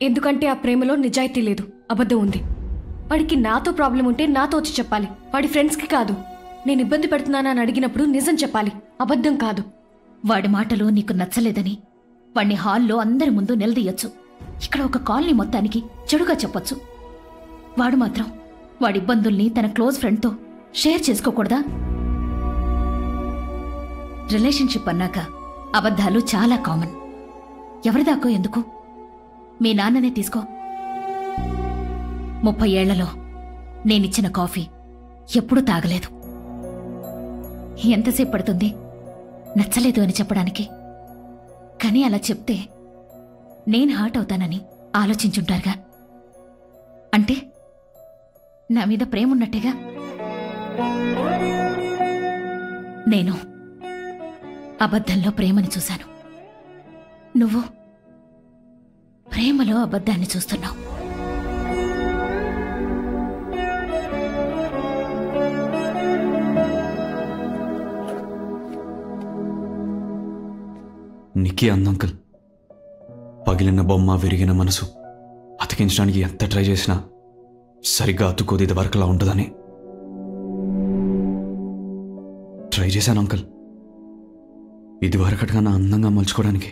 ఎందుకంటే ఆ ప్రేమలో నిజాయితీ లేదు, అబద్ధం ఉంది. వాడికి నాతో ప్రాబ్లం ఉంటే నాతో వచ్చి చెప్పాలి, వాడి ఫ్రెండ్స్కి కాదు. నేను ఇబ్బంది పెడుతున్నానని అడిగినప్పుడు నిజం చెప్పాలి, అబద్ధం కాదు. వాడి మాటలు నీకు నచ్చలేదని వాడిని హాల్లో అందరి ముందు నిలదీయొచ్చు, ఇక్కడ ఒక కాలనీ మొత్తానికి చెడుగా చెప్పొచ్చు. వాడు మాత్రం వాడి ఇబ్బందుల్ని తన క్లోజ్ ఫ్రెండ్తో షేర్ చేసుకోకూడదా? రిలేషన్షిప్ అన్నాక అబద్ధాలు చాలా కామన్. ఎవరిదాకో ఎందుకు? మీ నాన్ననే తీసుకో. 30 ఏళ్లలో నేనిచ్చిన కాఫీ ఎప్పుడూ తాగలేదు. ఎంతసేపు పడుతుంది నచ్చలేదు అని చెప్పడానికి? కానీ అలా చెప్తే నేను హర్ట్ అవుతానని ఆలోచించుంటారుగా. అంటే నా మీద ప్రేమ ఉన్నట్టేగా. నేను అబద్ధంలో ప్రేమని చూశాను, నువ్వు ప్రేమలో అబద్ధాన్ని చూస్తున్నావు. నిక్కీ అందంకల్, పగిలిన బొమ్మ విరిగిన మనసు అతికించడానికి ఎంత ట్రై చేసినా సరిగ్గా అతుకోది ఇది వరకులా ఉంటుందని ట్రై చేశాను అంకల్, ఇది వరకటిగా నా అందంగా మలుచుకోవడానికి.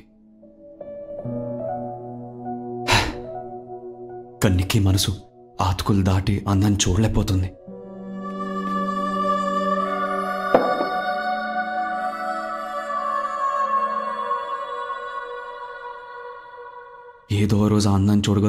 కానీ నిక్కీ మనసు ఆతుకులు దాటి అందాన్ని చూడలేకపోతుంది. ఏదో రోజు ఆ అందాన్ని చూడగ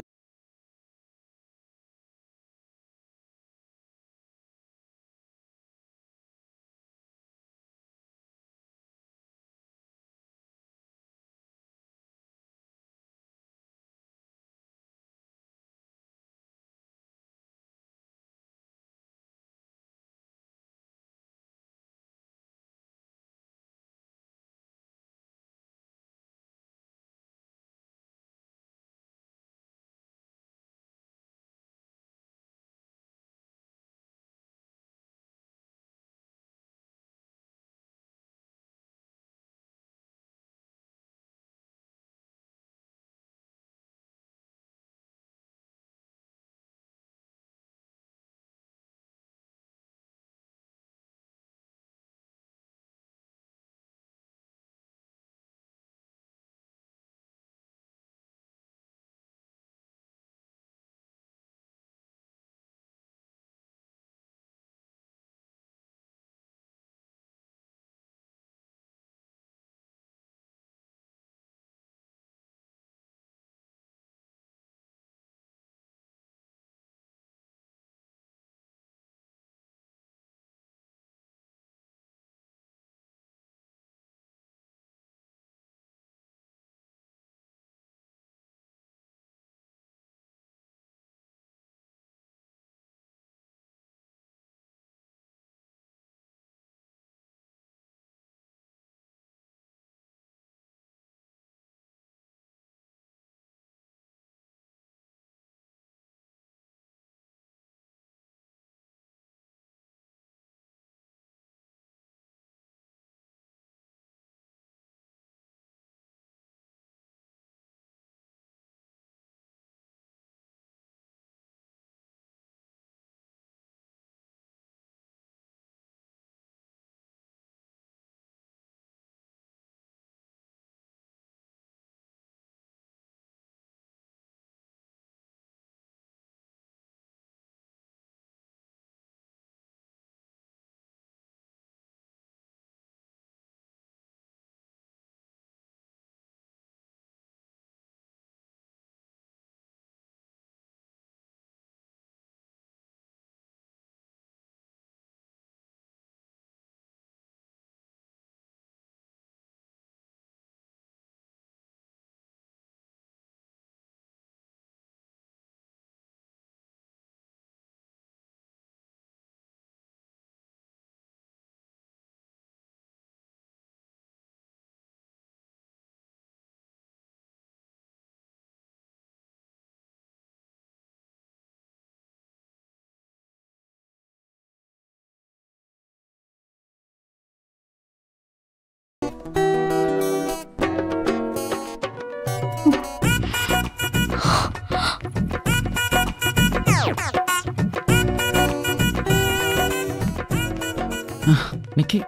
నిక్కీ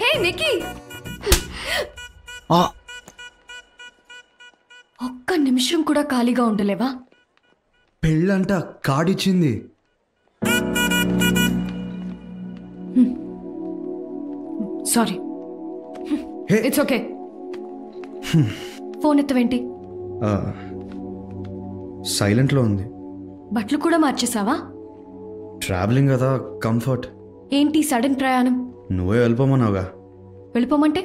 హే నిక్కీ, ఒక్క నిమిషం కూడా ఖాళీగా ఉండలేవా? పెళ్ళంట కార్డిచ్చింది. Sorry, it's okay. ఫోన్ ఎత్తవేంటి? సైలెంట్లో ఉంది. బట్టలు కూడా మార్చేసావా? ట్రావెలింగ్ కదా, కంఫర్ట్. ఏంటి సడన్ ప్రయాణం? నువ్వే వెళ్ళిపోమన్నావుగా. వెళ్ళిపోమంటే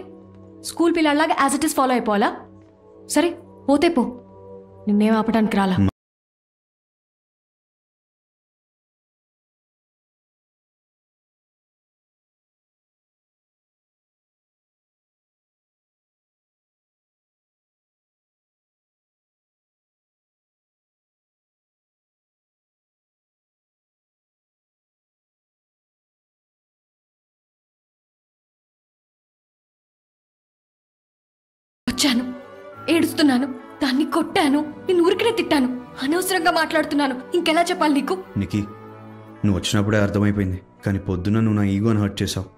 స్కూల్ పిల్లలాగా యాజ్ ఇట్ ఇస్ ఫాలో అయిపోవాలా? సరే పోతే పో, నిన్నేం ఆపడానికి రాలా. వచ్చాను, ఏడుస్తున్నాను, దాన్ని కొట్టాను, నేను ఊరికనే తిట్టాను, అనవసరంగా మాట్లాడుతున్నాను. ఇంకెలా చెప్పాలి నీకు? నిక్కీ, నువ్వు వచ్చినప్పుడే అర్థమైపోయింది, కానీ పొద్దున్న నువ్వు నా ఈగోని హర్ట్ చేసావు.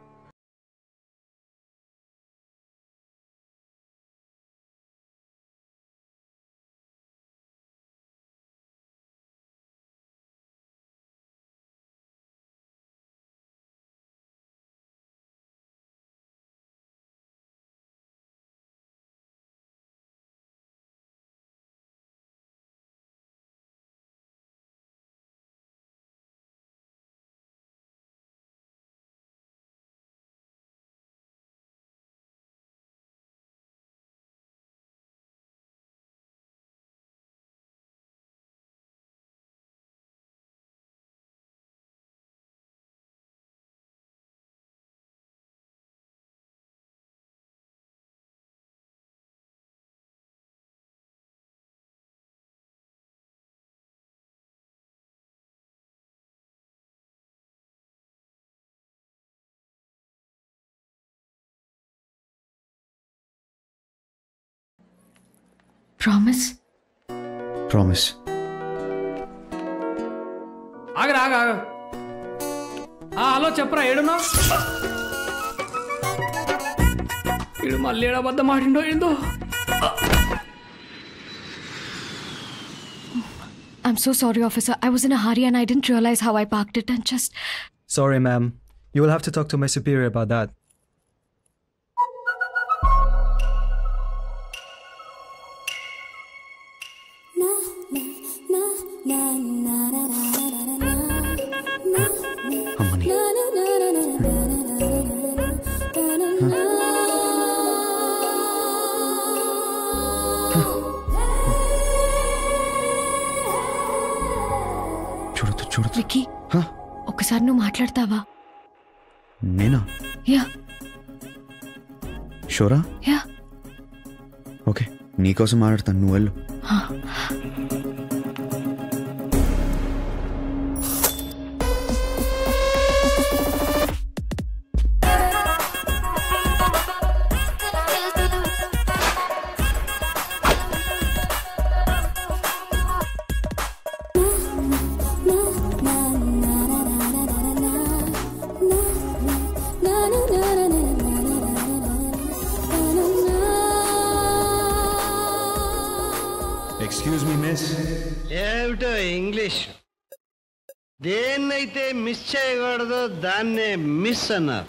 ప్రామిస్? ప్రామిస్. ఆగరా ఆగ ఆగ. హలో చెప్పరా, ఏడున్నా? ఇడు మళ్ళీ ఏడబద్దం ఆడిండో ఏందో. I'm so sorry, officer. I was in a hurry and I didn't realize how I parked it and just... Sorry, ma'am. You will have to talk to my superior about that. Vicky, ఒకసారి నువ్వు మాట్లాడతావా? నేనా? Yeah. షూరా? Yeah. Okay, నీకోసం మాట్లాడతాను, నువ్వు వెళ్ళు. Excuse me miss. ఏమిటో English, దేన్నైతే మిస్ చేయకూడదో దాన్నే మిస్ అన్నారు.